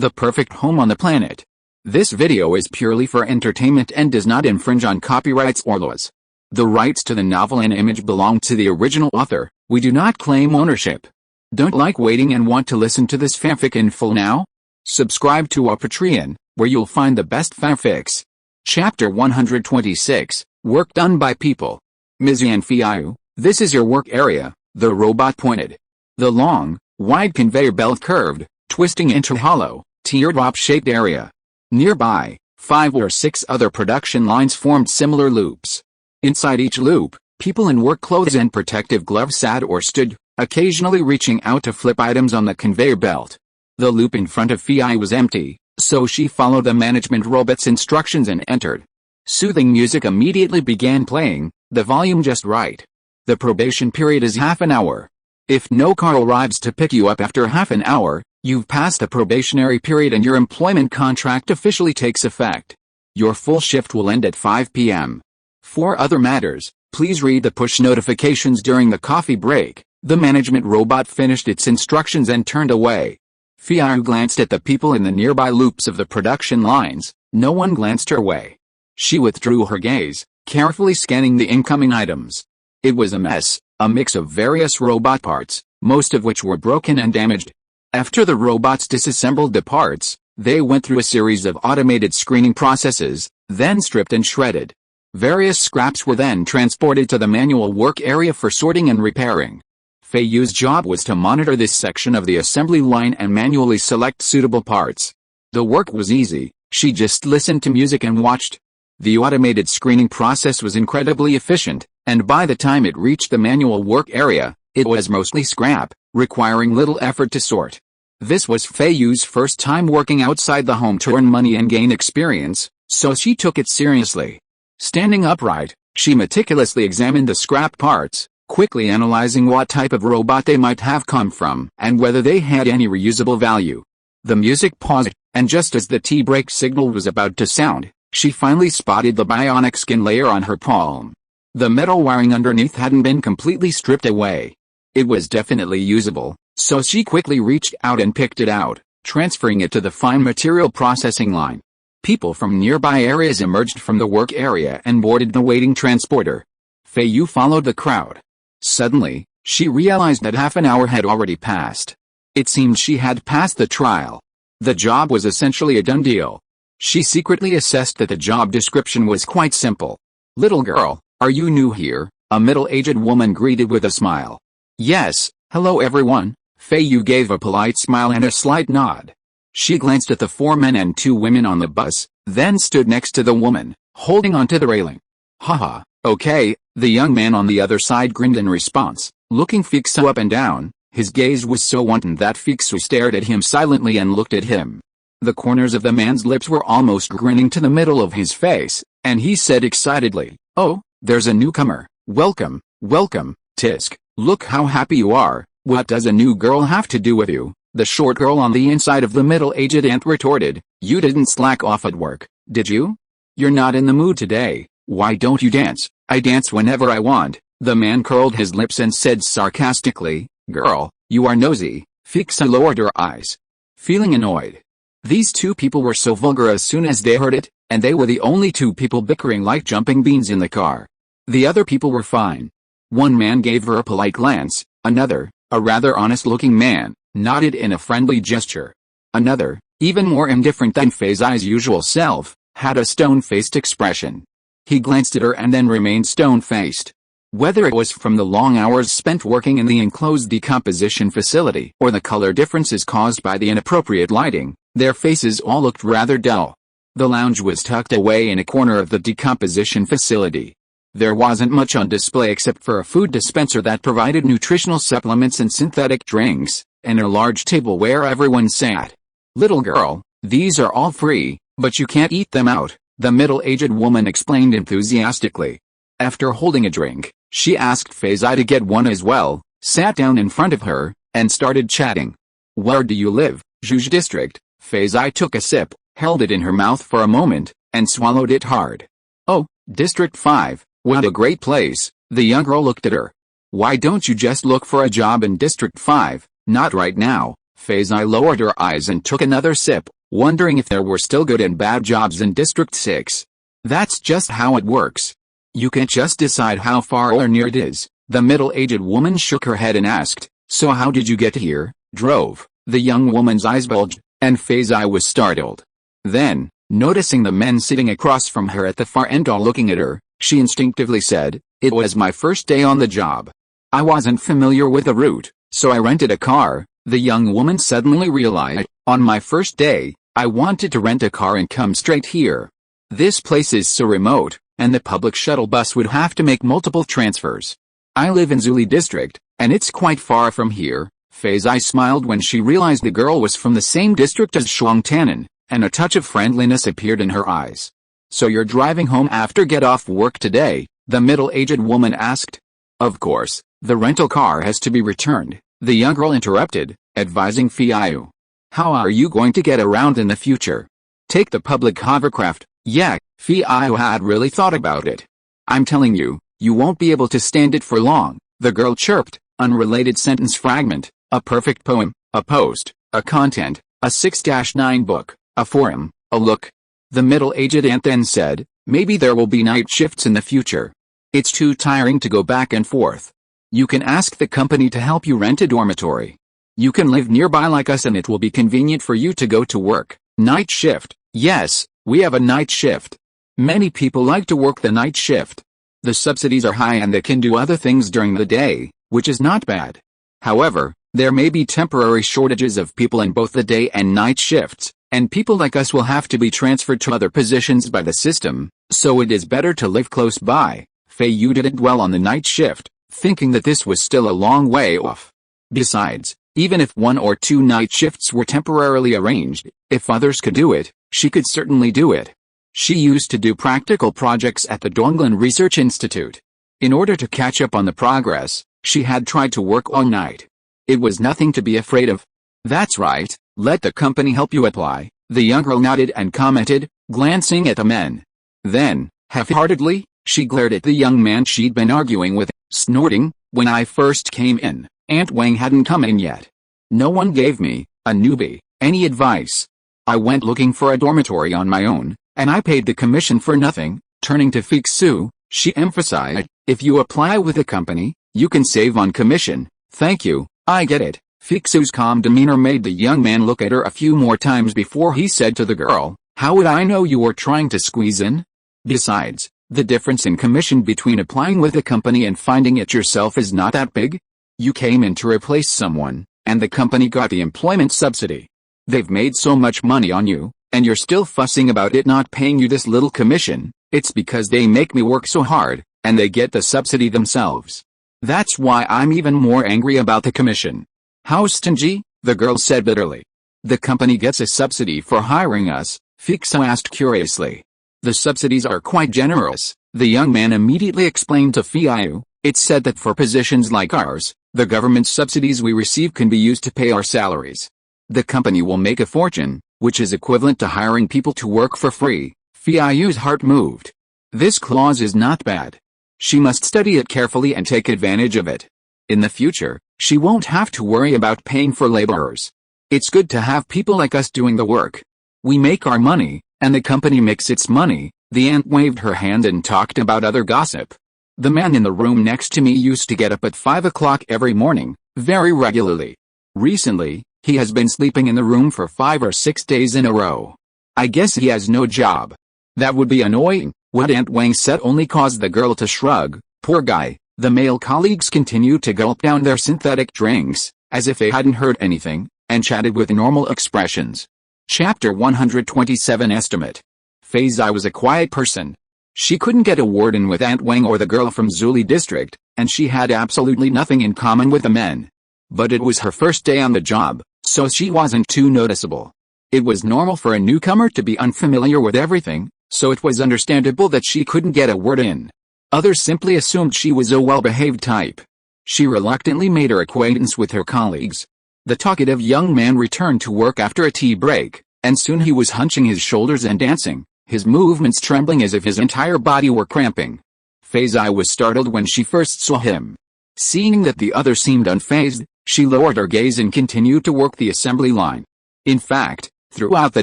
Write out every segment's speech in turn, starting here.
the perfect home on the planet. This video is purely for entertainment and does not infringe on copyrights or laws. The rights to the novel and image belong to the original author. We do not claim ownership. Don't like waiting and want to listen to this fanfic in full now? Subscribe to our Patreon, where you'll find the best fanfics. Chapter 126, Work Done by People. Ms. and Feiyu, this is your work area, the robot pointed. The long, wide conveyor belt curved, twisting into hollow, teardrop-shaped area. Nearby, 5 or 6 other production lines formed similar loops. Inside each loop, people in work clothes and protective gloves sat or stood, occasionally reaching out to flip items on the conveyor belt. The loop in front of Feiyu was empty, so she followed the management robot's instructions and entered. Soothing music immediately began playing, the volume just right. The probation period is half an hour. If no car arrives to pick you up after half an hour, you've passed the probationary period and your employment contract officially takes effect. Your full shift will end at 5 p.m. For other matters, please read the push notifications during the coffee break. The management robot finished its instructions and turned away. Feiyu glanced at the people in the nearby loops of the production lines. No one glanced her way. She withdrew her gaze, carefully scanning the incoming items. It was a mess, a mix of various robot parts, most of which were broken and damaged. After the robots disassembled the parts, they went through a series of automated screening processes, then stripped and shredded. Various scraps were then transported to the manual work area for sorting and repairing. Feiyu's job was to monitor this section of the assembly line and manually select suitable parts. The work was easy, she just listened to music and watched. The automated screening process was incredibly efficient, and by the time it reached the manual work area, it was mostly scrap, requiring little effort to sort. This was Feiyu's first time working outside the home to earn money and gain experience, so she took it seriously. Standing upright, she meticulously examined the scrap parts, quickly analyzing what type of robot they might have come from and whether they had any reusable value. The music paused, and just as the tea break signal was about to sound, she finally spotted the bionic skin layer on her palm. The metal wiring underneath hadn't been completely stripped away. It was definitely usable, so she quickly reached out and picked it out, transferring it to the fine material processing line. People from nearby areas emerged from the work area and boarded the waiting transporter. Feiyu followed the crowd. Suddenly, she realized that half an hour had already passed. It seemed she had passed the trial. The job was essentially a done deal. She secretly assessed that the job description was quite simple. "Little girl, are you new here?" a middle-aged woman greeted with a smile. "Yes, hello everyone." Feiyu gave a polite smile and a slight nod. She glanced at the 4 men and 2 women on the bus, then stood next to the woman, holding onto the railing. "Haha, okay," the young man on the other side grinned in response, looking Feiyu up and down. His gaze was so wanton that Feiyu stared at him silently and looked at him. The corners of the man's lips were almost grinning to the middle of his face, and he said excitedly, "Oh, there's a newcomer. Welcome, welcome, Tisk. Look how happy you are. What does a new girl have to do with you?" The short girl on the inside of the middle-aged aunt retorted, "You didn't slack off at work, did you? You're not in the mood today. Why don't you dance?" "I dance whenever I want." The man curled his lips and said sarcastically, "Girl, you are nosy." Feiyu lowered her eyes, feeling annoyed. These 2 people were so vulgar as soon as they heard it, and they were the only 2 people bickering like jumping beans in the car. The other people were fine. One man gave her a polite glance, another, a rather honest-looking man, nodded in a friendly gesture. Another, even more indifferent than Feiyu's usual self, had a stone-faced expression. He glanced at her and then remained stone-faced. Whether it was from the long hours spent working in the enclosed decomposition facility or the color differences caused by the inappropriate lighting, their faces all looked rather dull. The lounge was tucked away in a corner of the decomposition facility. There wasn't much on display except for a food dispenser that provided nutritional supplements and synthetic drinks, and a large table where everyone sat. "Little girl, these are all free, but you can't eat them out," the middle-aged woman explained enthusiastically. After holding a drink, she asked Feiyu to get one as well, sat down in front of her, and started chatting. "Where do you live?" "Juge District." Feiyu took a sip, held it in her mouth for a moment, and swallowed it hard. "Oh, District 5, what a great place." The young girl looked at her. "Why don't you just look for a job in District 5? "Not right now," Feiyu lowered her eyes and took another sip, wondering if there were still good and bad jobs in District 6. That's just how it works. You can't just decide how far or near it is. The middle-aged woman shook her head and asked, "So how did you get here?" "Drove." The young woman's eyes bulged, and Feiyu was startled. Then, noticing the men sitting across from her at the far end all looking at her, she instinctively said, "It was my first day on the job. I wasn't familiar with the route, so I rented a car." The young woman suddenly realized, "On my first day, I wanted to rent a car and come straight here. This place is so remote, and the public shuttle bus would have to make multiple transfers. I live in Zuli district, and it's quite far from here." Feiyu smiled when she realized the girl was from the same district as Shuangtanan, and a touch of friendliness appeared in her eyes. "So you're driving home after get off work today?" the middle-aged woman asked. "Of course, the rental car has to be returned," the young girl interrupted, advising Feiyu. "How are you going to get around in the future? Take the public hovercraft." "Yeah," Feiyu had really thought about it. "I'm telling you, you won't be able to stand it for long," the girl chirped. Unrelated sentence fragment: a perfect poem, a post, a content, a 6-9 book, a forum, a look. The middle-aged aunt then said, "Maybe there will be night shifts in the future. It's too tiring to go back and forth. You can ask the company to help you rent a dormitory. You can live nearby like us and it will be convenient for you to go to work." Night shift. Yes, we have a night shift. Many people like to work the night shift. The subsidies are high and they can do other things during the day, which is not bad. However, there may be temporary shortages of people in both the day and night shifts, and people like us will have to be transferred to other positions by the system, so it is better to live close by. Feiyu didn't dwell on the night shift, thinking that this was still a long way off. Besides, even if 1 or 2 night shifts were temporarily arranged, if others could do it, she could certainly do it. She used to do practical projects at the Donglan Research Institute. In order to catch up on the progress, she had tried to work all night. It was nothing to be afraid of. "That's right, let the company help you apply," the young girl nodded and commented, glancing at the men. Then, half-heartedly, she glared at the young man she'd been arguing with, snorting, "When I first came in, Aunt Wang hadn't come in yet. No one gave me, a newbie, any advice. I went looking for a dormitory on my own, and I paid the commission for nothing." Turning to Feiyu, she emphasized, "If you apply with a company, you can save on commission." "Thank you, I get it." Feiyu's calm demeanor made the young man look at her a few more times before he said to the girl, "How would I know you were trying to squeeze in? Besides, the difference in commission between applying with a company and finding it yourself is not that big. You came in to replace someone, and the company got the employment subsidy. They've made so much money on you, and you're still fussing about it not paying you this little commission. It's because they make me work so hard, and they get the subsidy themselves. That's why I'm even more angry about the commission." "How stingy?" the girl said bitterly. "The company gets a subsidy for hiring us?" Feiyu asked curiously. "The subsidies are quite generous," the young man immediately explained to Feiyu. "It's said that for positions like ours, the government subsidies we receive can be used to pay our salaries. The company will make a fortune, which is equivalent to hiring people to work for free." Feiyu's heart moved. This clause is not bad. She must study it carefully and take advantage of it. In the future, she won't have to worry about paying for laborers. It's good to have people like us doing the work. We make our money, and the company makes its money. The aunt waved her hand and talked about other gossip. "The man in the room next to me used to get up at 5 o'clock every morning, very regularly. Recently, he has been sleeping in the room for 5 or 6 days in a row. I guess he has no job." "That would be annoying," what Aunt Wang said only caused the girl to shrug. "Poor guy." The male colleagues continued to gulp down their synthetic drinks, as if they hadn't heard anything, and chatted with normal expressions. Chapter 127 Estimate. Feiyu was a quiet person. She couldn't get a word in with Aunt Wang or the girl from Zuli district, and she had absolutely nothing in common with the men. But it was her first day on the job, so she wasn't too noticeable. It was normal for a newcomer to be unfamiliar with everything, so it was understandable that she couldn't get a word in. Others simply assumed she was a well-behaved type. She reluctantly made her acquaintance with her colleagues. The talkative young man returned to work after a tea break, and soon he was hunching his shoulders and dancing, his movements trembling as if his entire body were cramping. Feiyu was startled when she first saw him. Seeing that the other seemed unfazed, She lowered her gaze and continued to work the assembly line. In fact, throughout the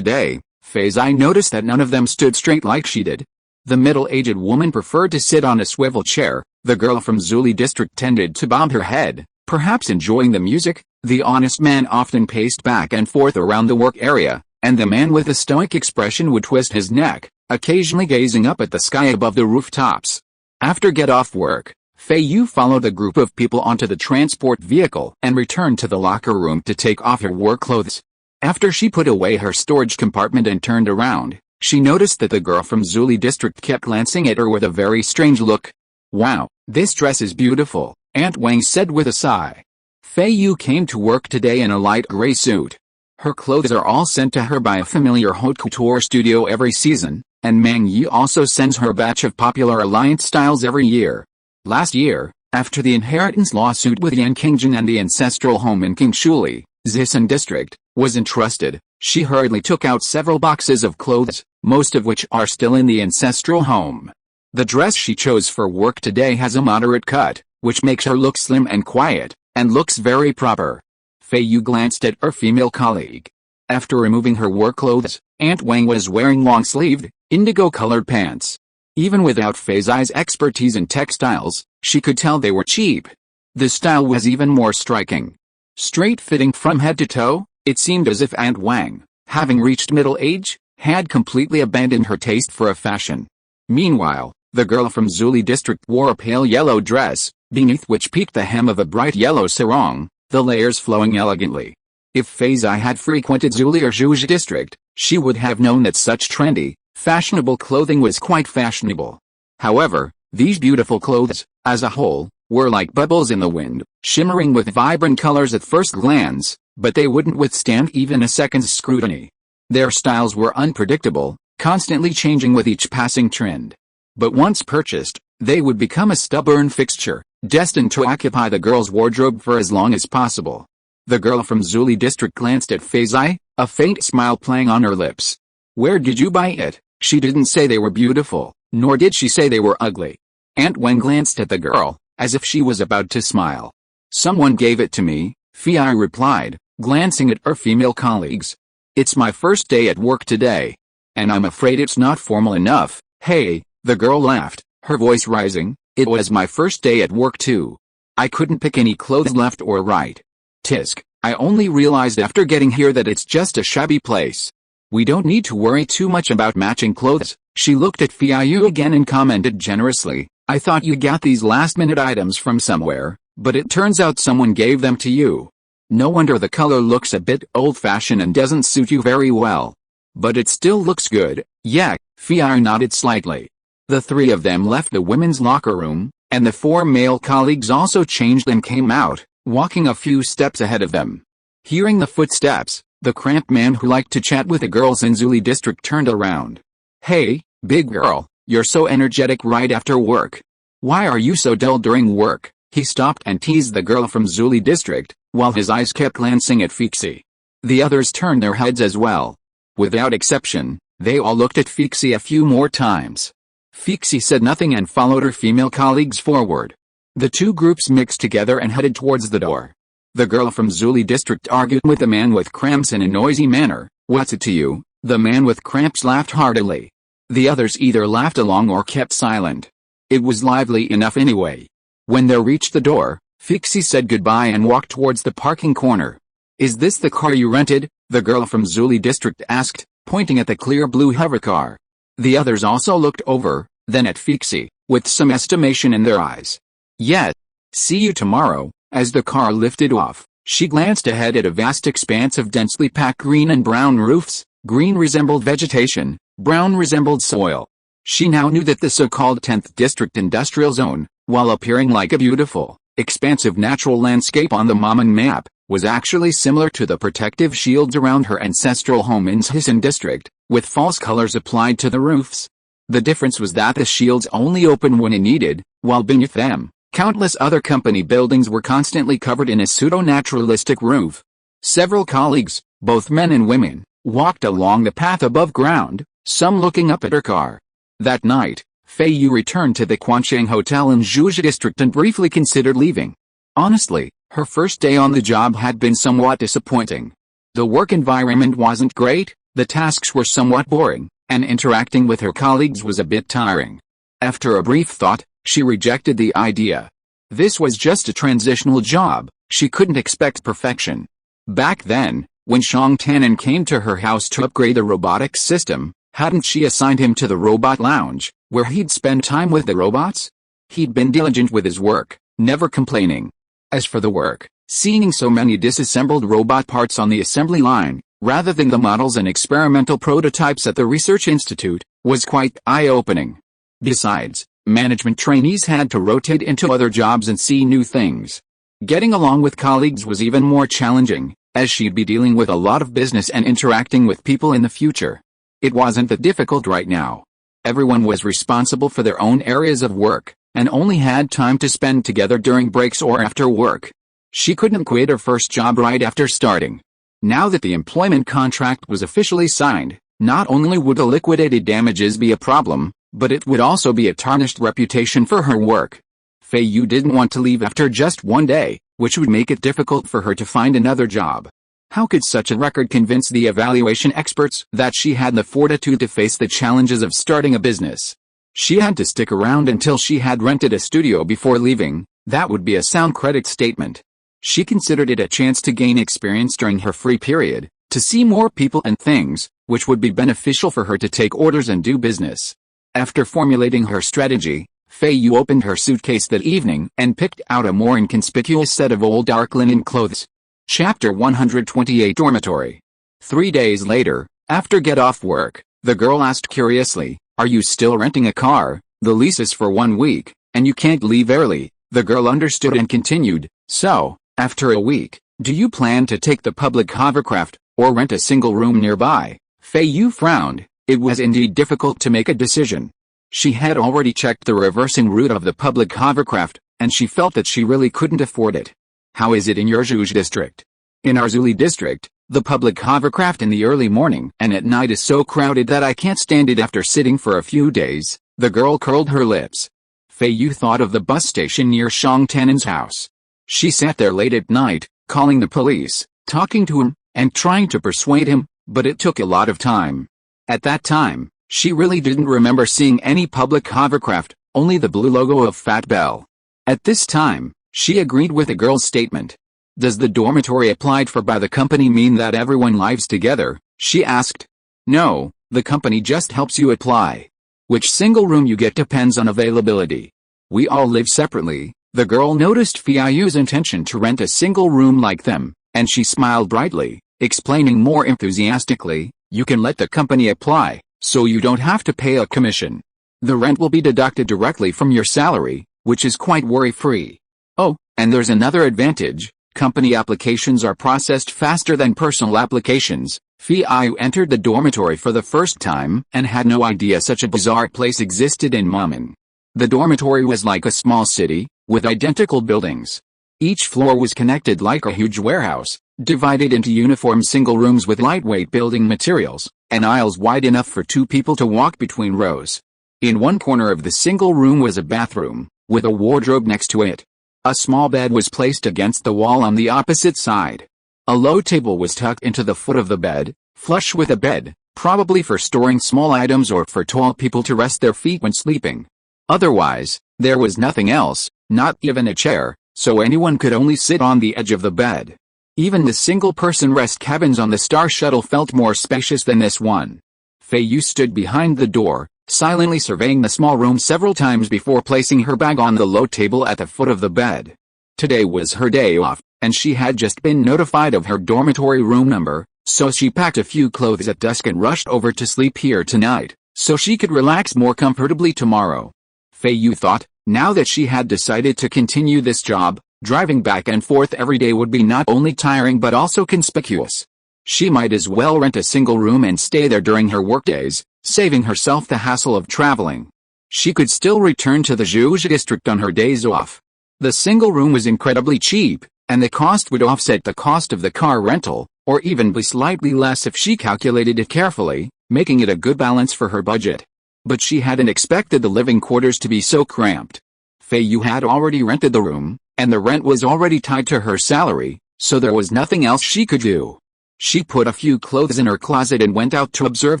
day, Feiyu noticed that none of them stood straight like she did. The middle-aged woman preferred to sit on a swivel chair, the girl from Zuli district tended to bob her head, perhaps enjoying the music, the honest man often paced back and forth around the work area, and the man with a stoic expression would twist his neck, occasionally gazing up at the sky above the rooftops. After get-off work, Feiyu followed the group of people onto the transport vehicle and returned to the locker room to take off her work clothes. After she put away her storage compartment and turned around, she noticed that the girl from Zuli district kept glancing at her with a very strange look. "Wow, this dress is beautiful," Aunt Wang said with a sigh. Feiyu came to work today in a light gray suit. Her clothes are all sent to her by a familiar haute couture studio every season, and Mang Yi also sends her a batch of popular alliance styles every year. Last year, after the inheritance lawsuit with Yan Qingjin and the ancestral home in Qingshuli, Zhisan district, was entrusted, she hurriedly took out several boxes of clothes, most of which are still in the ancestral home. The dress she chose for work today has a moderate cut, which makes her look slim and quiet, and looks very proper. Feiyu glanced at her female colleague. After removing her work clothes, Aunt Wang was wearing long-sleeved, indigo-colored pants. Even without Feiyu's expertise in textiles, she could tell they were cheap. The style was even more striking. Straight-fitting from head to toe, it seemed as if Aunt Wang, having reached middle age, had completely abandoned her taste for a fashion. Meanwhile, the girl from Zuli district wore a pale yellow dress, beneath which peeked the hem of a bright yellow sarong, the layers flowing elegantly. If Feiyu had frequented Zuli or Zhuji district, she would have known that such trendy, fashionable clothing was quite fashionable. However, these beautiful clothes, as a whole, were like bubbles in the wind, shimmering with vibrant colors at first glance, but they wouldn't withstand even a second's scrutiny. Their styles were unpredictable, constantly changing with each passing trend. But once purchased, they would become a stubborn fixture, destined to occupy the girl's wardrobe for as long as possible. The girl from Zuli district glanced at Feiyu, a faint smile playing on her lips. "Where did you buy it?" She didn't say they were beautiful, nor did she say they were ugly. Aunt Wen glanced at the girl, as if she was about to smile. "Someone gave it to me," Feiyu replied, glancing at her female colleagues. "It's my first day at work today. And I'm afraid it's not formal enough." "Hey," the girl laughed, her voice rising, "it was my first day at work too. I couldn't pick any clothes left or right. Tisk, I only realized after getting here that it's just a shabby place. We don't need to worry too much about matching clothes." She looked at Feiyu again and commented generously, "I thought you got these last-minute items from somewhere, but it turns out someone gave them to you. No wonder the color looks a bit old-fashioned and doesn't suit you very well. But it still looks good." "Yeah," Feiyu nodded slightly. The three of them left the women's locker room, and the four male colleagues also changed and came out, walking a few steps ahead of them. Hearing the footsteps, the cramped man who liked to chat with the girls in Zuli district turned around. "Hey, big girl, you're so energetic right after work. Why are you so dull during work?" He stopped and teased the girl from Zuli district, while his eyes kept glancing at Feiyu. The others turned their heads as well. Without exception, they all looked at Feiyu a few more times. Feiyu said nothing and followed her female colleagues forward. The two groups mixed together and headed towards the door. The girl from Zuli district argued with the man with cramps in a noisy manner. "What's it to you?" The man with cramps laughed heartily. The others either laughed along or kept silent. It was lively enough anyway. When they reached the door, Feiyu said goodbye and walked towards the parking corner. "Is this the car you rented?" the girl from Zuli district asked, pointing at the clear blue hovercar. The others also looked over, then at Feiyu, with some estimation in their eyes. "Yes. See you tomorrow." As the car lifted off, she glanced ahead at a vast expanse of densely packed green and brown roofs. Green resembled vegetation, brown resembled soil. She now knew that the so-called 10th District Industrial Zone, while appearing like a beautiful, expansive natural landscape on the Maman map, was actually similar to the protective shields around her ancestral home in Zhisan district, with false colors applied to the roofs. The difference was that the shields only opened when needed, while beneath them, countless other company buildings were constantly covered in a pseudo-naturalistic roof. Several colleagues, both men and women, walked along the path above ground, some looking up at her car. That night, Feiyu returned to the Quanchang Hotel in Zhuji district and briefly considered leaving. Honestly, Her first day on the job had been somewhat disappointing. The work environment wasn't great, the tasks were somewhat boring, and interacting with her colleagues was a bit tiring. After a brief thought, she rejected the idea. This was just a transitional job, she couldn't expect perfection. Back then, when Xiang Tannen came to her house to upgrade the robotics system, hadn't she assigned him to the robot lounge, where he'd spend time with the robots? He'd been diligent with his work, never complaining. As for the work, seeing so many disassembled robot parts on the assembly line, rather than the models and experimental prototypes at the research institute, was quite eye-opening. Besides, management trainees had to rotate into other jobs and see new things. Getting along with colleagues was even more challenging, as she'd be dealing with a lot of business and interacting with people in the future. It wasn't that difficult right now. Everyone was responsible for their own areas of work, and only had time to spend together during breaks or after work. She couldn't quit her first job right after starting. Now that the employment contract was officially signed, not only would the liquidated damages be a problem, but it would also be a tarnished reputation for her work. Feiyu didn't want to leave after just one day, which would make it difficult for her to find another job. How could such a record convince the evaluation experts that she had the fortitude to face the challenges of starting a business? She had to stick around until she had rented a studio before leaving. That would be a sound credit statement. She considered it a chance to gain experience during her free period, to see more people and things, which would be beneficial for her to take orders and do business. After formulating her strategy, Feiyu opened her suitcase that evening and picked out a more inconspicuous set of old dark linen clothes. Chapter 128 Dormitory. 3 days later, after get off work, the girl asked curiously, "Are you still renting a car? The lease is for 1 week, and you can't leave early." The girl understood and continued, "So, after a week, do you plan to take the public hovercraft, or rent a single room nearby?" Feiyu frowned. It was indeed difficult to make a decision. She had already checked the reversing route of the public hovercraft, and she felt that she really couldn't afford it. "How is it in your Zhuge district?" "In our Zuli district, the public hovercraft in the early morning and at night is so crowded that I can't stand it after sitting for a few days." The girl curled her lips. Feiyu thought of the bus station near Xiang Tannen's house. She sat there late at night, calling the police, talking to him, and trying to persuade him, but it took a lot of time. At that time, she really didn't remember seeing any public hovercraft, only the blue logo of Fat Bell. At this time, she agreed with the girl's statement. "Does the dormitory applied for by the company mean that everyone lives together?" she asked. "No, the company just helps you apply. Which single room you get depends on availability. We all live separately." The girl noticed Feiyu's intention to rent a single room like them, and she smiled brightly, explaining more enthusiastically, "You can let the company apply, so you don't have to pay a commission. The rent will be deducted directly from your salary, which is quite worry-free. Oh, and there's another advantage. Company applications are processed faster than personal applications." Feiyu entered the dormitory for the first time and had no idea such a bizarre place existed in Mamen. The dormitory was like a small city, with identical buildings. Each floor was connected like a huge warehouse, divided into uniform single rooms with lightweight building materials, and aisles wide enough for 2 people to walk between rows. In one corner of the single room was a bathroom, with a wardrobe next to it. A small bed was placed against the wall on the opposite side. A low table was tucked into the foot of the bed, flush with a bed, probably for storing small items or for tall people to rest their feet when sleeping. Otherwise, there was nothing else, not even a chair, so anyone could only sit on the edge of the bed. Even the single-person rest cabins on the Star Shuttle felt more spacious than this one. Feiyu stood behind the door, silently surveying the small room several times before placing her bag on the low table at the foot of the bed. Today was her day off, and she had just been notified of her dormitory room number, so she packed a few clothes at dusk and rushed over to sleep here tonight, so she could relax more comfortably tomorrow. Feiyu thought, now that she had decided to continue this job, driving back and forth every day would be not only tiring but also conspicuous. She might as well rent a single room and stay there during her workdays, saving herself the hassle of traveling. She could still return to the Zhuge district on her days off. The single room was incredibly cheap, and the cost would offset the cost of the car rental, or even be slightly less if she calculated it carefully, making it a good balance for her budget. But she hadn't expected the living quarters to be so cramped. Feiyu had already rented the room, and the rent was already tied to her salary, so there was nothing else she could do. She put a few clothes in her closet and went out to observe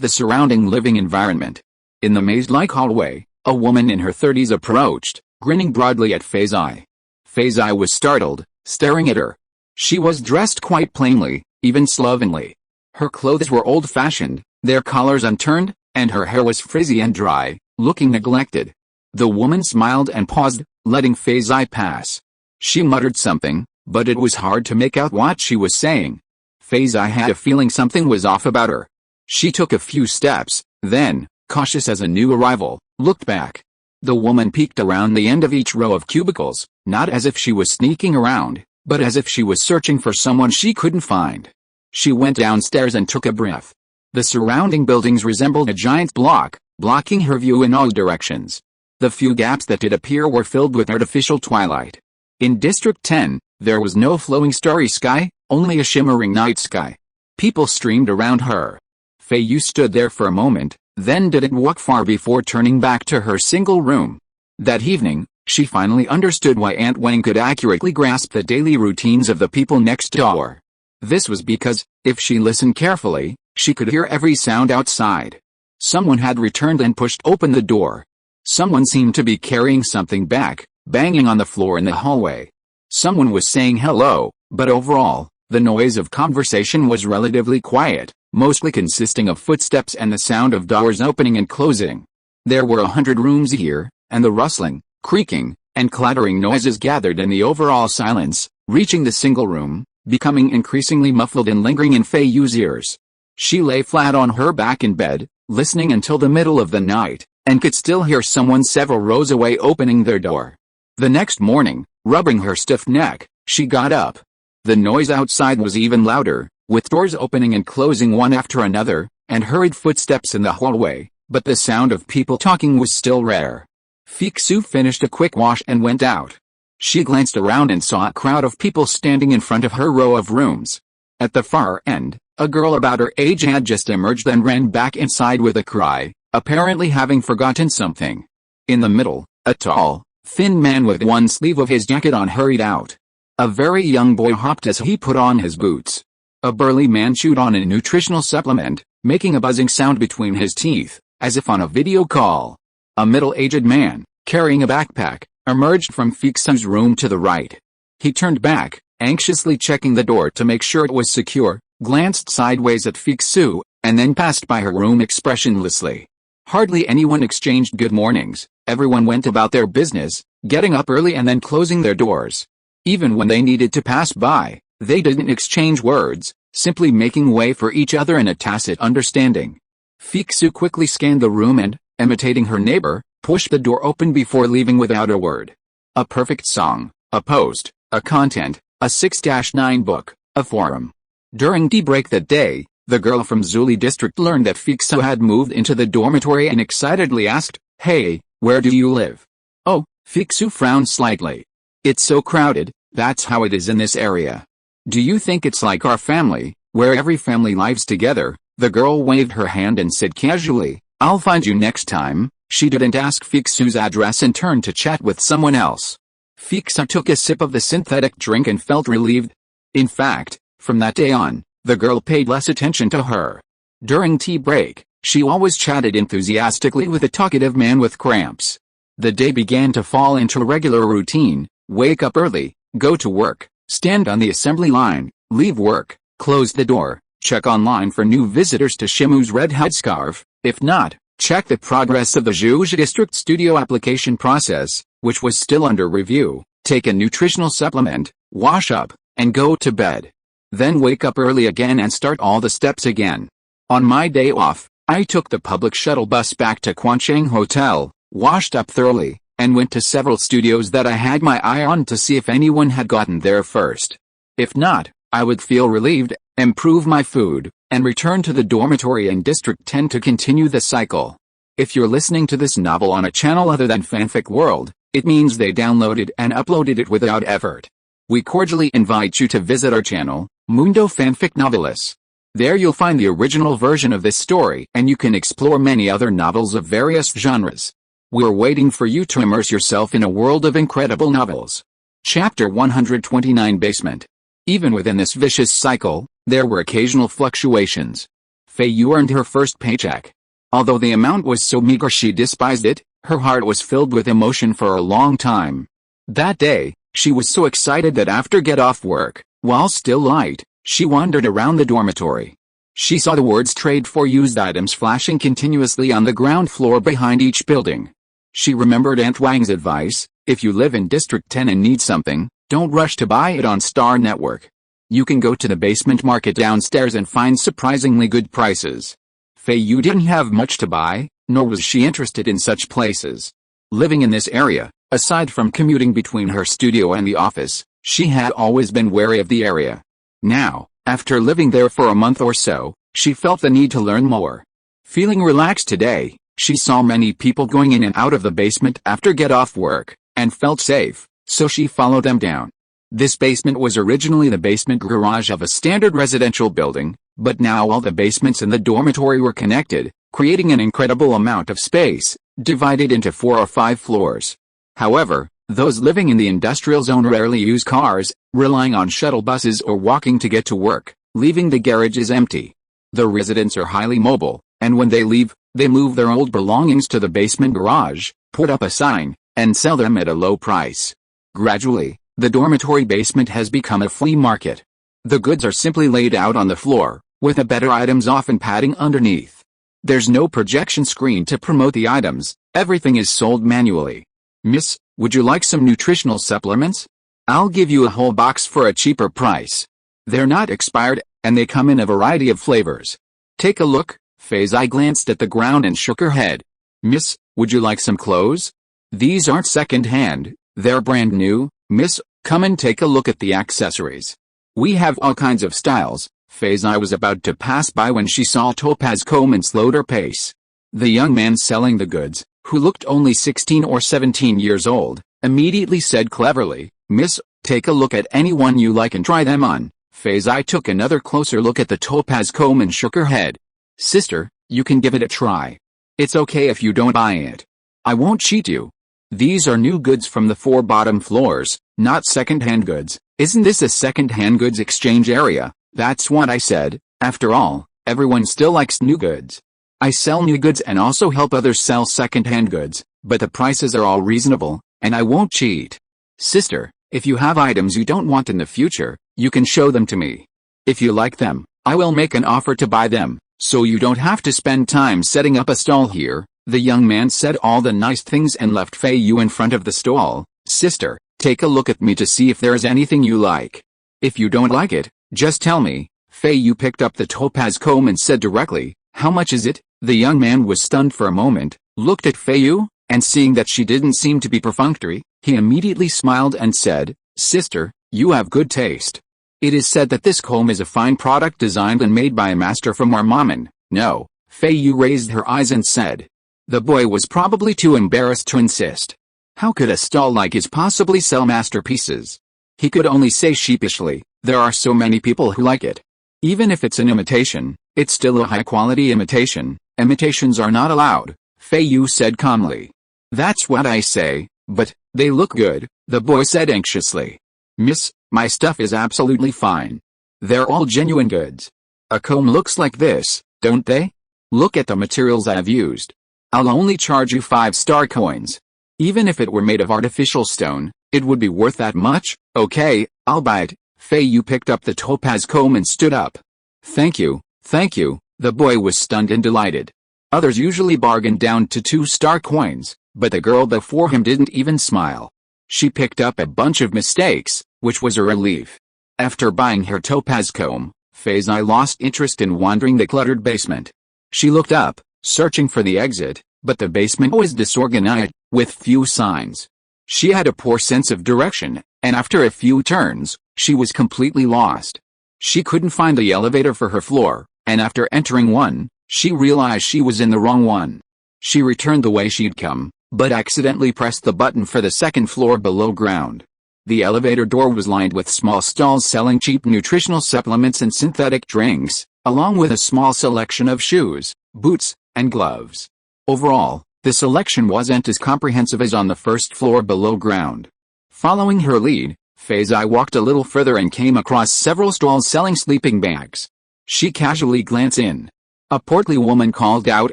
the surrounding living environment. In the maze-like hallway, a woman in her 30s approached, grinning broadly at Feiyu. Feiyu was startled, staring at her. She was dressed quite plainly, even slovenly. Her clothes were old-fashioned, their collars unturned, and her hair was frizzy and dry, looking neglected. The woman smiled and paused, letting Feiyu pass. She muttered something, but it was hard to make out what she was saying. Feiyu had a feeling something was off about her. She took a few steps, then, cautious as a new arrival, looked back. The woman peeked around the end of each row of cubicles, not as if she was sneaking around, but as if she was searching for someone she couldn't find. She went downstairs and took a breath. The surrounding buildings resembled a giant block, blocking her view in all directions. The few gaps that did appear were filled with artificial twilight. In District 10, there was no flowing starry sky, only a shimmering night sky. People streamed around her. Feiyu stood there for a moment, then didn't walk far before turning back to her single room. That evening, she finally understood why Aunt Wang could accurately grasp the daily routines of the people next door. This was because, if she listened carefully, she could hear every sound outside. Someone had returned and pushed open the door. Someone seemed to be carrying something back, banging on the floor in the hallway. Someone was saying hello, but overall, the noise of conversation was relatively quiet, mostly consisting of footsteps and the sound of doors opening and closing. There were 100 rooms here, and the rustling, creaking, and clattering noises gathered in the overall silence, reaching the single room, becoming increasingly muffled and lingering in Feiyu's ears. She lay flat on her back in bed, listening until the middle of the night, and could still hear someone several rows away opening their door. The next morning, rubbing her stiff neck, she got up. The noise outside was even louder, with doors opening and closing one after another, and hurried footsteps in the hallway, but the sound of people talking was still rare. Feiyu finished a quick wash and went out. She glanced around and saw a crowd of people standing in front of her row of rooms. At the far end, a girl about her age had just emerged and ran back inside with a cry, apparently having forgotten something. In the middle, a tall, thin man with one sleeve of his jacket on hurried out. A very young boy hopped as he put on his boots. A burly man chewed on a nutritional supplement, making a buzzing sound between his teeth, as if on a video call. A middle-aged man, carrying a backpack, emerged from Feiyu's room to the right. He turned back, anxiously checking the door to make sure it was secure, glanced sideways at Feiyu, and then passed by her room expressionlessly. Hardly anyone exchanged good mornings. Everyone went about their business, getting up early and then closing their doors. Even when they needed to pass by, they didn't exchange words, simply making way for each other in a tacit understanding. Feiyu quickly scanned the room and, imitating her neighbor, pushed the door open before leaving without a word. A perfect song, a post, a content, a 6-9 book, a forum. During tea break that day, the girl from Zuli district learned that Feiyu had moved into the dormitory and excitedly asked, "Hey, where do you live?" "Oh," Feiyu frowned slightly. "It's so crowded, that's how it is in this area." "Do you think it's like our family, where every family lives together?" The girl waved her hand and said casually, "I'll find you next time." She didn't ask Feiyu's address and turned to chat with someone else. Feiyu took a sip of the synthetic drink and felt relieved. In fact, from that day on, the girl paid less attention to her. During tea break, she always chatted enthusiastically with a talkative man with cramps. The day began to fall into a regular routine: wake up early, go to work, stand on the assembly line, leave work, close the door, check online for new visitors to Shimu's red headscarf. If not, check the progress of the Zhuge District Studio application process, which was still under review, take a nutritional supplement, wash up, and go to bed. Then wake up early again and start all the steps again. On my day off, I took the public shuttle bus back to Quancheng Hotel, washed up thoroughly, and went to several studios that I had my eye on to see if anyone had gotten there first. If not, I would feel relieved, improve my food, and return to the dormitory in District 10 to continue the cycle. If you're listening to this novel on a channel other than Fanfic World, it means they downloaded and uploaded it without effort. We cordially invite you to visit our channel, Mundo Fanfic Novelists. There you'll find the original version of this story and you can explore many other novels of various genres. We're waiting for you to immerse yourself in a world of incredible novels. Chapter 129 Basement. Even within this vicious cycle, there were occasional fluctuations. Feiyu earned her first paycheck. Although the amount was so meager she despised it, her heart was filled with emotion for a long time. That day, she was so excited that after get off work, while still light, she wandered around the dormitory. She saw the words "Trade for Used Items" flashing continuously on the ground floor behind each building. She remembered Aunt Wang's advice: if you live in District 10 and need something, don't rush to buy it on Star Network. You can go to the basement market downstairs and find surprisingly good prices. Feiyu didn't have much to buy, nor was she interested in such places. Living in this area, aside from commuting between her studio and the office, she had always been wary of the area. Now, after living there for a month or so, she felt the need to learn more. Feeling relaxed today, she saw many people going in and out of the basement after get off work, and felt safe, so she followed them down. This basement was originally the basement garage of a standard residential building, but now all the basements in the dormitory were connected, creating an incredible amount of space, divided into 4 or 5 floors. However, those living in the industrial zone rarely use cars, relying on shuttle buses or walking to get to work, leaving the garages empty. The residents are highly mobile, and when they leave, they move their old belongings to the basement garage, put up a sign, and sell them at a low price. Gradually, the dormitory basement has become a flea market. The goods are simply laid out on the floor, with the better items often padding underneath. There's no projection screen to promote the items, everything is sold manually. Miss, would you like some nutritional supplements? I'll give you a whole box for a cheaper price. They're not expired, and they come in a variety of flavors. Take a look. Feiyu glanced at the ground and shook her head. Miss, would you like some clothes? These aren't second-hand, they're brand new. Miss, come and take a look at the accessories. We have all kinds of styles. Feiyu was about to pass by when she saw Topaz Comb and slowed her pace. The young man selling the goods, who looked only 16 or 17 years old, immediately said cleverly, Miss, take a look at any one you like and try them on. Feiyu took another closer look at the Topaz Comb and shook her head. Sister, you can give it a try. It's okay if you don't buy it. I won't cheat you. These are new goods from the 4 bottom floors, not second-hand goods. Isn't this a second-hand goods exchange area? That's what I said. After all, everyone still likes new goods. I sell new goods and also help others sell second-hand goods, but the prices are all reasonable, and I won't cheat. Sister, if you have items you don't want in the future, you can show them to me. If you like them, I will make an offer to buy them, so you don't have to spend time setting up a stall here. The young man said all the nice things and left Feiyu in front of the stall. Sister, take a look at me to see if there is anything you like. If you don't like it, just tell me. Feiyu picked up the Topaz Comb and said directly, how much is it? The young man was stunned for a moment, looked at Feiyu, and seeing that she didn't seem to be perfunctory, he immediately smiled and said, Sister, you have good taste. It is said that this comb is a fine product designed and made by a master from Armaman. No. Feiyu raised her eyes and said. The boy was probably too embarrassed to insist. How could a stall like his possibly sell masterpieces? He could only say sheepishly, there are so many people who like it. Even if it's an imitation, it's still a high-quality imitation. Imitations are not allowed, Feiyu said calmly. That's what I say, but, they look good, the boy said anxiously. Miss, my stuff is absolutely fine. They're all genuine goods. A comb looks like this, don't they? Look at the materials I've used. I'll only charge you 5-star coins. Even if it were made of artificial stone, it would be worth that much. Okay, I'll buy it. Feiyu picked up the Topaz Comb and stood up. Thank you, thank you. The boy was stunned and delighted. Others usually bargained down to 2-star coins, but the girl before him didn't even smile. She picked up a bunch of mistakes, which was a relief. After buying her Topaz Comb, Feiyu lost interest in wandering the cluttered basement. She looked up, searching for the exit, but the basement was disorganized, with few signs. She had a poor sense of direction, and after a few turns, she was completely lost. She couldn't find the elevator for her floor, and after entering one, she realized she was in the wrong one. She returned the way she'd come, but accidentally pressed the button for the 2nd floor below ground. The elevator door was lined with small stalls selling cheap nutritional supplements and synthetic drinks, along with a small selection of shoes, boots, and gloves. Overall, the selection wasn't as comprehensive as on the 1st floor below ground. Following her lead, Feiyu walked a little further and came across several stalls selling sleeping bags. She casually glanced in. A portly woman called out,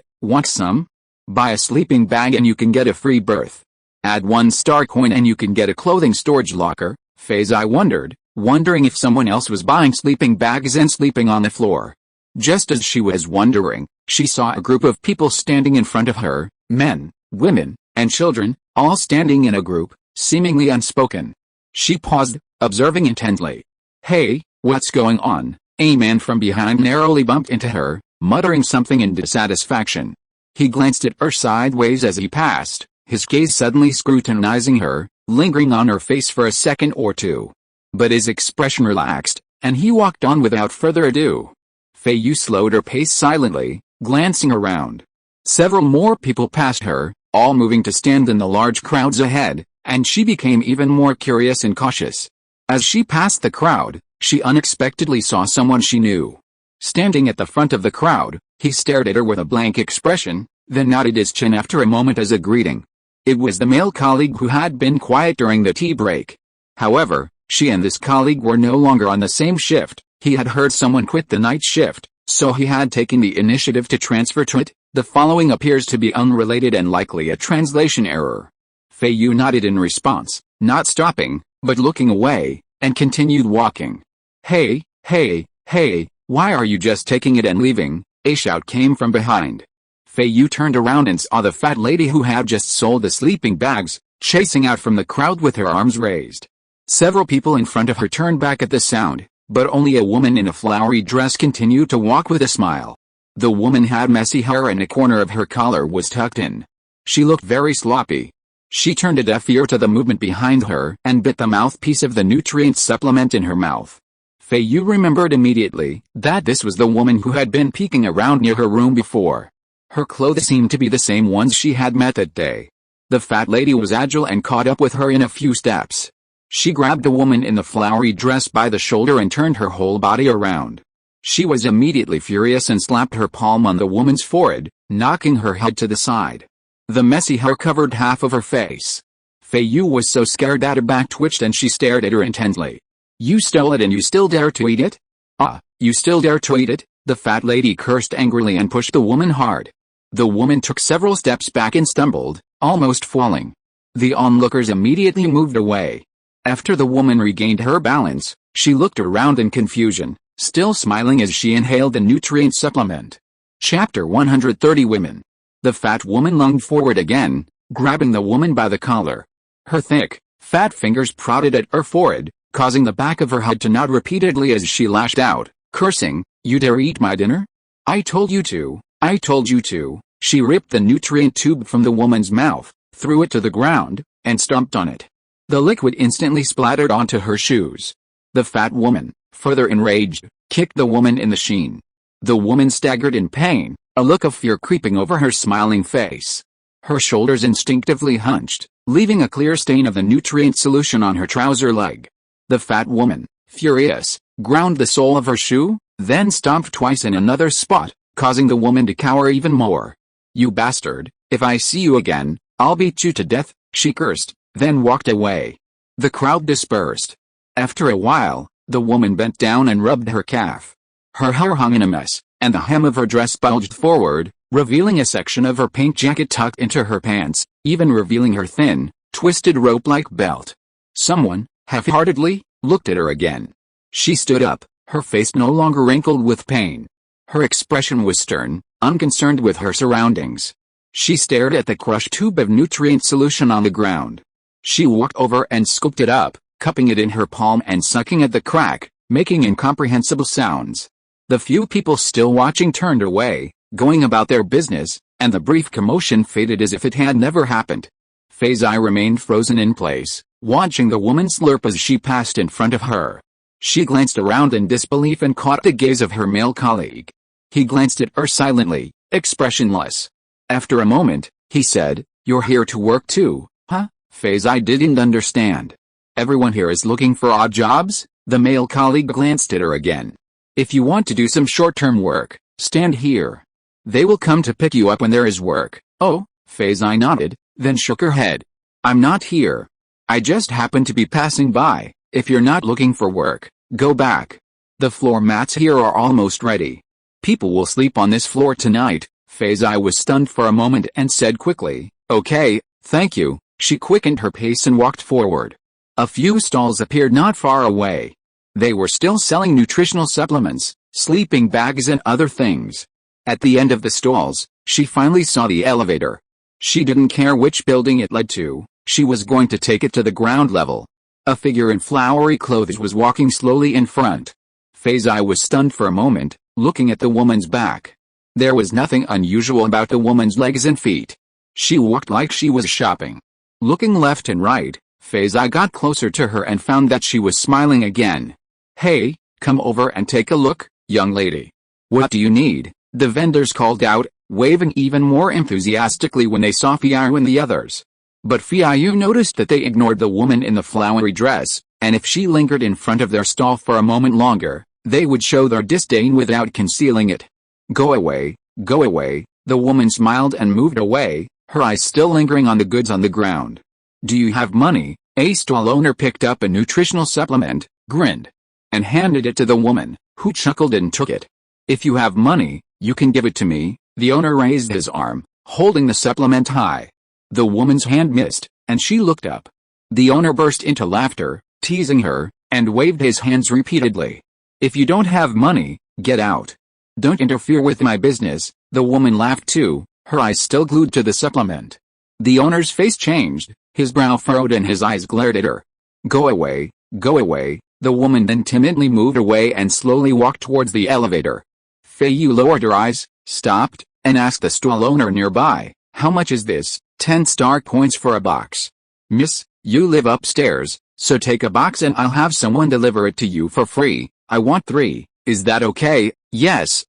"Want some? Buy a sleeping bag and you can get a free berth. Add 1 star coin and you can get a clothing storage locker." Feiyu wondering if someone else was buying sleeping bags and sleeping on the floor. Just as she was wondering, she saw a group of people standing in front of her, men, women, and children, all standing in a group, seemingly unspoken. She paused, observing intently. "Hey, what's going on?" A man from behind narrowly bumped into her, muttering something in dissatisfaction. He glanced at her sideways as he passed, his gaze suddenly scrutinizing her, lingering on her face for a second or two. But his expression relaxed, and he walked on without further ado. Feiyu slowed her pace silently, glancing around. Several more people passed her, all moving to stand in the large crowds ahead, and she became even more curious and cautious. As she passed the crowd, she unexpectedly saw someone she knew. Standing at the front of the crowd, he stared at her with a blank expression, then nodded his chin after a moment as a greeting. It was the male colleague who had been quiet during the tea break. However, she and this colleague were no longer on the same shift. He had heard someone quit the night shift, so he had taken the initiative to transfer to it. The following appears to be unrelated and likely a translation error. Feiyu nodded in response, not stopping, but looking away, and continued walking. Hey, why are you just taking it and leaving?" A shout came from behind. Feiyu turned around and saw the fat lady who had just sold the sleeping bags, chasing out from the crowd with her arms raised. Several people in front of her turned back at the sound, but only a woman in a flowery dress continued to walk with a smile. The woman had messy hair and a corner of her collar was tucked in. She looked very sloppy. She turned a deaf ear to the movement behind her and bit the mouthpiece of the nutrient supplement in her mouth. Feiyu remembered immediately that this was the woman who had been peeking around near her room before. Her clothes seemed to be the same ones she had met that day. The fat lady was agile and caught up with her in a few steps. She grabbed the woman in the flowery dress by the shoulder and turned her whole body around. She was immediately furious and slapped her palm on the woman's forehead, knocking her head to the side. The messy hair covered half of her face. Feiyu was so scared that her back twitched and she stared at her intently. "You stole it and you still dare to eat it? Ah, you still dare to eat it?" The fat lady cursed angrily and pushed the woman hard. The woman took several steps back and stumbled, almost falling. The onlookers immediately moved away. After the woman regained her balance, she looked around in confusion, still smiling as she inhaled the nutrient supplement. Chapter 130 Women. The fat woman lunged forward again, grabbing the woman by the collar. Her thick, fat fingers prodded at her forehead, causing the back of her head to nod repeatedly as she lashed out, cursing, "You dare eat my dinner? I told you to, I told you to." She ripped the nutrient tube from the woman's mouth, threw it to the ground, and stomped on it. The liquid instantly splattered onto her shoes. The fat woman, further enraged, kicked the woman in the shin. The woman staggered in pain, a look of fear creeping over her smiling face. Her shoulders instinctively hunched, leaving a clear stain of the nutrient solution on her trouser leg. The fat woman, furious, ground the sole of her shoe, then stomped twice in another spot, causing the woman to cower even more. "You bastard, if I see you again, I'll beat you to death," she cursed, then walked away. The crowd dispersed. After a while, the woman bent down and rubbed her calf. Her hair hung in a mess, and the hem of her dress bulged forward, revealing a section of her pink jacket tucked into her pants, even revealing her thin, twisted rope-like belt. Someone, half-heartedly, looked at her again. She stood up, her face no longer wrinkled with pain. Her expression was stern, unconcerned with her surroundings. She stared at the crushed tube of nutrient solution on the ground. She walked over and scooped it up, cupping it in her palm and sucking at the crack, making incomprehensible sounds. The few people still watching turned away, going about their business, and the brief commotion faded as if it had never happened. Feiyu remained frozen in place, watching the woman slurp as she passed in front of her. She glanced around in disbelief and caught the gaze of her male colleague. He glanced at her silently, expressionless. After a moment, he said, "You're here to work too, huh?" Feiyu didn't understand. "Everyone here is looking for odd jobs?" The male colleague glanced at her again. "If you want to do some short-term work, stand here. They will come to pick you up when there is work." "Oh," Feiyu nodded, then shook her head. "I'm not here." I just happened to be passing by. If you're not looking for work, go back. The floor mats here are almost ready. People will sleep on this floor tonight. Feiyu was stunned for a moment and said quickly, "Okay, thank you." She quickened her pace and walked forward. A few stalls appeared not far away. They were still selling nutritional supplements, sleeping bags and other things. At the end of the stalls, she finally saw the elevator. She didn't care which building it led to, she was going to take it to the ground level. A figure in flowery clothes was walking slowly in front. Feiyu was stunned for a moment, looking at the woman's back. There was nothing unusual about the woman's legs and feet. She walked like she was shopping. Looking left and right, Feiyu got closer to her and found that she was smiling again. "Hey, come over and take a look, young lady. What do you need?" the vendors called out, waving even more enthusiastically when they saw Feiyu and the others. But Feiyu noticed that they ignored the woman in the flowery dress, and if she lingered in front of their stall for a moment longer, they would show their disdain without concealing it. Go away, the woman smiled and moved away, her eyes still lingering on the goods on the ground. "Do you have money?" A stall owner picked up a nutritional supplement, grinned, and handed it to the woman, who chuckled and took it. "If you have money, you can give it to me." The owner raised his arm, holding the supplement high. The woman's hand missed, and she looked up. The owner burst into laughter, teasing her, and waved his hands repeatedly. "If you don't have money, get out. Don't interfere with my business." The woman laughed too, her eyes still glued to the supplement. The owner's face changed, his brow furrowed and his eyes glared at her. Go away. The woman then timidly moved away and slowly walked towards the elevator. Feiyu lowered her eyes, stopped, and asked the stall owner nearby, "How much is this?" 10 star points for a box. "Miss, you live upstairs, so take a box and I'll have someone deliver it to you for free. I want 3, is that okay?" Yes,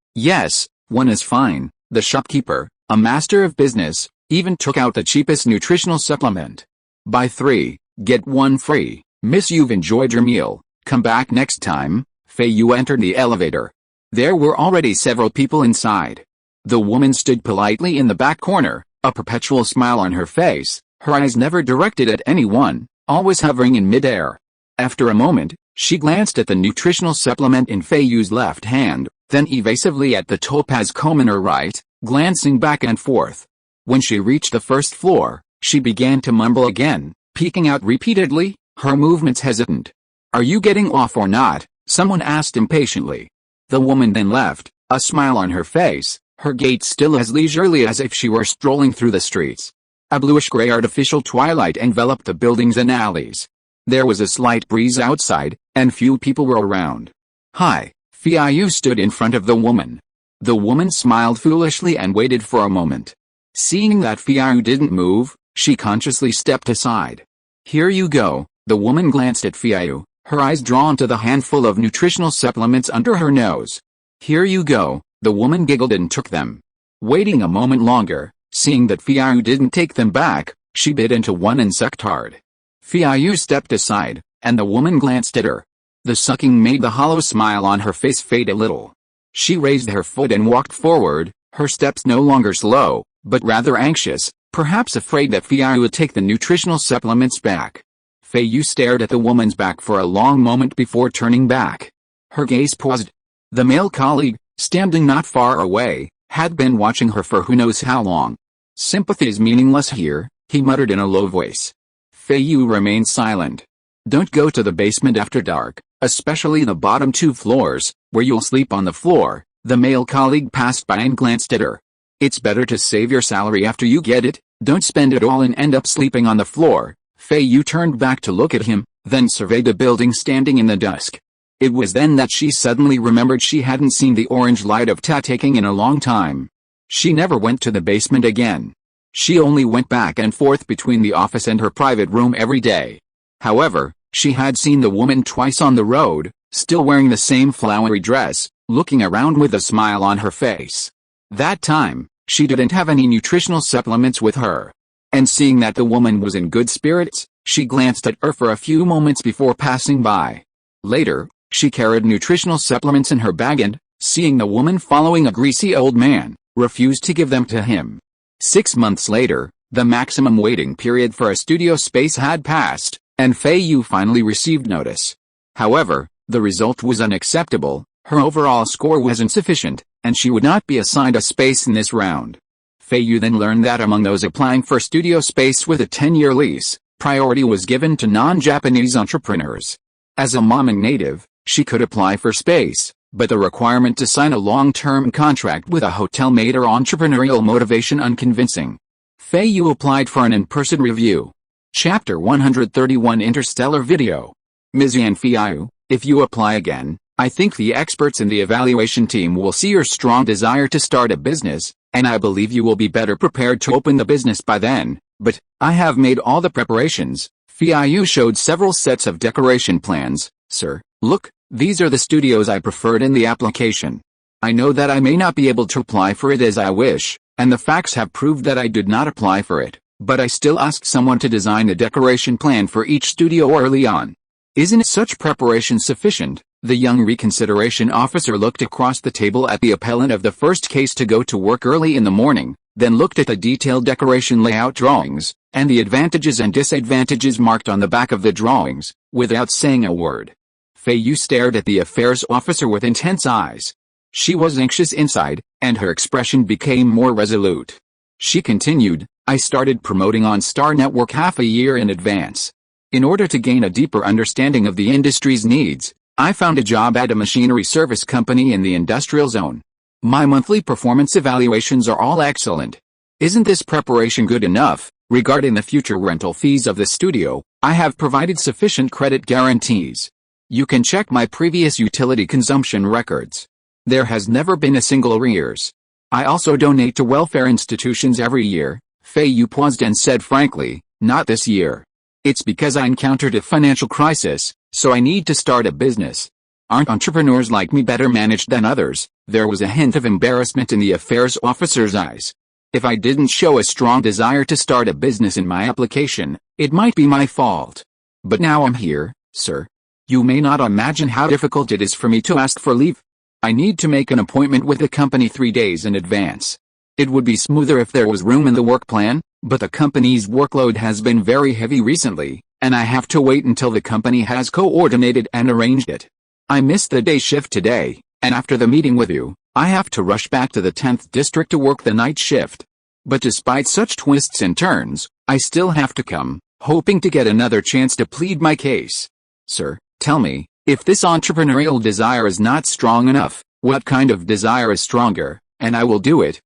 1 is fine." The shopkeeper, a master of business, even took out the cheapest nutritional supplement. "Buy 3, get 1 free. Miss, you've enjoyed your meal. Come back next time." Feiyu entered the elevator. There were already several people inside. The woman stood politely in the back corner, a perpetual smile on her face, her eyes never directed at anyone, always hovering in midair. After a moment, she glanced at the nutritional supplement in Feiyu's left hand, then evasively at the topaz comb in her right, glancing back and forth. When she reached the first floor, she began to mumble again, peeking out repeatedly, her movements hesitant. "Are you getting off or not?" someone asked impatiently. The woman then left, a smile on her face, her gait still as leisurely as if she were strolling through the streets. A bluish-gray artificial twilight enveloped the buildings and alleys. There was a slight breeze outside, and few people were around. "Hi." Feiyu stood in front of the woman. The woman smiled foolishly and waited for a moment. Seeing that Feiyu didn't move, she consciously stepped aside. "Here you go." The woman glanced at Feiyu, her eyes drawn to the handful of nutritional supplements under her nose. "Here you go." The woman giggled and took them. Waiting a moment longer, seeing that Feiyu didn't take them back, she bit into one and sucked hard. Feiyu stepped aside, and the woman glanced at her. The sucking made the hollow smile on her face fade a little. She raised her foot and walked forward, her steps no longer slow, but rather anxious, perhaps afraid that Feiyu would take the nutritional supplements back. Feiyu stared at the woman's back for a long moment before turning back. Her gaze paused. The male colleague, standing not far away, had been watching her for who knows how long. "Sympathy is meaningless here," he muttered in a low voice. Feiyu remained silent. "Don't go to the basement after dark, especially the bottom 2 floors, where you'll sleep on the floor." The male colleague passed by and glanced at her. "It's better to save your salary after you get it, don't spend it all and end up sleeping on the floor." Feiyu turned back to look at him, then surveyed the building standing in the dusk. It was then that she suddenly remembered she hadn't seen the orange light of tat-taking in a long time. She never went to the basement again. She only went back and forth between the office and her private room every day. However, she had seen the woman twice on the road, still wearing the same flowery dress, looking around with a smile on her face. That time, she didn't have any nutritional supplements with her. And seeing that the woman was in good spirits, she glanced at her for a few moments before passing by. Later, she carried nutritional supplements in her bag and, seeing the woman following a greasy old man, refused to give them to him. 6 months later, the maximum waiting period for a studio space had passed, and Feiyu finally received notice. However, the result was unacceptable, her overall score was insufficient, and she would not be assigned a space in this round. Feiyu then learned that among those applying for studio space with a 10-year lease, priority was given to non-Japanese entrepreneurs. As a Manman native, she could apply for space, but the requirement to sign a long-term contract with a hotel made her entrepreneurial motivation unconvincing. Feiyu applied for an in-person review. Chapter 131 Interstellar Video. Ms. Yan Feiyu, if you apply again, I think the experts in the evaluation team will see your strong desire to start a business, and I believe you will be better prepared to open the business by then, but I have made all the preparations. Feiyu showed several sets of decoration plans. Sir, look, these are the studios I preferred in the application. I know that I may not be able to apply for it as I wish, and the facts have proved that I did not apply for it, but I still asked someone to design a decoration plan for each studio early on. Isn't such preparation sufficient? The young reconsideration officer looked across the table at the appellant of the first case to go to work early in the morning, then looked at the detailed decoration layout drawings, and the advantages and disadvantages marked on the back of the drawings, without saying a word. Feiyu stared at the affairs officer with intense eyes. She was anxious inside, and her expression became more resolute. She continued, I started promoting on Star Network half a year in advance. In order to gain a deeper understanding of the industry's needs, I found a job at a machinery service company in the industrial zone. My monthly performance evaluations are all excellent. Isn't this preparation good enough? Regarding the future rental fees of the studio, I have provided sufficient credit guarantees. You can check my previous utility consumption records. There has never been a single arrears. I also donate to welfare institutions every year. Feiyu paused and said frankly, not this year. It's because I encountered a financial crisis, so I need to start a business. Aren't entrepreneurs like me better managed than others? There was a hint of embarrassment in the affairs officer's eyes. If I didn't show a strong desire to start a business in my application, it might be my fault. But now I'm here, sir. You may not imagine how difficult it is for me to ask for leave. I need to make an appointment with the company 3 days in advance. It would be smoother if there was room in the work plan, but the company's workload has been very heavy recently, and I have to wait until the company has coordinated and arranged it. I missed the day shift today, and after the meeting with you, I have to rush back to the 10th district to work the night shift. But despite such twists and turns, I still have to come, hoping to get another chance to plead my case. Sir, tell me, if this entrepreneurial desire is not strong enough, what kind of desire is stronger, and I will do it.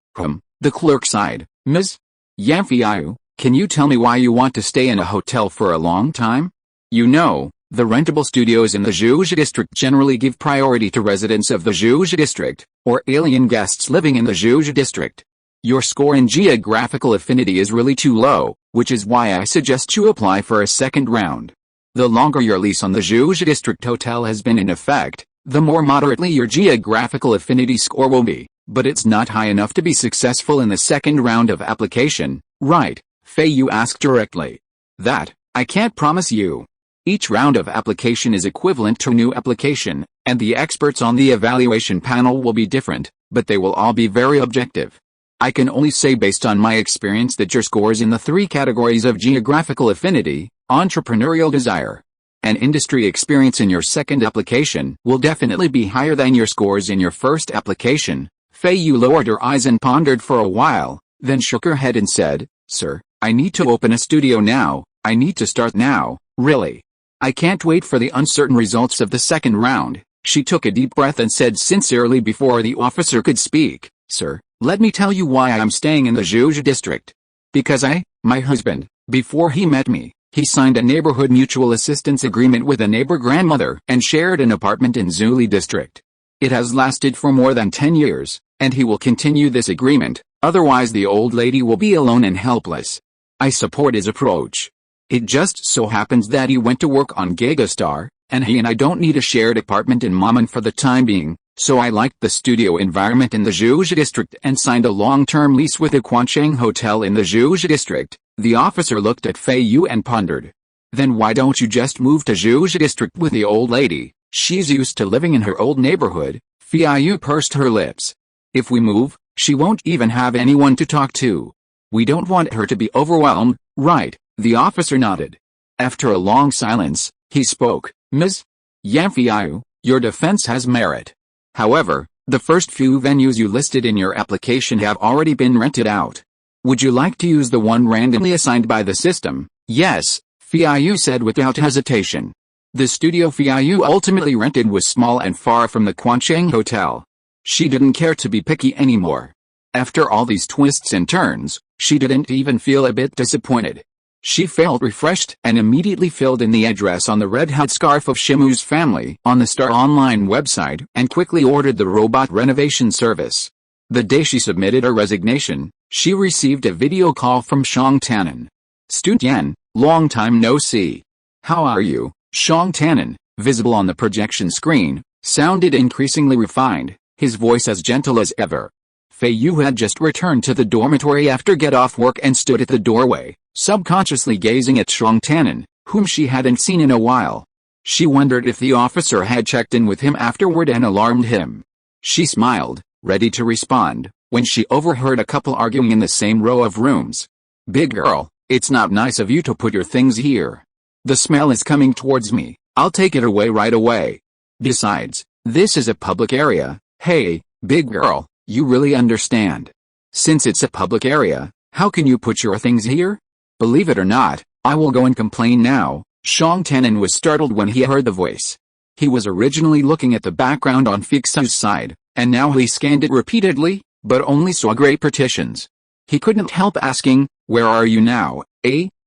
The clerk sighed. Ms. Yan Feiyu, can you tell me why you want to stay in a hotel for a long time? You know, the rentable studios in the Zhuge district generally give priority to residents of the Zhuge district, or alien guests living in the Zhuge district. Your score in geographical affinity is really too low, which is why I suggest you apply for a second round. The longer your lease on the Zhuge district hotel has been in effect, the more moderately your geographical affinity score will be, but it's not high enough to be successful in the second round of application, right? Feiyu asked directly. That, I can't promise you. Each round of application is equivalent to a new application, and the experts on the evaluation panel will be different, but they will all be very objective. I can only say based on my experience that your scores in the 3 categories of geographical affinity, entrepreneurial desire, and industry experience in your second application will definitely be higher than your scores in your first application. Feiyu lowered her eyes and pondered for a while, then shook her head and said, Sir, I need to open a studio now, I need to start now, really. I can't wait for the uncertain results of the second round. She took a deep breath and said sincerely before the officer could speak, Sir, let me tell you why I'm staying in the Zhuge district. Because my husband, before he met me, he signed a neighborhood mutual assistance agreement with a neighbor grandmother and shared an apartment in Zuli district. It has lasted for more than 10 years, and he will continue this agreement, otherwise the old lady will be alone and helpless. I support his approach. It just so happens that he went to work on Gagastar, and he and I don't need a shared apartment in Maman for the time being, so I liked the studio environment in the Zhuge district and signed a long-term lease with a Quanchang hotel in the Zhuge district. The officer looked at Feiyu and pondered. Then why don't you just move to Zhuge district with the old lady? She's used to living in her old neighborhood. Feiyu pursed her lips. If we move, she won't even have anyone to talk to. We don't want her to be overwhelmed, right? The officer nodded. After a long silence, he spoke. Ms. Feiyu, your defense has merit. However, the first few venues you listed in your application have already been rented out. Would you like to use the one randomly assigned by the system? Yes, Feiyu said without hesitation. The studio Feiyu ultimately rented was small and far from the Qi Hotel. She didn't care to be picky anymore. After all these twists and turns, she didn't even feel a bit disappointed. She felt refreshed and immediately filled in the address on the red headscarf of Shimu's family on the Star Online website and quickly ordered the robot renovation service. The day she submitted her resignation, she received a video call from Shang Tannen. Studien, long time no see. How are you, Shang Tannen, visible on the projection screen, sounded increasingly refined, his voice as gentle as ever. Feiyu had just returned to the dormitory after get-off work and stood at the doorway, subconsciously gazing at Shang Tannen, whom she hadn't seen in a while. She wondered if the officer had checked in with him afterward and alarmed him. She smiled, ready to respond, when she overheard a couple arguing in the same row of rooms. Big girl, it's not nice of you to put your things here. The smell is coming towards me, I'll take it away right away. Besides, this is a public area. Hey, big girl, you really understand. Since it's a public area, how can you put your things here? Believe it or not, I will go and complain now. Shang Tannen was startled when he heard the voice. He was originally looking at the background on Feixu's side, and now he scanned it repeatedly, but only saw gray partitions. He couldn't help asking, where are you now,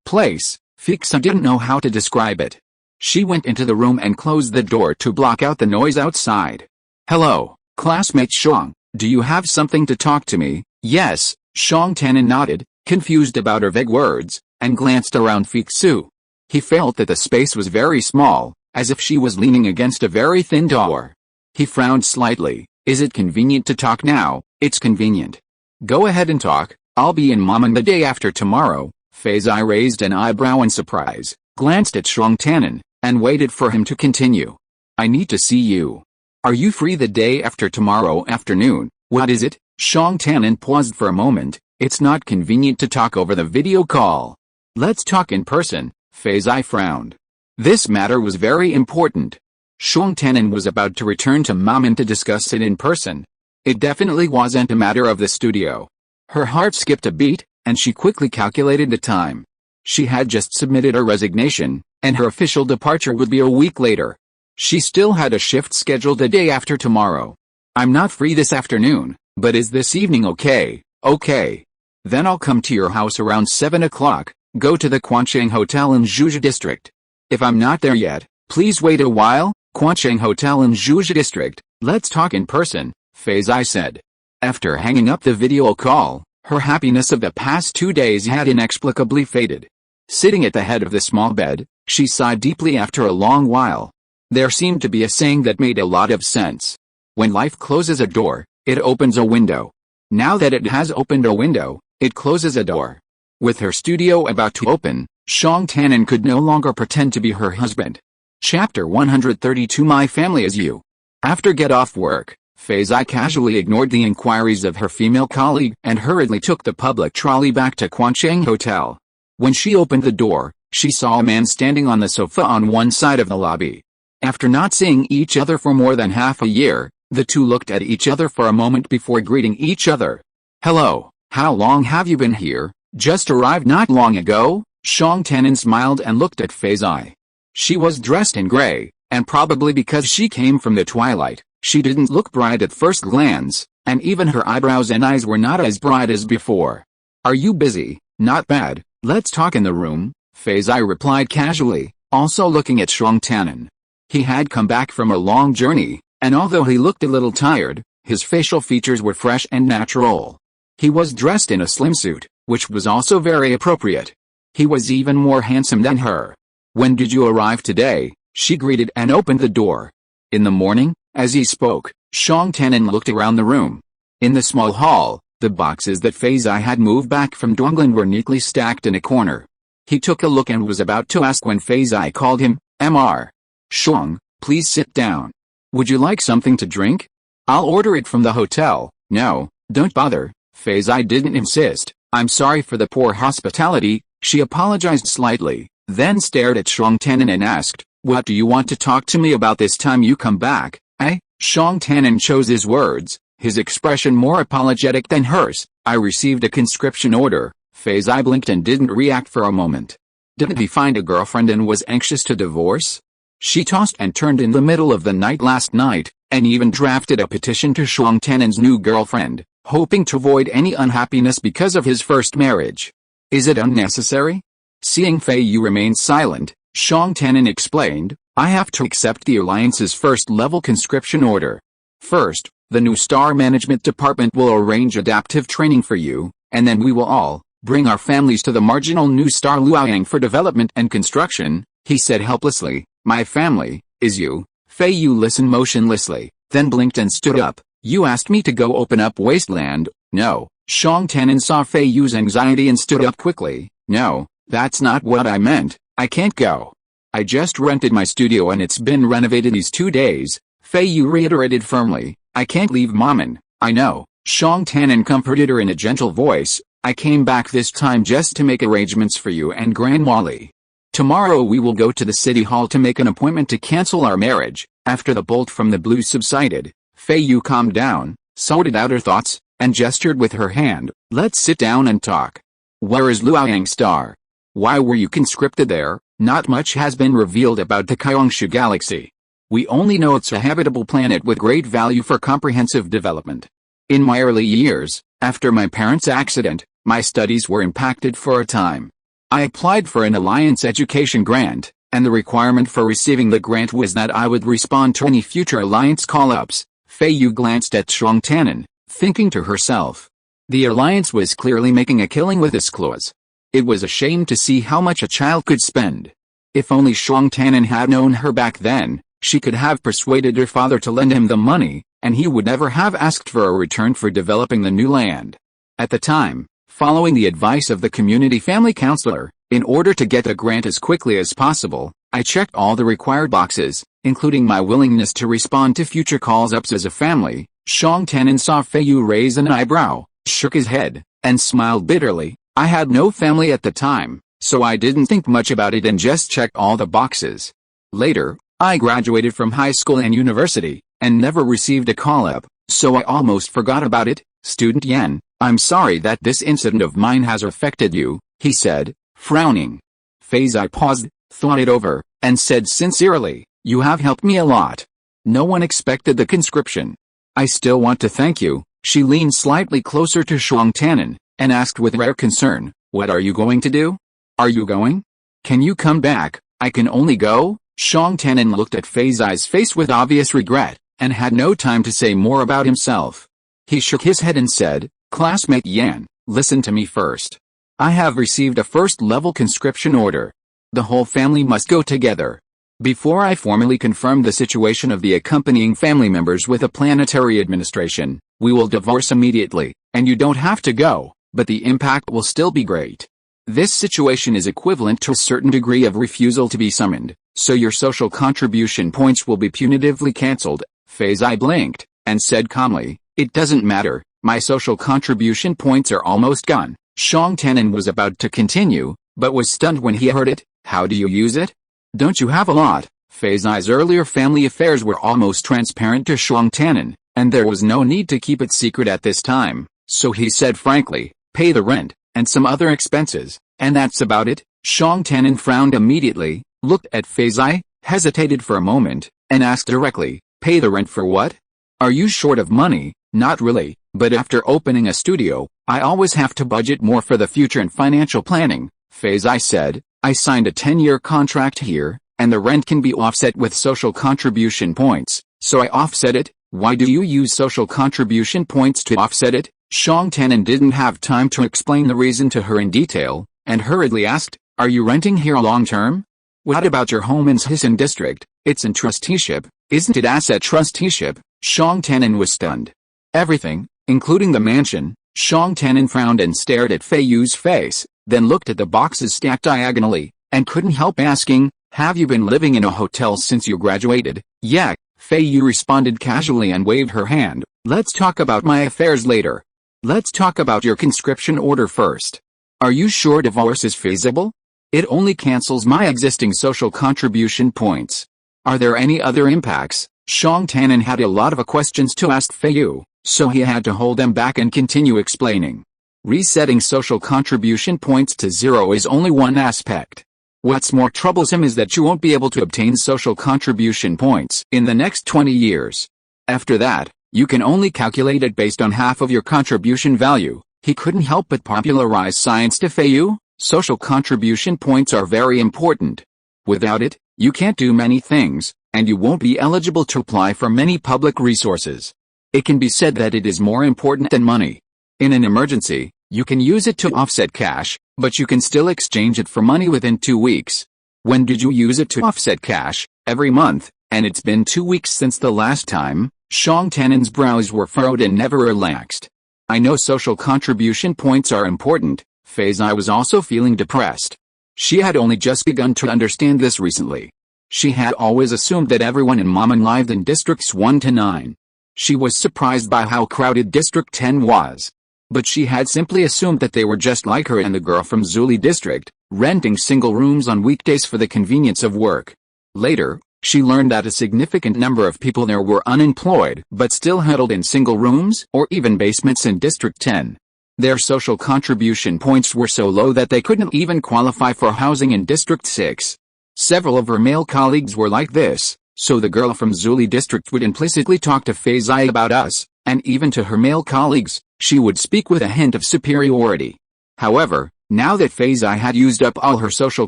place? Feixu didn't know how to describe it. She went into the room and closed the door to block out the noise outside. Hello, classmate Shang, do you have something to talk to me? Yes, Shang Tannen nodded, confused about her vague words, and glanced around Feixu. He felt that the space was very small, as if she was leaning against a very thin door. He frowned slightly. Is it convenient to talk now? It's convenient. Go ahead and talk, I'll be in Mamon the day after tomorrow. Feiyu raised an eyebrow in surprise, glanced at Shang Tannen, and waited for him to continue. I need to see you. Are you free the day after tomorrow afternoon? What is it? Shang Tannen paused for a moment. It's not convenient to talk over the video call. Let's talk in person. Feiyu frowned. This matter was very important. Shang Tannen was about to return to Mamon to discuss it in person. It definitely wasn't a matter of the studio. Her heart skipped a beat, and she quickly calculated the time. She had just submitted her resignation, and her official departure would be a week later. She still had a shift scheduled the day after tomorrow. I'm not free this afternoon, but is this evening okay? Okay. Then I'll come to your house around 7 o'clock, go to the Qi Hotel in Zhuge District. If I'm not there yet, please wait a while. Qi Hotel in Zhuge District, let's talk in person, Feiyu said. After hanging up the video call, her happiness of the past 2 days had inexplicably faded. Sitting at the head of the small bed, she sighed deeply after a long while. There seemed to be a saying that made a lot of sense. When life closes a door, it opens a window. Now that it has opened a window, it closes a door. With her studio about to open, Shang Tannen could no longer pretend to be her husband. Chapter 132 My Family is You. After get off work, Feiyu casually ignored the inquiries of her female colleague and hurriedly took the public trolley back to Qi Hotel. When she opened the door, she saw a man standing on the sofa on one side of the lobby. After not seeing each other for more than half a year, the two looked at each other for a moment before greeting each other. Hello, how long have you been here? Just arrived not long ago? Shang Tannen smiled and looked at Feiyu. She was dressed in gray, and probably because she came from the twilight, she didn't look bright at first glance, and even her eyebrows and eyes were not as bright as before. Are you busy? Not bad, let's talk in the room, Feiyu replied casually, also looking at Shang Tannen. He had come back from a long journey, and although he looked a little tired, his facial features were fresh and natural. He was dressed in a swimsuit, which was also very appropriate. He was even more handsome than her. When did you arrive today? She greeted and opened the door. In the morning, as he spoke, Shang Tannen looked around the room. In the small hall, the boxes that Feiyu had moved back from Donglan were neatly stacked in a corner. He took a look and was about to ask when Feiyu called him, Mr. Shang, please sit down. Would you like something to drink? I'll order it from the hotel. No, don't bother. Feiyu didn't insist. I'm sorry for the poor hospitality. She apologized slightly, then stared at Shang Tanan and asked, "What do you want to talk to me about this time you come back, eh?" Shang Tanan chose his words, his expression more apologetic than hers. "I received a conscription order." Feiyu blinked and didn't react for a moment. Didn't he find a girlfriend and was anxious to divorce? She tossed and turned in the middle of the night last night, and even drafted a petition to Shang Tanan's new girlfriend, hoping to avoid any unhappiness because of his first marriage. Is it unnecessary? Seeing Feiyu remain silent, Shang Tanan explained, "I have to accept the Alliance's first-level conscription order. First, the new Star Management Department will arrange adaptive training for you, and then we will all bring our families to the marginal new star Luoyang for development and construction," he said helplessly. "My family is you." Feiyu listened motionlessly, then blinked and stood up. "You asked me to go open up wasteland?" "No." Shang Tanan saw Feiyu's anxiety and stood up quickly. "No, that's not what I meant. I can't go. I just rented my studio and it's been renovated these 2 days." Feiyu reiterated firmly, "I can't leave Maman." "I know." Shang Tanan comforted her in a gentle voice. "I came back this time just to make arrangements for you and Grandma Li. Tomorrow we will go to the city hall to make an appointment to cancel our marriage." After the bolt from the blue subsided, Feiyu calmed down, sorted out her thoughts, and gestured with her hand. "Let's sit down and talk. Where is Luoyang Star? Why were you conscripted there?" "Not much has been revealed about the Qiongshu galaxy. We only know it's a habitable planet with great value for comprehensive development. In my early years, after my parents' accident, my studies were impacted for a time. I applied for an Alliance education grant, and the requirement for receiving the grant was that I would respond to any future Alliance call-ups." Feiyu glanced at Shang Tanan, thinking to herself. The Alliance was clearly making a killing with this clause. It was a shame to see how much a child could spend. If only Shang Tanan had known her back then, she could have persuaded her father to lend him the money, and he would never have asked for a return for developing the new land. At the time, following the advice of the community family counselor, in order to get a grant as quickly as possible, I checked all the required boxes, including my willingness to respond to future calls-ups as a family. Shang Tanan saw Feiyu raise an eyebrow, shook his head, and smiled bitterly. "I had no family at the time, so I didn't think much about it and just checked all the boxes. Later, I graduated from high school and university, and never received a call-up, so I almost forgot about it." "Student Yan, I'm sorry that this incident of mine has affected you," he said, frowning. Feiyu paused, thought it over, and said sincerely, "You have helped me a lot. No one expected the conscription. I still want to thank you." She leaned slightly closer to Shang Tanan, and asked with rare concern, "What are you going to do? Are you going? Can you come back?" "I can only go." Shang Tanan looked at Feiyu's face with obvious regret, and had no time to say more about himself. He shook his head and said, "Classmate Yan, listen to me first. I have received a first-level conscription order. The whole family must go together. Before I formally confirm the situation of the accompanying family members with a planetary administration, we will divorce immediately, and you don't have to go, but the impact will still be great. This situation is equivalent to a certain degree of refusal to be summoned, so your social contribution points will be punitively cancelled." Feiyu blinked, and said calmly, "It doesn't matter, my social contribution points are almost gone." Shang Tanan was about to continue, but was stunned when he heard it. "How do you use it? Don't you have a lot?" Feiyu's earlier family affairs were almost transparent to Shang Tanan, and there was no need to keep it secret at this time, so he said frankly, "Pay the rent, and some other expenses, and that's about it." Shang Tanan frowned immediately, looked at Feiyu, hesitated for a moment, and asked directly, "Pay the rent for what? Are you short of money?" "Not really, but after opening a studio, I always have to budget more for the future and financial planning," Feiyu said. "I signed a 10-year contract here, and the rent can be offset with social contribution points, so I offset it." "Why do you use social contribution points to offset it?" Shang Tanan didn't have time to explain the reason to her in detail, and hurriedly asked, "Are you renting here long-term? What about your home in Hisan district? It's in trusteeship, isn't it?" "Asset trusteeship?" Shang Tanan was stunned. "Everything, including the mansion." Shang Tanan frowned and stared at Feiyu's face, then looked at the boxes stacked diagonally, and couldn't help asking, "Have you been living in a hotel since you graduated?" "Yeah," Feiyu responded casually and waved her hand. "Let's talk about my affairs later. Let's talk about your conscription order first. Are you sure divorce is feasible?" It only cancels my existing social contribution points. Are there any other impacts? Shang Tannen had a lot of questions to ask Feiyu, so he had to hold them back and continue explaining. Resetting social contribution points to 0 is only one aspect. What's more troublesome is that you won't be able to obtain social contribution points in the next 20 years. After that, you can only calculate it based on half of your contribution value. He couldn't help but popularize science to Feiyu. Social contribution points are very important. Without it, you can't do many things, and you won't be eligible to apply for many public resources. It can be said that it is more important than money. In an emergency, you can use it to offset cash, but you can still exchange it for money within 2 weeks. When did you use it to offset cash? Every month, and it's been 2 weeks since the last time. Shang Tannen's brows were furrowed and never relaxed. I know social contribution points are important. Feiyu was also feeling depressed. She had only just begun to understand this recently. She had always assumed that everyone in Maman lived in districts 1 to 9. She was surprised by how crowded District 10 was. But she had simply assumed that they were just like her and the girl from Zuli district, renting single rooms on weekdays for the convenience of work. Later, she learned that a significant number of people there were unemployed but still huddled in single rooms or even basements in District 10. Their social contribution points were so low that they couldn't even qualify for housing in District 6. Several of her male colleagues were like this, so the girl from Zuli district would implicitly talk to Feiyu about us, and even to her male colleagues, she would speak with a hint of superiority. However, now that Feiyu had used up all her social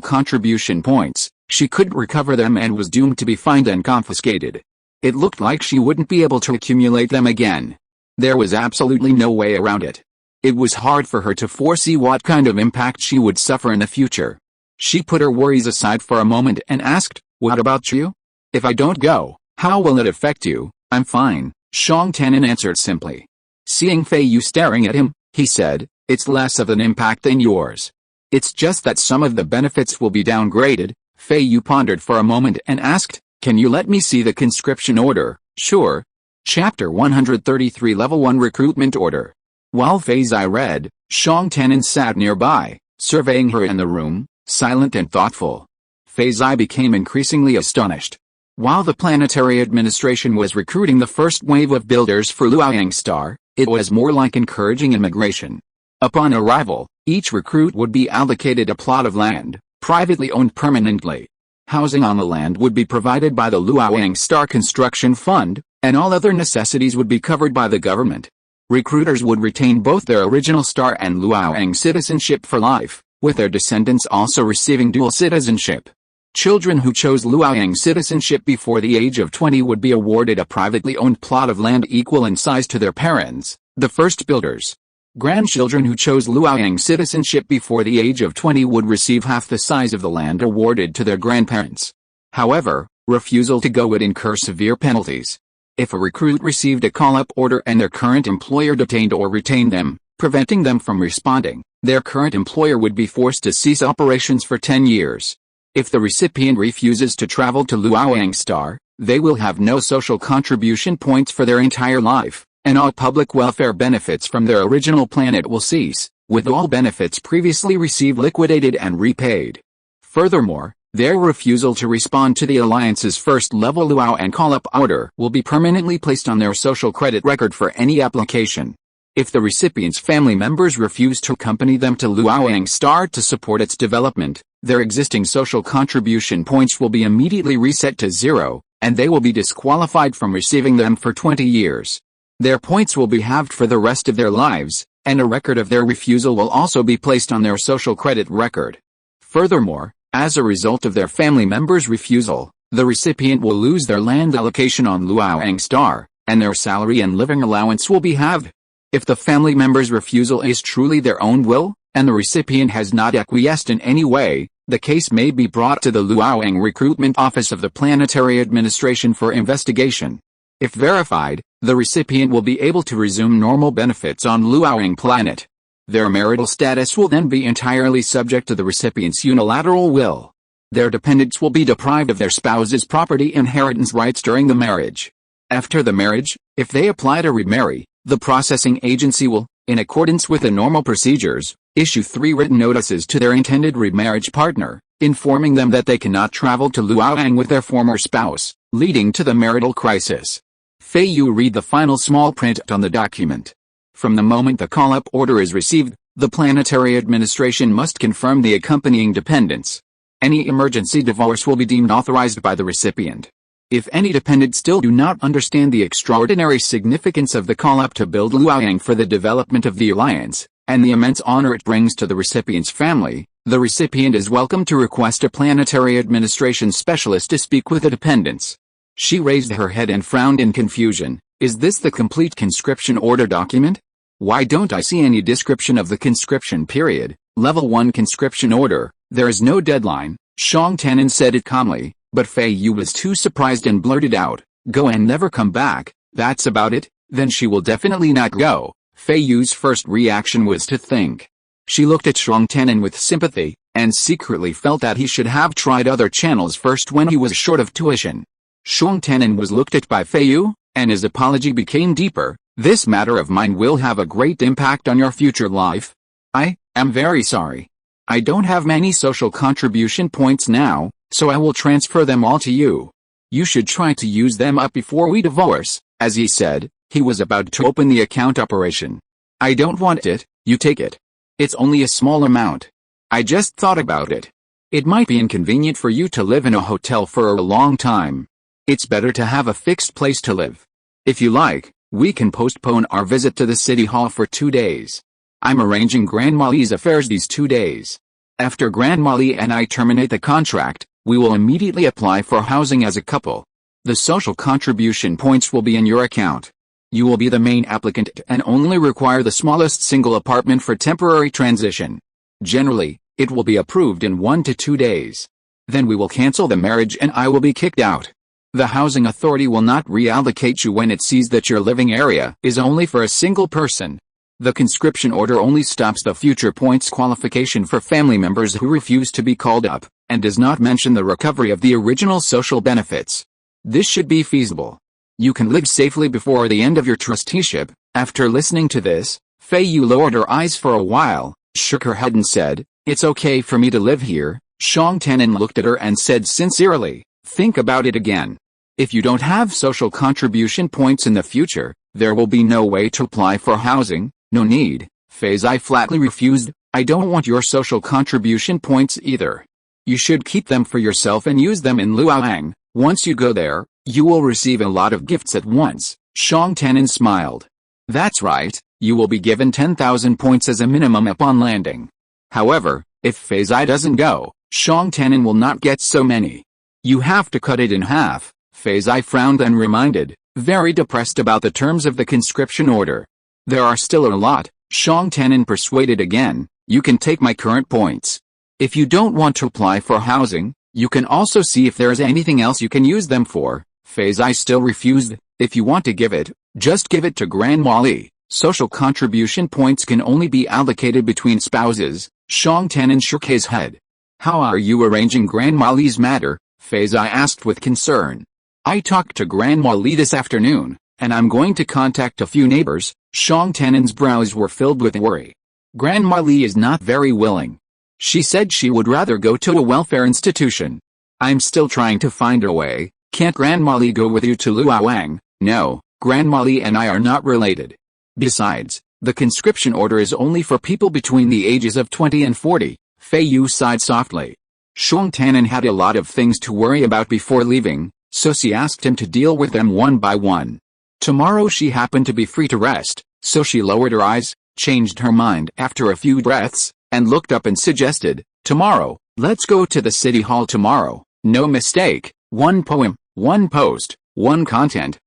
contribution points, she couldn't recover them and was doomed to be fined and confiscated. It looked like she wouldn't be able to accumulate them again. There was absolutely no way around it. It was hard for her to foresee what kind of impact she would suffer in the future. She put her worries aside for a moment and asked, "What about you? If I don't go, how will it affect you?" "I'm fine," Shang Tannen answered simply. Seeing Feiyu staring at him, he said, "It's less of an impact than yours. It's just that some of the benefits will be downgraded." Feiyu pondered for a moment and asked, "Can you let me see the conscription order?" "Sure." Chapter 133 Level 1 Recruitment Order. While Feiyu read, Shang Tannen sat nearby, surveying her in the room, silent and thoughtful. Feiyu became increasingly astonished. While the planetary administration was recruiting the first wave of builders for Luoyang Star, it was more like encouraging immigration. Upon arrival, each recruit would be allocated a plot of land, privately owned permanently. Housing on the land would be provided by the Luoyang Star Construction Fund, and all other necessities would be covered by the government. Recruiters would retain both their original star and Luoyang citizenship for life, with their descendants also receiving dual citizenship. Children who chose Luoyang citizenship before the age of 20 would be awarded a privately owned plot of land equal in size to their parents, the first builders. Grandchildren who chose Luoyang citizenship before the age of 20 would receive half the size of the land awarded to their grandparents. However, refusal to go would incur severe penalties. If a recruit received a call-up order and their current employer detained or retained them, preventing them from responding, their current employer would be forced to cease operations for 10 years. If the recipient refuses to travel to Luoyang Star, they will have no social contribution points for their entire life, and all public welfare benefits from their original planet will cease, with all benefits previously received liquidated and repaid. Furthermore, their refusal to respond to the Alliance's first-level Luoyang call-up order will be permanently placed on their social credit record for any application. If the recipient's family members refuse to accompany them to Luoyang Star to support its development, their existing social contribution points will be immediately reset to 0, and they will be disqualified from receiving them for 20 years. Their points will be halved for the rest of their lives, and a record of their refusal will also be placed on their social credit record. Furthermore, as a result of their family members' refusal, the recipient will lose their land allocation on Luoyang Star, and their salary and living allowance will be halved. If the family member's refusal is truly their own will, and the recipient has not acquiesced in any way, the case may be brought to the Luoyang Recruitment Office of the Planetary Administration for investigation. If verified, the recipient will be able to resume normal benefits on Luoyang Planet. Their marital status will then be entirely subject to the recipient's unilateral will. Their dependents will be deprived of their spouse's property inheritance rights during the marriage. After the marriage, if they apply to remarry, the processing agency will, in accordance with the normal procedures, Issue 3 written notices to their intended remarriage partner, informing them that they cannot travel to Luoyang with their former spouse, leading to the marital crisis. Feiyu read the final small print on the document. From the moment the call-up order is received, the planetary administration must confirm the accompanying dependents. Any emergency divorce will be deemed authorized by the recipient. If any dependents still do not understand the extraordinary significance of the call-up to build Luoyang for the development of the alliance, and the immense honor it brings to the recipient's family, the recipient is welcome to request a planetary administration specialist to speak with the dependents. She raised her head and frowned in confusion. Is this the complete conscription order document? Why don't I see any description of the conscription period? Level 1 conscription order. There is no deadline. Shang Tanin said it calmly, but Feiyu was too surprised and blurted out, "Go and never come back." That's about it? Then she will definitely not go. Feiyu's first reaction was to think. She looked at Shang Tanin with sympathy, and secretly felt that he should have tried other channels first when he was short of tuition. Shang Tanin was looked at by Feiyu, and his apology became deeper. "This matter of mine will have a great impact on your future life. I am very sorry. I don't have many social contribution points now, so I will transfer them all to you. You should try to use them up before we divorce." As he said, he was about to open the account operation. "I don't want it, you take it. It's only a small amount. I just thought about it. It might be inconvenient for you to live in a hotel for a long time. It's better to have a fixed place to live. If you like, we can postpone our visit to the city hall for 2 days. I'm arranging Grandma Li's affairs these 2 days. After Grandma Li and I terminate the contract, we will immediately apply for housing as a couple. The social contribution points will be in your account. You will be the main applicant and only require the smallest single apartment for temporary transition. Generally, it will be approved in 1 to 2 days. Then we will cancel the marriage and I will be kicked out. The housing authority will not reallocate you when it sees that your living area is only for a single person. The conscription order only stops the future points qualification for family members who refuse to be called up, and does not mention the recovery of the original social benefits. This should be feasible. You can live safely before the end of your trusteeship." After listening to this, Feiyu lowered her eyes for a while, shook her head and said, "It's okay for me to live here." Shang Tanin looked at her and said sincerely, "Think about it again. If you don't have social contribution points in the future, there will be no way to apply for housing." "No need," Feiyu flatly refused. "I don't want your social contribution points either. You should keep them for yourself and use them in Luoyang. Once you go there, you will receive a lot of gifts at once." Shang Tanin smiled. "That's right, you will be given 10,000 points as a minimum upon landing. However, if Feiyu doesn't go, Shang Tanin will not get so many. You have to cut it in half." Feiyu frowned and reminded, very depressed about the terms of the conscription order. "There are still a lot," Shang Tanin persuaded again. "You can take my current points. If you don't want to apply for housing, you can also see if there is anything else you can use them for." Feiyu still refused. "If you want to give it, just give it to Grandma Li. Social contribution points can only be allocated between spouses." Shang Tanin shook his head. "How are you arranging Grandma Li's matter?" Feiyu asked with concern. "I talked to Grandma Li this afternoon, and I'm going to contact a few neighbors." Shang Tanin's brows were filled with worry. "Grandma Li is not very willing. She said she would rather go to a welfare institution. I'm still trying to find a way." "Can't Grandma Li go with you to Luoyang?" "No, Grandma Li and I are not related. Besides, the conscription order is only for people between the ages of 20 and 40. Feiyu sighed softly. Shang Tanin had a lot of things to worry about before leaving, so she asked him to deal with them one by one. Tomorrow she happened to be free to rest, so she lowered her eyes, changed her mind after a few breaths, and looked up and suggested, "Tomorrow, let's go to the city hall tomorrow. No mistake, 1 poem, 1 post, 1 content,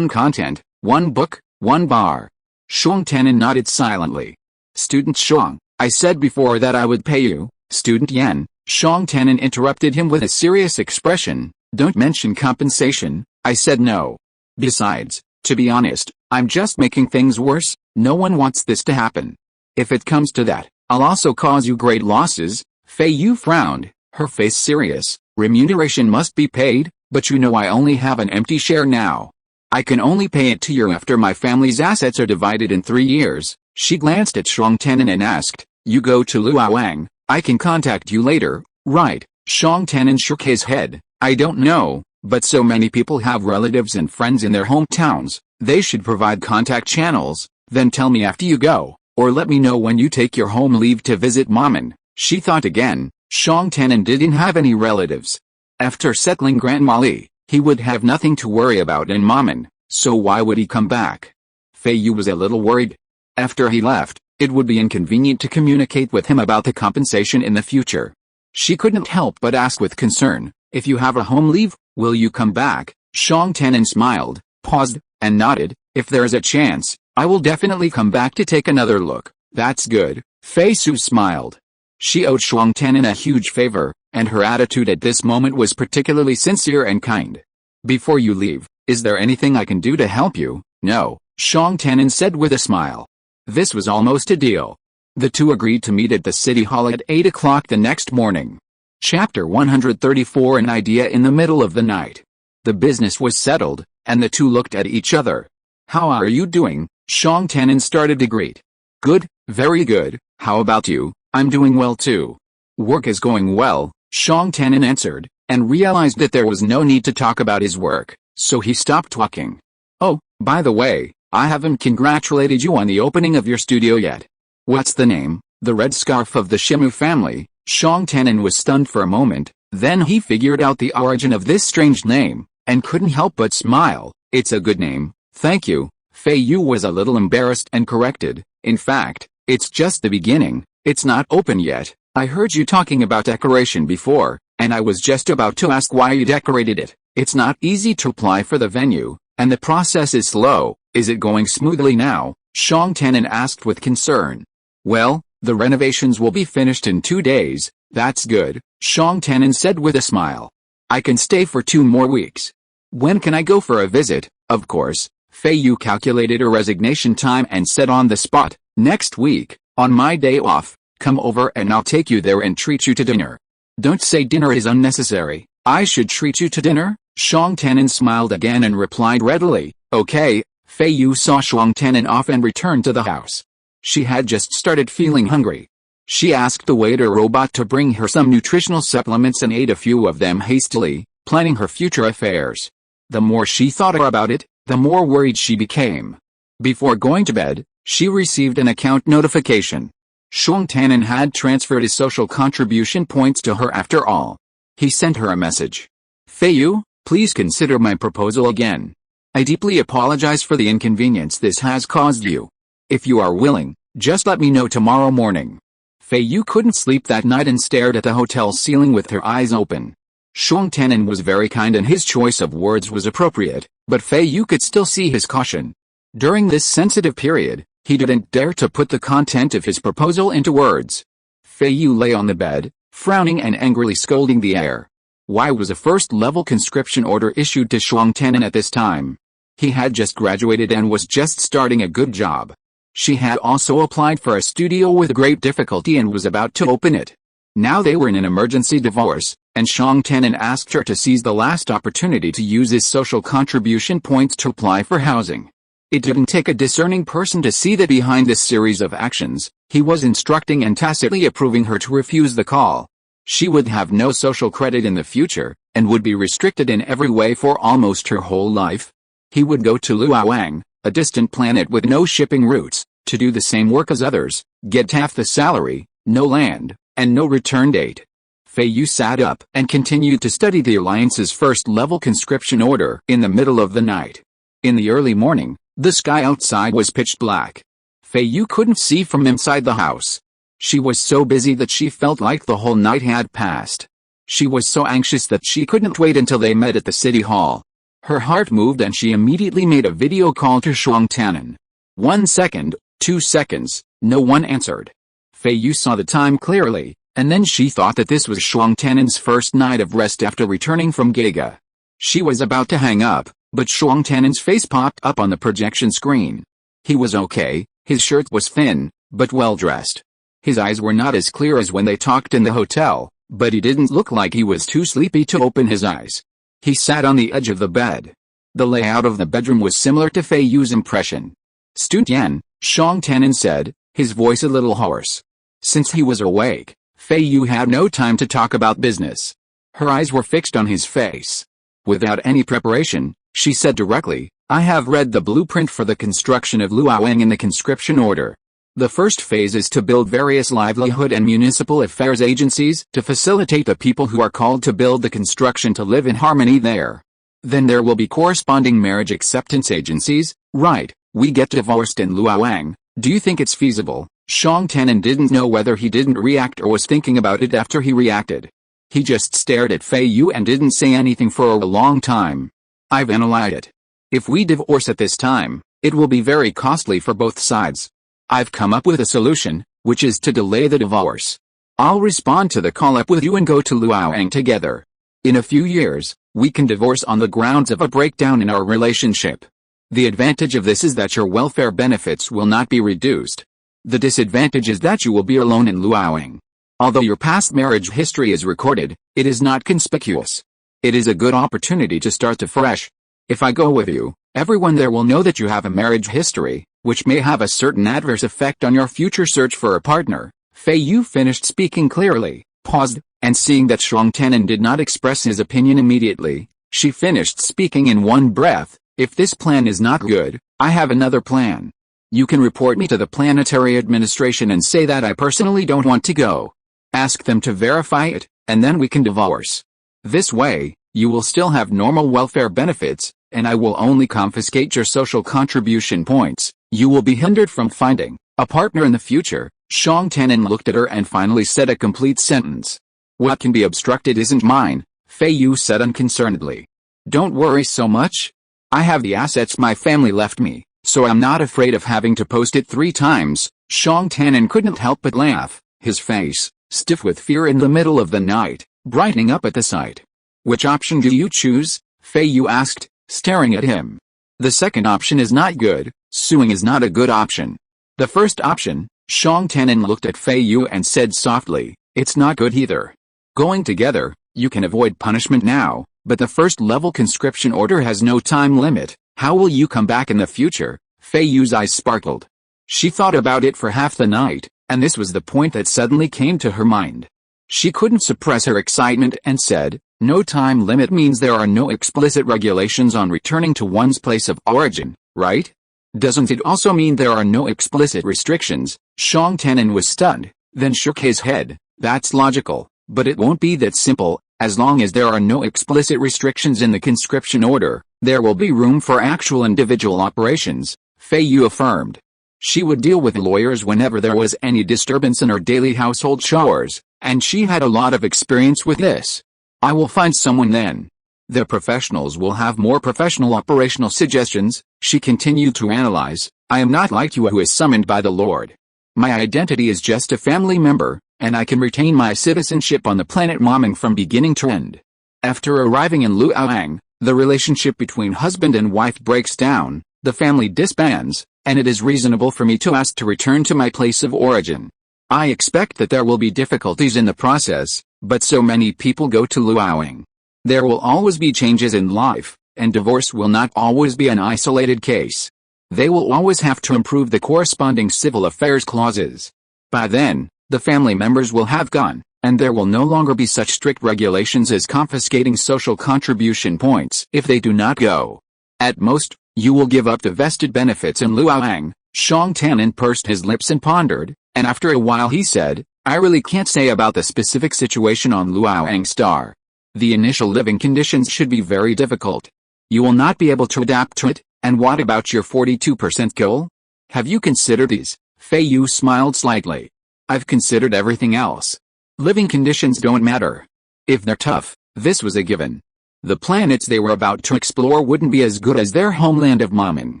1 book, 1 bar." Shang Tanin nodded silently. "Student Shang, I said before that I would pay you." "Student Yan," Shang Tanin interrupted him with a serious expression, "don't mention compensation. I said no. Besides, to be honest, I'm just making things worse. No one wants this to happen. If it comes to that, I'll also cause you great losses." Feiyu frowned, her face serious. "Remuneration must be paid, but you know I only have an empty share now. I can only pay it to you after my family's assets are divided in 3 years." She glanced at Shang Tanin and asked, You go to Luoyang, I can contact you later, right? Xiong Tannen shook his head. I don't know, but so many people have relatives and friends in their hometowns, they should provide contact channels. Then tell me after you go, or let me know when you take your home leave to visit Maman. She thought again. Xiong Tannen didn't have any relatives. After settling Grandma Li, he would have nothing to worry about in Maman, so why would he come back? Feiyu was a little worried. After he left, it would be inconvenient to communicate with him about the compensation in the future. She couldn't help but ask with concern, if you have a home leave, will you come back? Xiong Tannen smiled, paused, and nodded. If there is a chance, I will definitely come back to take another look. That's good. Feiyu smiled. She owed Xiong Tannen a huge favor, and her attitude at this moment was particularly sincere and kind. Before you leave, is there anything I can do to help you? No, Xiong Tannen said with a smile. This was almost a deal. The two agreed to meet at the city hall at 8 o'clock the next morning. Chapter 134. An idea in the middle of the night. The business was settled, and the two looked at each other. How are you doing? Xiong Tannen started to greet. Good, very good. How about you? I'm doing well too. Work is going well, Xiong Tannen answered, and realized that there was no need to talk about his work, so he stopped talking. Oh, by the way, I haven't congratulated you on the opening of your studio yet. What's the name? The Red Scarf of the Shimu family. Xiong Tannen was stunned for a moment, then he figured out the origin of this strange name, and couldn't help but smile. It's a good name, thank you. Feiyu was a little embarrassed and corrected. In fact, it's just the beginning, it's not open yet. I heard you talking about decoration before, and I was just about to ask why you decorated it. It's not easy to apply for the venue, and the process is slow. Is it going smoothly now? Xiong Tannen asked with concern. Well, the renovations will be finished in 2 days. That's good, Xiong Tannen said with a smile. I can stay for 2 more weeks. When can I go for a visit? Of course. Feiyu calculated her resignation time and said on the spot, next week, on my day off, come over and I'll take you there and treat you to dinner. Don't say dinner is unnecessary. I should treat you to dinner? Xiong Tannen smiled again and replied readily, okay. Feiyu saw Xiong Tannen off and returned to the house. She had just started feeling hungry. She asked the waiter robot to bring her some nutritional supplements and ate a few of them hastily, planning her future affairs. The more she thought about it, the more worried she became. Before going to bed, she received an account notification. Xiong Tannen had transferred his social contribution points to her after all. He sent her a message. Feiyu, please consider my proposal again. I deeply apologize for the inconvenience this has caused you. If you are willing, just let me know tomorrow morning. Feiyu couldn't sleep that night and stared at the hotel ceiling with her eyes open. Xiong Tannen was very kind and his choice of words was appropriate, but Feiyu could still see his caution. During this sensitive period, he didn't dare to put the content of his proposal into words. Feiyu lay on the bed, frowning and angrily scolding the air. Why was a first-level conscription order issued to Xiong Tannen at this time? He had just graduated and was just starting a good job. She had also applied for a studio with great difficulty and was about to open it. Now they were in an emergency divorce, and Xiong Tannen asked her to seize the last opportunity to use his social contribution points to apply for housing. It didn't take a discerning person to see that behind this series of actions, he was instructing and tacitly approving her to refuse the call. She would have no social credit in the future, and would be restricted in every way for almost her whole life. He would go to Luoyang, a distant planet with no shipping routes, to do the same work as others, get half the salary, no land, and no return date. Feiyu sat up and continued to study the Alliance's first-level conscription order in the middle of the night. In the early morning, the sky outside was pitch black. Feiyu couldn't see from inside the house. She was so busy that she felt like the whole night had passed. She was so anxious that she couldn't wait until they met at the city hall. Her heart moved and she immediately made a video call to Xiong Tannen. 1 second, 2 seconds, no one answered. Feiyu saw the time clearly, and then she thought that this was Xiong Tannen's first night of rest after returning from Geiga. She was about to hang up, but Xiong Tannen's face popped up on the projection screen. He was okay, his shirt was thin, but well-dressed. His eyes were not as clear as when they talked in the hotel, but he didn't look like he was too sleepy to open his eyes. He sat on the edge of the bed. The layout of the bedroom was similar to Feiyu's impression. Studien, Xiong Tannen said, his voice a little hoarse. Since he was awake, Feiyu had no time to talk about business. Her eyes were fixed on his face. Without any preparation, she said directly, I have read the blueprint for the construction of Luoyang in the conscription order. The first phase is to build various livelihood and municipal affairs agencies to facilitate the people who are called to build the construction to live in harmony there. Then there will be corresponding marriage acceptance agencies. Right, we get divorced in Luoyang. Do you think it's feasible? Shang Tanan didn't know whether he didn't react or was thinking about it after he reacted. He just stared at Feiyu and didn't say anything for a long time. I've analyzed it. If we divorce at this time, it will be very costly for both sides. I've come up with a solution, which is to delay the divorce. I'll respond to the call-up with you and go to Luoyang together. In a few years, we can divorce on the grounds of a breakdown in our relationship. The advantage of this is that your welfare benefits will not be reduced. The disadvantage is that you will be alone in Luoyang. Although your past marriage history is recorded, it is not conspicuous. It is a good opportunity to start afresh. If I go with you, everyone there will know that you have a marriage history, which may have a certain adverse effect on your future search for a partner. Feiyu finished speaking clearly, paused, and seeing that Shang Tanan did not express his opinion immediately, she finished speaking in one breath. If this plan is not good, I have another plan. You can report me to the planetary administration and say that I personally don't want to go. Ask them to verify it, and then we can divorce. This way, you will still have normal welfare benefits, and I will only confiscate your social contribution points. You will be hindered from finding a partner in the future. Shang Tanan looked at her and finally said a complete sentence. What can be obstructed isn't mine, Feiyu said unconcernedly. Don't worry so much. I have the assets my family left me, so I'm not afraid of having to post it 3 times. Shang Tanan couldn't help but laugh, his face, stiff with fear in the middle of the night, brightening up at the sight. Which option do you choose? Feiyu asked, staring at him. The second option is not good. Suing is not a good option. The first option, Shang Tanan looked at Feiyu and said softly, it's not good either. Going together, you can avoid punishment now, but the first level conscription order has no time limit. How will you come back in the future? Feiyu's eyes sparkled. She thought about it for half the night, and this was the point that suddenly came to her mind. She couldn't suppress her excitement and said, no time limit means there are no explicit regulations on returning to one's place of origin, right? Doesn't it also mean there are no explicit restrictions? Shang Tanan was stunned, then shook his head. That's logical, but it won't be that simple. As long as there are no explicit restrictions in the conscription order, there will be room for actual individual operations, Feiyu affirmed. She would deal with lawyers whenever there was any disturbance in her daily household chores, and she had a lot of experience with this. I will find someone then. The professionals will have more professional operational suggestions. She continued to analyze. I am not like you who is summoned by the Lord. My identity is just a family member, and I can retain my citizenship on the planet Moming from beginning to end. After arriving in Luoyang, the relationship between husband and wife breaks down, the family disbands, and it is reasonable for me to ask to return to my place of origin. I expect that there will be difficulties in the process, but so many people go to Luoyang. There will always be changes in life, and divorce will not always be an isolated case. They will always have to improve the corresponding civil affairs clauses. By then, the family members will have gone, and there will no longer be such strict regulations as confiscating social contribution points if they do not go. At most, you will give up the vested benefits in Luoyang. Shang Tanan pursed his lips and pondered, and after a while he said, I really can't say about the specific situation on Luoyang Star. The initial living conditions should be very difficult. You will not be able to adapt to it, and what about your 42% goal? Have you considered these? Feiyu smiled slightly. I've considered everything else. Living conditions don't matter. If they're tough, this was a given. The planets they were about to explore wouldn't be as good as their homeland of Mammon.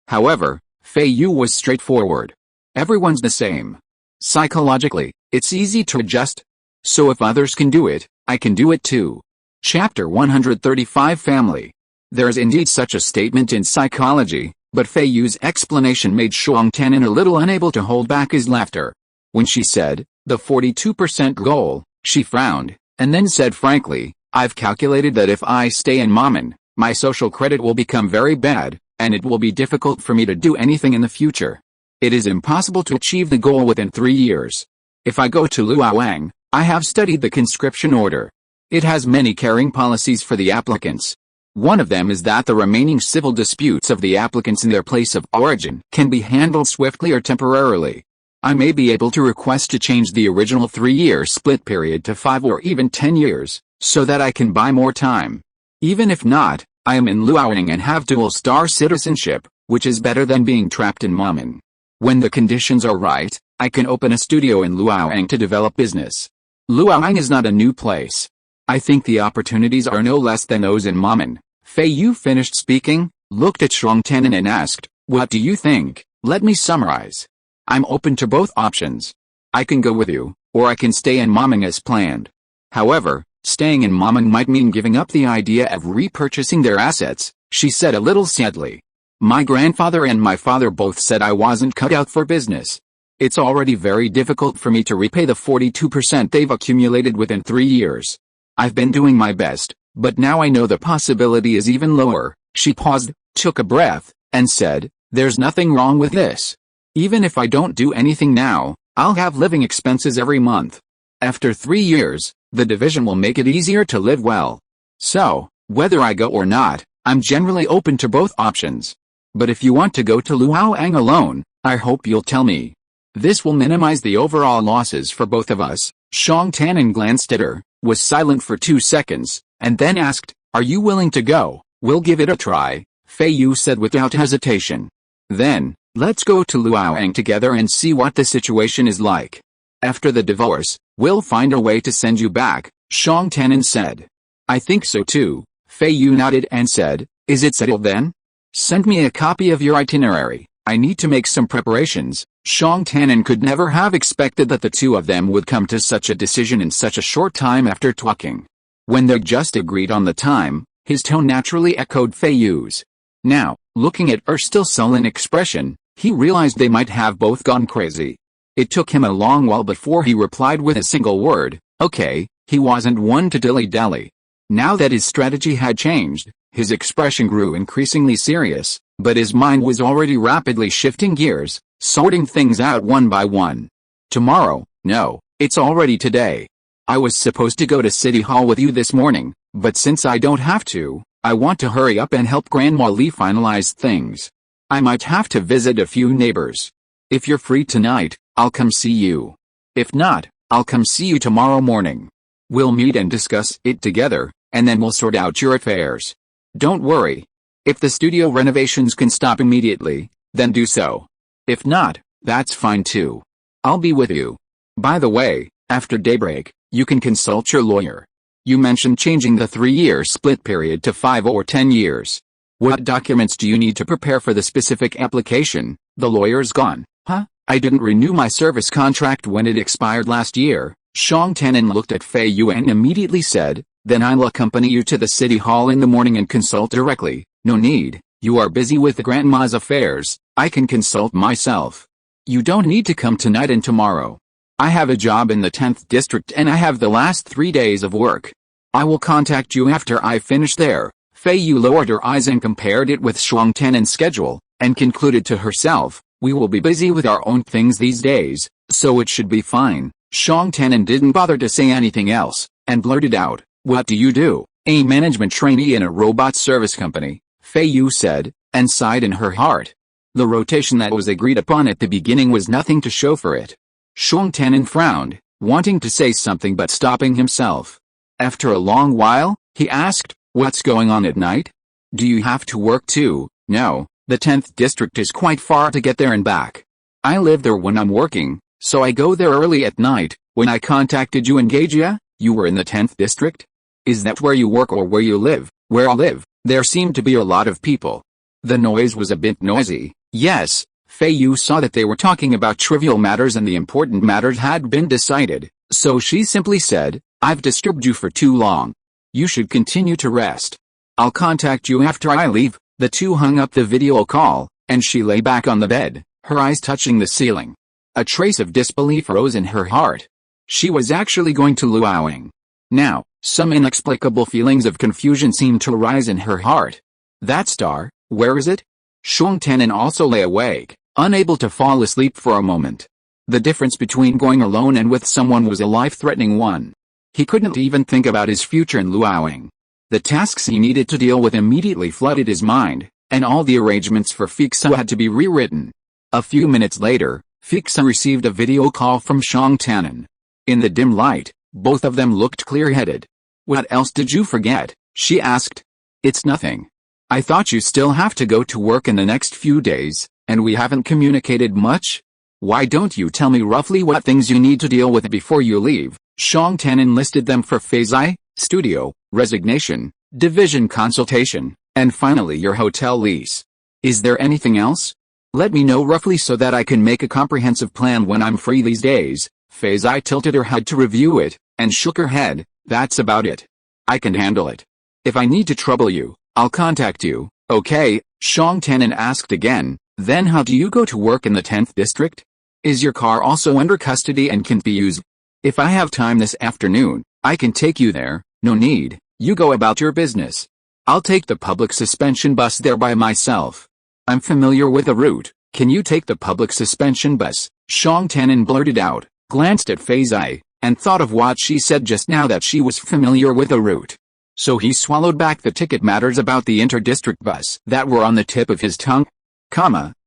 However, Feiyu was straightforward. Everyone's the same. Psychologically, it's easy to adjust. So if others can do it, I can do it too. Chapter 135 Family. There is indeed such a statement in psychology, but Feiyu's explanation made Shang Tanan a little unable to hold back his laughter. When she said, the 42% goal, she frowned, and then said frankly, I've calculated that if I stay in Mammon, my social credit will become very bad, and it will be difficult for me to do anything in the future. It is impossible to achieve the goal within 3 years. If I go to Luoyang, I have studied the conscription order. It has many caring policies for the applicants. One of them is that the remaining civil disputes of the applicants in their place of origin can be handled swiftly or temporarily. I may be able to request to change the original 3-year split period to 5 or even 10 years, so that I can buy more time. Even if not, I am in Luoyang and have dual-star citizenship, which is better than being trapped in Mamen. When the conditions are right, I can open a studio in Luoyang to develop business. Luoyang is not a new place. I think the opportunities are no less than those in Mamen. Feiyu finished speaking, looked at Shuang Tianan and asked, "What do you think?" "Let me summarize. I'm open to both options. I can go with you, or I can stay in Mamen as planned. However, staying in Mamen might mean giving up the idea of repurchasing their assets," she said a little sadly. "My grandfather and my father both said I wasn't cut out for business. It's already very difficult for me to repay the 42% they've accumulated within 3 years. I've been doing my best, but now I know the possibility is even lower." She paused, took a breath, and said, "There's nothing wrong with this. Even if I don't do anything now, I'll have living expenses every month. After 3 years, the division will make it easier to live well. So, whether I go or not, I'm generally open to both options. But if you want to go to Luoyang alone, I hope you'll tell me. This will minimize the overall losses for both of us." Shuang Tianan glanced at her, was silent for 2 seconds, and then asked, "Are you willing to go?" "We'll give it a try," Feiyu said without hesitation. "Then, let's go to Luoyang together and see what the situation is like. After the divorce, we'll find a way to send you back," Shuang Tianan said. "I think so too," Feiyu nodded and said, "Is it settled then? Send me a copy of your itinerary. I need to make some preparations." Shuang Tianan could never have expected that the two of them would come to such a decision in such a short time after talking. When they just agreed on the time, his tone naturally echoed Feiyu's. Now, looking at her still sullen expression, he realized they might have both gone crazy. It took him a long while before he replied with a single word, "Okay." He wasn't one to dilly-dally. Now that his strategy had changed, his expression grew increasingly serious, but his mind was already rapidly shifting gears, sorting things out one by one. "Tomorrow? No, it's already today. I was supposed to go to City Hall with you this morning, but since I don't have to, I want to hurry up and help Grandma Li finalize things. I might have to visit a few neighbors. If you're free tonight, I'll come see you. If not, I'll come see you tomorrow morning. We'll meet and discuss it together, and then we'll sort out your affairs. Don't worry. If the studio renovations can stop immediately, then do so. If not, that's fine too. I'll be with you. By the way, after daybreak, you can consult your lawyer. You mentioned changing the 3-year split period to 5 or 10 years. What documents do you need to prepare for the specific application?" "The lawyer's gone." "Huh? I didn't renew my service contract when it expired last year." Shuang Tianan looked at Feiyu and immediately said, "Then I'll accompany you to the City Hall in the morning and consult directly." "No need, you are busy with Grandma's affairs. I can consult myself. You don't need to come tonight and tomorrow. I have a job in the 10th district and I have the last 3 days of work. I will contact you after I finish there." Feiyu lowered her eyes and compared it with Shuang Tianan's schedule, and concluded to herself, "We will be busy with our own things these days, so it should be fine." Shuang Tianan didn't bother to say anything else, and blurted out, "What do you do?" "A management trainee in a robot service company," Feiyu said, and sighed in her heart. The rotation that was agreed upon at the beginning was nothing to show for it. Shuang Tianan frowned, wanting to say something but stopping himself. After a long while, he asked, "What's going on at night? Do you have to work too?" "No, the 10th district is quite far to get there and back. I live there when I'm working, so I go there early at night." "When I contacted you in Gajia, you were in the 10th district? Is that where you work or where you live?" "Where I live. There seemed to be a lot of people. The noise was a bit noisy." "Yes." Feiyu saw that they were talking about trivial matters and the important matters had been decided, so she simply said, "I've disturbed you for too long. You should continue to rest. I'll contact you after I leave." The two hung up the video call, and she lay back on the bed, her eyes touching the ceiling. A trace of disbelief rose in her heart. She was actually going to Luoyang. Now, some inexplicable feelings of confusion seemed to arise in her heart. That star, where is it? Shuang Tianan also lay awake, unable to fall asleep for a moment. The difference between going alone and with someone was a life-threatening one. He couldn't even think about his future in Luoyang. The tasks he needed to deal with immediately flooded his mind, and all the arrangements for Feiyu had to be rewritten. A few minutes later, Feiyu received a video call from Xiong Tannen. In the dim light, both of them looked clear-headed. "What else did you forget?" she asked. "It's nothing. I thought you still have to go to work in the next few days, and we haven't communicated much? Why don't you tell me roughly what things you need to deal with before you leave?" Xiong Tannen listed them for Feiyu: studio, resignation, division consultation, and finally your hotel lease. "Is there anything else? Let me know roughly so that I can make a comprehensive plan when I'm free these days." Feiyu tilted her head to review it, and shook her head. "That's about it. I can handle it. If I need to trouble you, I'll contact you, okay?" Xiong Tannen asked again. "Then how do you go to work in the 10th district? Is your car also under custody and can't be used? If I have time this afternoon, I can take you there." "No need, you go about your business. I'll take the public suspension bus there by myself. I'm familiar with the route. Can you take the public suspension bus?" Xiong Tannen blurted out, glanced at Feiyu, and thought of what she said just now that she was familiar with the route. So he swallowed back the ticket matters about the inter-district bus that were on the tip of his tongue.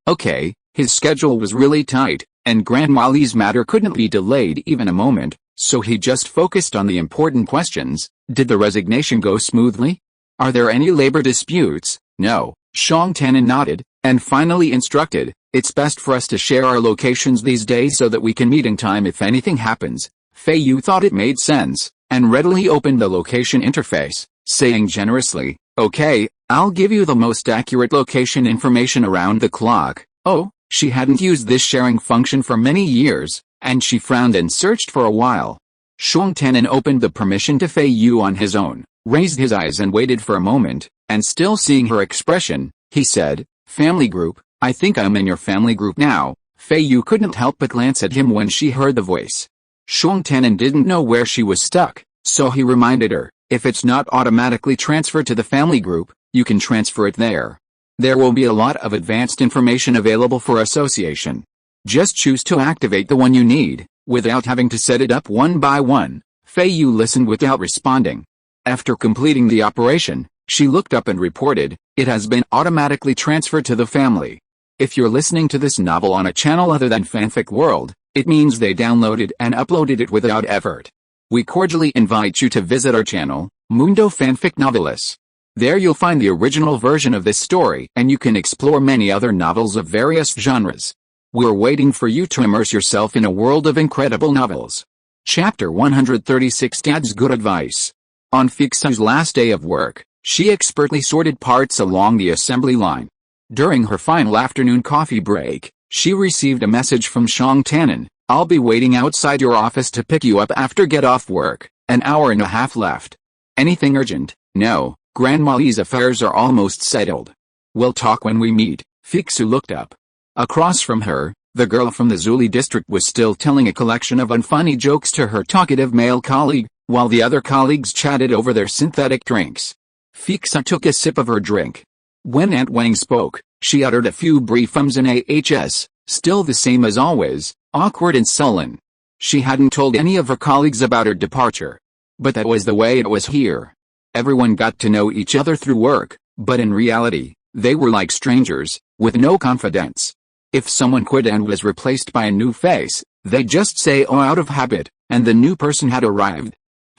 Okay, his schedule was really tight, and Grandma Li's matter couldn't be delayed even a moment, so he just focused on the important questions. Did the resignation go smoothly? Are there any labor disputes? No. Xiong Tannen nodded, and finally instructed, "It's best for us to share our locations these days so that we can meet in time if anything happens." Feiyu thought it made sense, and readily opened the location interface, saying generously, "Okay, I'll give you the most accurate location information around the clock." Oh, she hadn't used this sharing function for many years, and she frowned and searched for a while. Xiong Tannen opened the permission to Feiyu on his own, raised his eyes and waited for a moment, and still seeing her expression, he said, "Family group, I think I'm in your family group now." Feiyu couldn't help but glance at him when she heard the voice. Xiong Tannen didn't know where she was stuck, so he reminded her, "If it's not automatically transferred to the family group, you can transfer it there. There will be a lot of advanced information available for association. Just choose to activate the one you need, without having to set it up one by one." Feiyu listened without responding. After completing the operation, she looked up and reported, "It has been automatically transferred to the family." If you're listening to this novel on a channel other than Fanfic World, it means they downloaded and uploaded it without effort. We cordially invite you to visit our channel, Mundo Fanfic Novelis. There you'll find the original version of this story and you can explore many other novels of various genres. We're waiting for you to immerse yourself in a world of incredible novels. Chapter 136 Dad's Good Advice. On Feiyu's last day of work, she expertly sorted parts along the assembly line. During her final afternoon coffee break, she received a message from Xiong Tannen. "I'll be waiting outside your office to pick you up after get off work. An hour and a half left. Anything urgent?" "No, Grandma Li's affairs are almost settled. We'll talk when we meet." Feiyu looked up. Across from her, the girl from the Zuli district was still telling a collection of unfunny jokes to her talkative male colleague, while the other colleagues chatted over their synthetic drinks. Feiyu took a sip of her drink. When Aunt Wang spoke, she uttered a few brief ums and ahs, still the same as always, awkward and sullen. She hadn't told any of her colleagues about her departure. But that was the way it was here. Everyone got to know each other through work, but in reality, they were like strangers, with no confidence. If someone quit and was replaced by a new face, they'd just say "oh" out of habit, and the new person had arrived.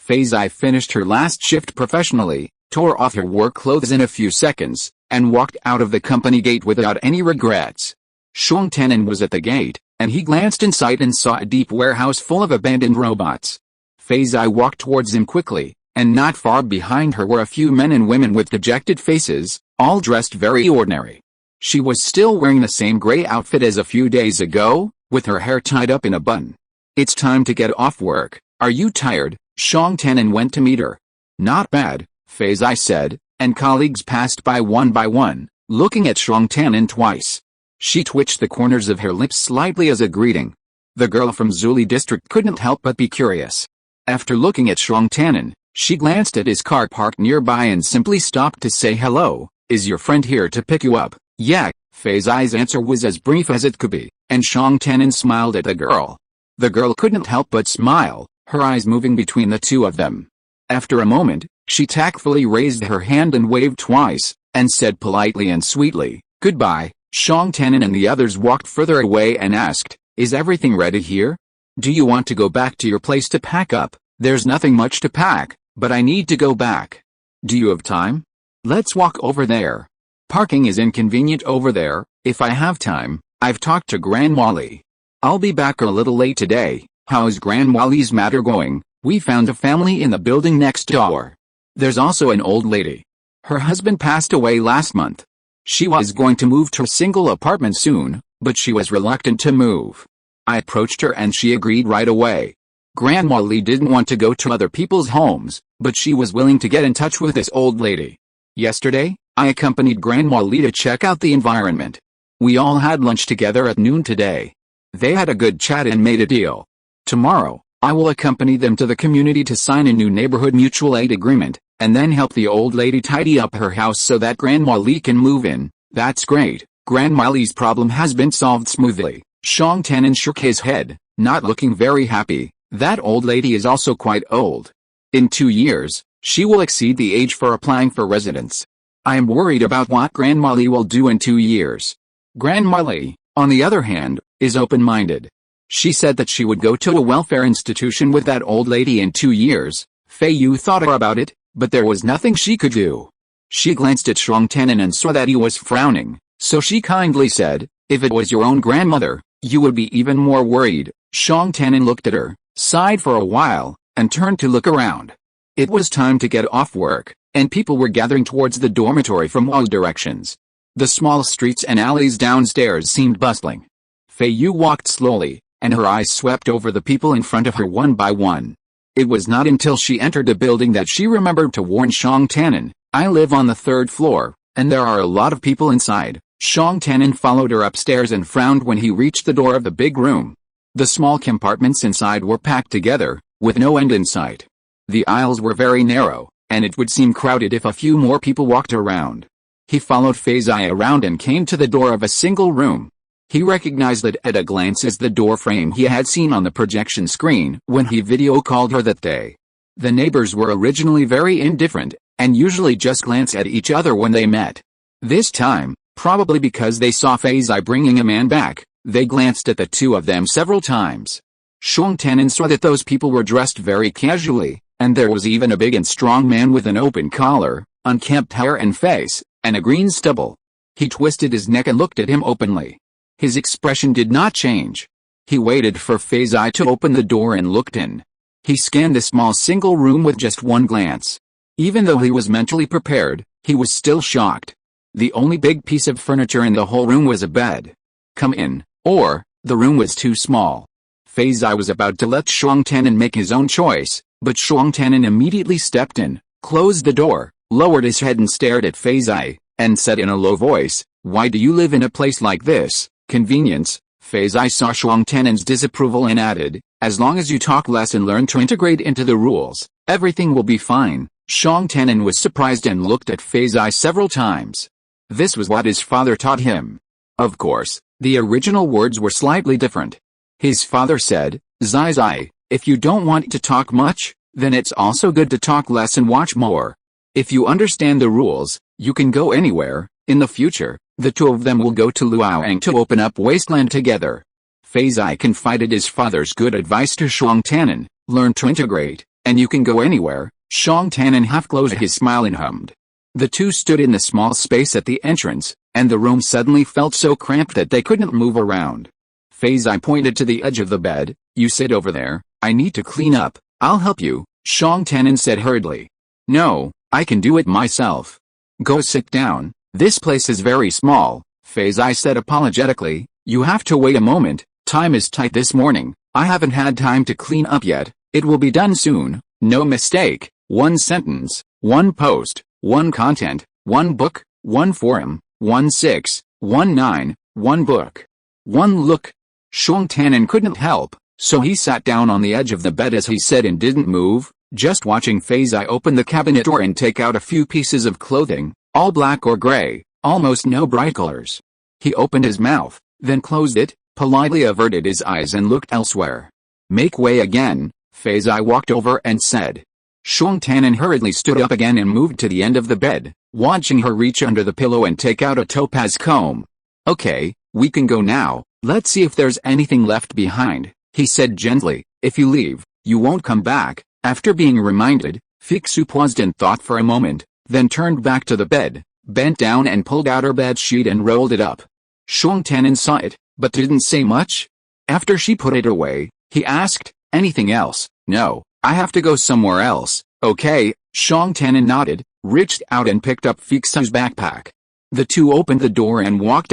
Feiyu finished her last shift professionally, tore off her work clothes in a few seconds, and walked out of the company gate without any regrets. Xiong Tannen was at the gate, and he glanced inside and saw a deep warehouse full of abandoned robots. Feiyu walked towards him quickly, and not far behind her were a few men and women with dejected faces, all dressed very ordinary. She was still wearing the same gray outfit as a few days ago, with her hair tied up in a bun. "It's time to get off work. Are you tired?" Xiong Tannen went to meet her. "Not bad," Feiyu said, and colleagues passed by one, looking at Xiong Tannen twice. She twitched the corners of her lips slightly as a greeting. The girl from Zuli district couldn't help but be curious. After looking at Xiong Tannen, she glanced at his car parked nearby and simply stopped to say hello. "Is your friend here to pick you up?" "Yeah," Fei Zi's answer was as brief as it could be, and Xiang Tian'an smiled at the girl. The girl couldn't help but smile, her eyes moving between the two of them. After a moment, she tactfully raised her hand and waved twice, and said politely and sweetly, "Goodbye." Xiang Tian'an and the others walked further away and asked, "Is everything ready here? Do you want to go back to your place to pack up?" "There's nothing much to pack, but I need to go back." "Do you have time? Let's walk over there. Parking is inconvenient over there." "If I have time, I've talked to Grandma Li. I'll be back a little late today." "How's Grandma Li's matter going?" "We found a family in the building next door. There's also an old lady. Her husband passed away last month. She was going to move to a single apartment soon, but she was reluctant to move. I approached her and she agreed right away. Grandma Li didn't want to go to other people's homes, but she was willing to get in touch with this old lady. Yesterday, I accompanied Grandma Li to check out the environment. We all had lunch together at noon today. They had a good chat and made a deal. Tomorrow, I will accompany them to the community to sign a new neighborhood mutual aid agreement, and then help the old lady tidy up her house so that Grandma Li can move in." "That's great. Grandma Li's problem has been solved smoothly." Xiang Tian'an shook his head, not looking very happy. "That old lady is also quite old. In 2 years, she will exceed the age for applying for residence. I am worried about what Grandma Li will do in 2 years. Grandma Li, on the other hand, is open-minded. She said that she would go to a welfare institution with that old lady in 2 years. Feiyu thought about it, but there was nothing she could do. She glanced at Xiang Tian'an and saw that he was frowning, so she kindly said, "If it was your own grandmother, you would be even more worried." Xiang Tian'an looked at her, sighed for a while, and turned to look around. It was time to get off work, and people were gathering towards the dormitory from all directions. The small streets and alleys downstairs seemed bustling. Feiyu walked slowly, and her eyes swept over the people in front of her one by one. It was not until she entered the building that she remembered to warn Xiang Tian'an, "I live on the 3rd floor, and there are a lot of people inside." Xiang Tian'an followed her upstairs and frowned when he reached the door of the big room. The small compartments inside were packed together, with no end in sight. The aisles were very narrow, and it would seem crowded if a few more people walked around. He followed Fei Zi around and came to the door of a single room. He recognized it at a glance as the door frame he had seen on the projection screen when he video called her that day. The neighbors were originally very indifferent, and usually just glanced at each other when they met. This time, probably because they saw Fei Zi bringing a man back, they glanced at the two of them several times. Xiang Tian'an saw that those people were dressed very casually, and there was even a big and strong man with an open collar, unkempt hair and face, and a green stubble. He twisted his neck and looked at him openly. His expression did not change. He waited for Fei Zi to open the door and looked in. He scanned the small single room with just one glance. Even though he was mentally prepared, he was still shocked. The only big piece of furniture in the whole room was a bed. "Come in," or, the room was too small. Fei Zi was about to let Xiang Tian'an make his own choice, but Xiang Tian'an immediately stepped in, closed the door, lowered his head and stared at Fei Zi, and said in a low voice, "Why do you live in a place like this?" "Convenience." Fei Zi saw Xiang Tian'an's disapproval and added, "As long as you talk less and learn to integrate into the rules, everything will be fine." Xiang Tian'an was surprised and looked at Fei Zi several times. This was what his father taught him. Of course, the original words were slightly different. His father said, "Zi, if you don't want to talk much, then it's also good to talk less and watch more. If you understand the rules, you can go anywhere." In the future, the two of them will go to Luoyang to open up Wasteland together. Fei Zi confided his father's good advice to Xiang Tian'an, "Learn to integrate, and you can go anywhere." Xiang Tian'an half closed his smile and hummed. The two stood in the small space at the entrance, and the room suddenly felt so cramped that they couldn't move around. Fei Zi pointed to the edge of the bed. "You sit over there, I need to clean up." "I'll help you," Xiang Tian'an said hurriedly. "No, I can do it myself." "Go sit down, this place is very small," Fei Zi said apologetically. "You have to wait a moment, time is tight this morning, I haven't had time to clean up yet, it will be done soon." No mistake, one sentence, one post, one content, one book, one forum, 1619, one book, one look. Xiang Tian'an couldn't help, so he sat down on the edge of the bed as he said and didn't move, just watching Fei Zi open the cabinet door and take out a few pieces of clothing, all black or gray, almost no bright colors. He opened his mouth, then closed it, politely averted his eyes and looked elsewhere. "Make way again," Feiyu walked over and said. Shuang Tanan hurriedly stood up again and moved to the end of the bed, watching her reach under the pillow and take out a topaz comb. "Okay, we can go now, let's see if there's anything left behind," he said gently. "If you leave, you won't come back." After being reminded, Feiyu paused and thought for a moment, then turned back to the bed, bent down and pulled out her bed sheet and rolled it up. Shuang Tanan saw it, but didn't say much. After she put it away, he asked, "Anything else?" "No, I have to go somewhere else." "Okay," Shuang Tanan nodded, reached out and picked up Feiyu's backpack. The two opened the door and walked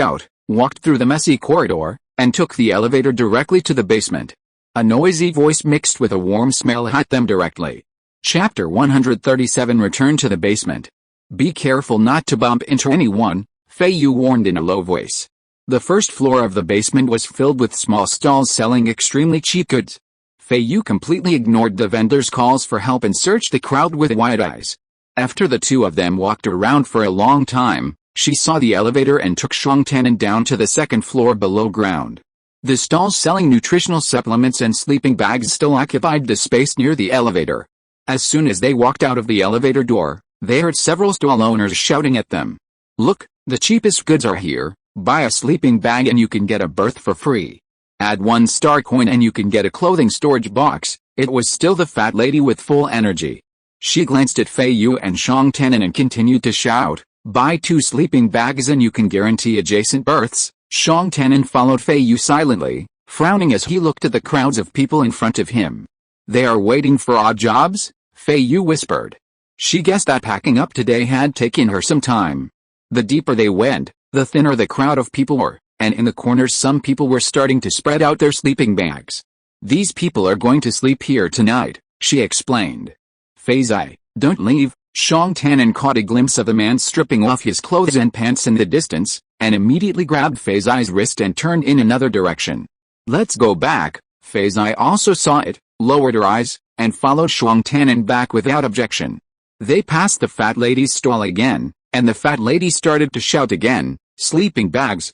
through the messy corridor, and took the elevator directly to the basement. A noisy voice mixed with a warm smell hit them directly. Chapter 137 Return to the basement. "Be careful not to bump into anyone," Feiyu warned in a low voice. The first floor of the basement was filled with small stalls selling extremely cheap goods. Feiyu completely ignored the vendors' calls for help and searched the crowd with wide eyes. After the two of them walked around for a long time, she saw the elevator and took Shuang Tanan down to the second floor below ground. The stalls selling nutritional supplements and sleeping bags still occupied the space near the elevator. As soon as they walked out of the elevator door, they heard several stall owners shouting at them. "Look, the cheapest goods are here. Buy a sleeping bag and you can get a berth for free. Add 1 star coin and you can get a clothing storage box." It was still the fat lady with full energy. She glanced at Feiyu and Shuang Tanan and continued to shout, "Buy 2 sleeping bags and you can guarantee adjacent berths." Shuang Tanan followed Feiyu silently, frowning as he looked at the crowds of people in front of him. "They are waiting for odd jobs?" Feiyu whispered. She guessed that packing up today had taken her some time. The deeper they went, the thinner the crowd of people were, and in the corners some people were starting to spread out their sleeping bags. "These people are going to sleep here tonight," she explained. "Feiyu, don't leave." Shuang Tanan caught a glimpse of a man stripping off his clothes and pants in the distance, and immediately grabbed Feiyu's wrist and turned in another direction. "Let's go back." Feiyu also saw it, lowered her eyes, and followed Shuang Tanan back without objection. They passed the fat lady's stall again, and the fat lady started to shout again, sleeping bags,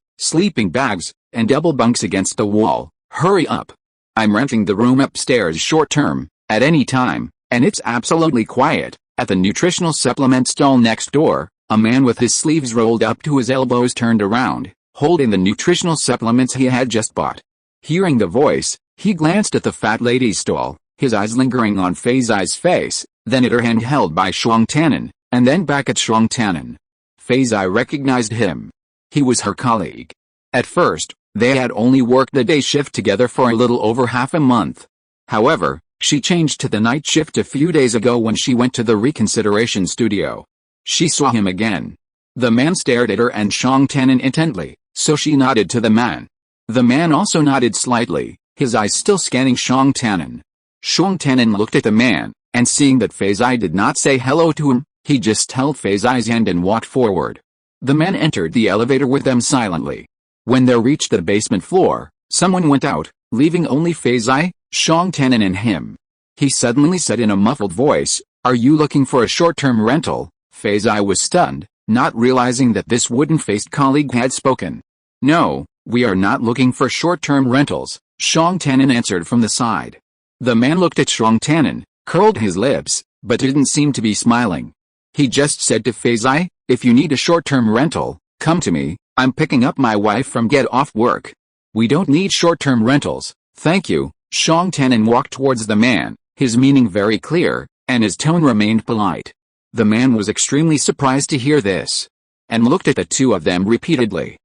and double bunks against the wall. "Hurry up. I'm renting the room upstairs short term, at any time, and it's absolutely quiet." At the nutritional supplement stall next door, a man with his sleeves rolled up to his elbows turned around, holding the nutritional supplements he had just bought. Hearing the voice, he glanced at the fat lady's stall, his eyes lingering on Feiyu's face, then at her hand held by Shuang Tanan, and then back at Shuang Tanan. Feiyu recognized him. He was her colleague. At first, they had only worked the day shift together for a little over half a month. However, she changed to the night shift a few days ago when she went to the reconsideration studio. She saw him again. The man stared at her and Shuang Tanan intently, so she nodded to the man. The man also nodded slightly, his eyes still scanning Shuang Tanan. Shuang Tanan looked at the man, and seeing that Feiyu did not say hello to him, he just held Feiyu's hand and walked forward. The man entered the elevator with them silently. When they reached the basement floor, someone went out, leaving only Feiyu, Shuang Tanan and him. He suddenly said in a muffled voice, "Are you looking for a short-term rental?" Feiyu was stunned, not realizing that this wooden-faced colleague had spoken. "No, we are not looking for short-term rentals," Shuang Tanan answered from the side. The man looked at Shuang Tanan, curled his lips, but didn't seem to be smiling. He just said to Feiyu, "If you need a short-term rental, come to me. I'm picking up my wife from get off work. We don't need short-term rentals, thank you." Shuang Tanan walked towards the man, his meaning very clear, and his tone remained polite. The man was extremely surprised to hear this, and looked at the two of them repeatedly.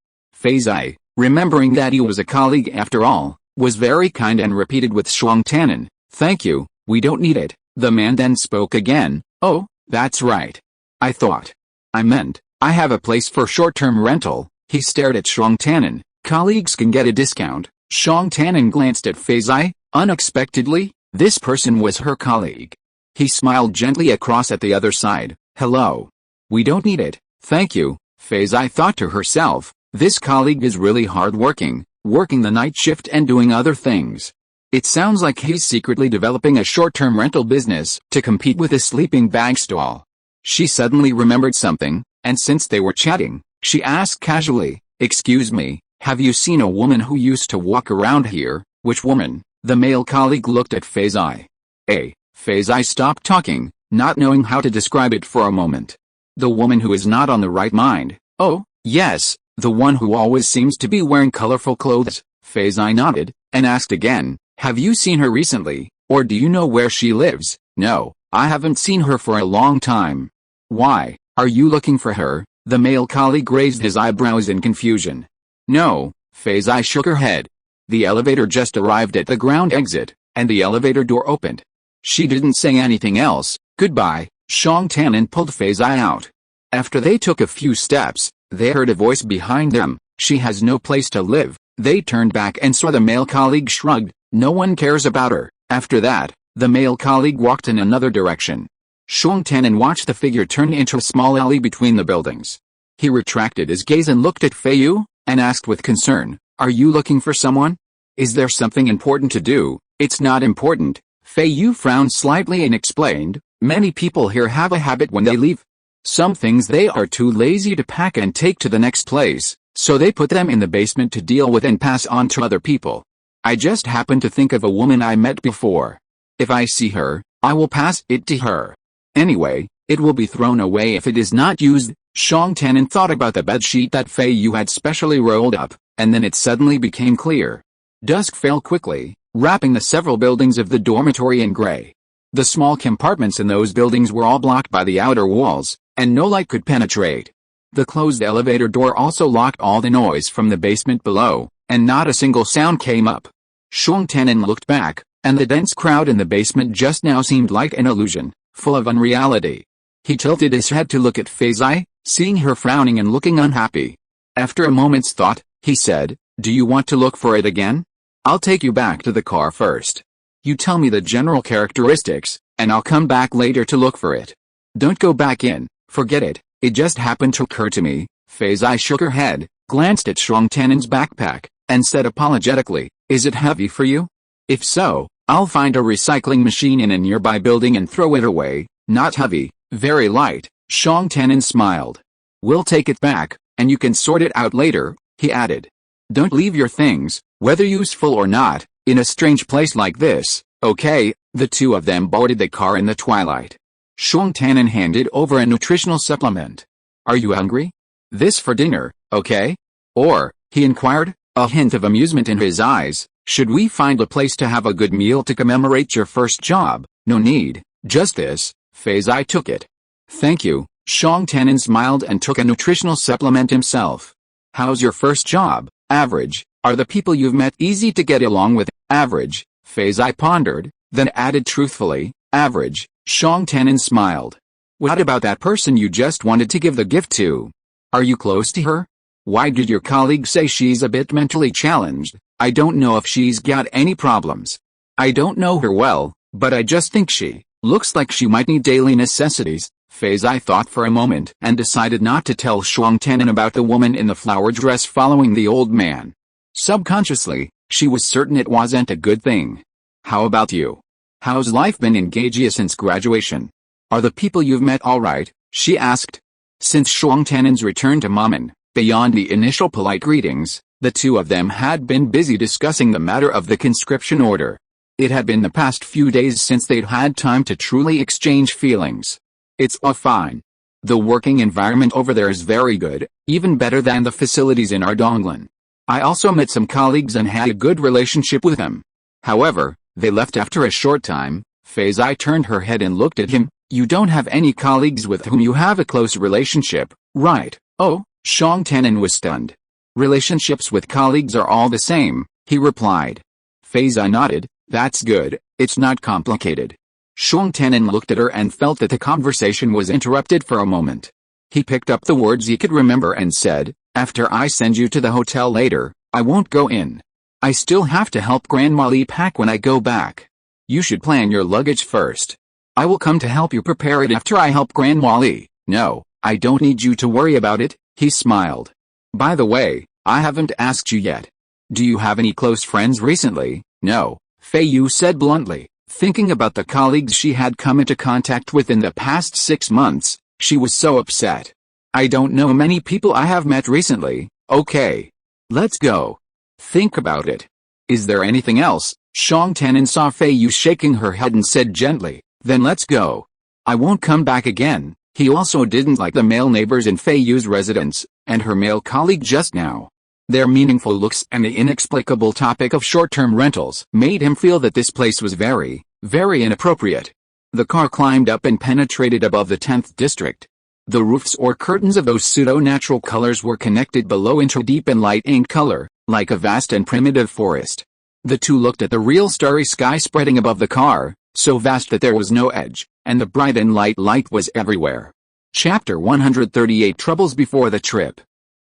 Feiyu, remembering that he was a colleague after all, was very kind and repeated with Shuang Tanan, "Thank you, we don't need it." The man then spoke again, "Oh, that's right. I meant, I have a place for short-term rental." He stared at Shuang Tanan. "Colleagues can get a discount." Shuang Tanan glanced at Feiyu, unexpectedly, this person was her colleague. He smiled gently across at the other side, "Hello. We don't need it, thank you." Feiyu thought to herself, this colleague is really hard-working, working the night shift and doing other things. It sounds like he's secretly developing a short-term rental business to compete with a sleeping bag stall. She suddenly remembered something, and since they were chatting, she asked casually, Excuse me, have you seen a woman who used to walk around here? Which woman? The male colleague looked at Feiyu. Feiyu stopped talking, not knowing how to describe it for a moment. The woman who is not on the right mind. Oh, yes, the one who always seems to be wearing colorful clothes. Feiyu nodded, and asked again, have you seen her recently, or do you know where she lives? No, I haven't seen her for a long time. Why, are you looking for her? The male colleague raised his eyebrows in confusion. No, Feiyu shook her head. The elevator just arrived at the ground exit, and the elevator door opened. She didn't say anything else. Goodbye. Shang Tanan pulled Feiyu out. After they took a few steps, they heard a voice behind them. She has no place to live. They turned back and saw the male colleague shrugged. No one cares about her. After that, the male colleague walked in another direction. Shang Tanan watched the figure turn into a small alley between the buildings. He retracted his gaze and looked at Feiyu, and asked with concern, are you looking for someone? Is there something important to do? It's not important. Feiyu frowned slightly and explained, many people here have a habit when they leave. Some things they are too lazy to pack and take to the next place, so they put them in the basement to deal with and pass on to other people. I just happened to think of a woman I met before. If I see her, I will pass it to her. Anyway, it will be thrown away if it is not used. Shang Tanan thought about the bedsheet that Feiyu had specially rolled up, and then it suddenly became clear. Dusk fell quickly, wrapping the several buildings of the dormitory in gray. The small compartments in those buildings were all blocked by the outer walls, and no light could penetrate. The closed elevator door also locked all the noise from the basement below, and not a single sound came up. Shang Tanan looked back, and the dense crowd in the basement just now seemed like an illusion, full of unreality. He tilted his head to look at Feiyu, seeing her frowning and looking unhappy. After a moment's thought, he said, do you want to look for it again? I'll take you back to the car first. You tell me the general characteristics, and I'll come back later to look for it. Don't go back in, forget it, it just happened to occur to me. Feiyu shook her head, glanced at Shang Tanan's backpack, and said apologetically, is it heavy for you? If so, I'll find a recycling machine in a nearby building and throw it away. Not heavy, very light. Shang Tanan smiled. We'll take it back, and you can sort it out later, he added. Don't leave your things, whether useful or not, in a strange place like this, okay? The two of them boarded the car in the twilight. Shang Tanan handed over a nutritional supplement. Are you hungry? This for dinner, okay? Or, he inquired, a hint of amusement in his eyes, should we find a place to have a good meal to commemorate your first job? No need, just this. Feiyu took it. Thank you. Shang Tanan smiled and took a nutritional supplement himself. How's your first job? Average. Are the people you've met easy to get along with? Average. Feiyu pondered, then added truthfully, average. Shang Tanan smiled. What about that person you just wanted to give the gift to? Are you close to her? Why did your colleague say she's a bit mentally challenged? I don't know if she's got any problems. I don't know her well, but I just think she looks like she might need daily necessities. Feiyu thought for a moment and decided not to tell Shang Tanan about the woman in the flower dress following the old man. Subconsciously, she was certain it wasn't a good thing. How about you? How's life been in Gajia since graduation? Are the people you've met alright? She asked. Since Shang Tanan's return to Maman, beyond the initial polite greetings, the two of them had been busy discussing the matter of the conscription order. It had been the past few days since they'd had time to truly exchange feelings. It's all fine. The working environment over there is very good, even better than the facilities in Ardonglan. I also met some colleagues and had a good relationship with them. However, they left after a short time. Feiyu turned her head and looked at him. You don't have any colleagues with whom you have a close relationship, right? Oh, Shang Tanan was stunned. Relationships with colleagues are all the same, he replied. Feiyu nodded. That's good, it's not complicated. Shang Tanan looked at her and felt that the conversation was interrupted for a moment. He picked up the words he could remember and said, after I send you to the hotel later, I won't go in. I still have to help Grandma Li pack when I go back. You should plan your luggage first. I will come to help you prepare it after I help Grandma Li. No, I don't need you to worry about it, he smiled. By the way, I haven't asked you yet. Do you have any close friends recently? No, Feiyu said bluntly. Thinking about the colleagues she had come into contact with in the past 6 months, she was so upset. I don't know many people I have met recently. Okay. Let's go. Think about it. Is there anything else? Shang Tanan saw Feiyu shaking her head and said gently, then let's go. I won't come back again. He also didn't like the male neighbors in Feiyu's residence, and her male colleague just now. Their meaningful looks and the inexplicable topic of short-term rentals made him feel that this place was very, very inappropriate. The car climbed up and penetrated above the 10th district. The roofs or curtains of those pseudo-natural colors were connected below into deep and light ink color, like a vast and primitive forest. The two looked at the real starry sky spreading above the car, so vast that there was no edge, and the bright and light was everywhere. Chapter 138 Troubles Before the Trip.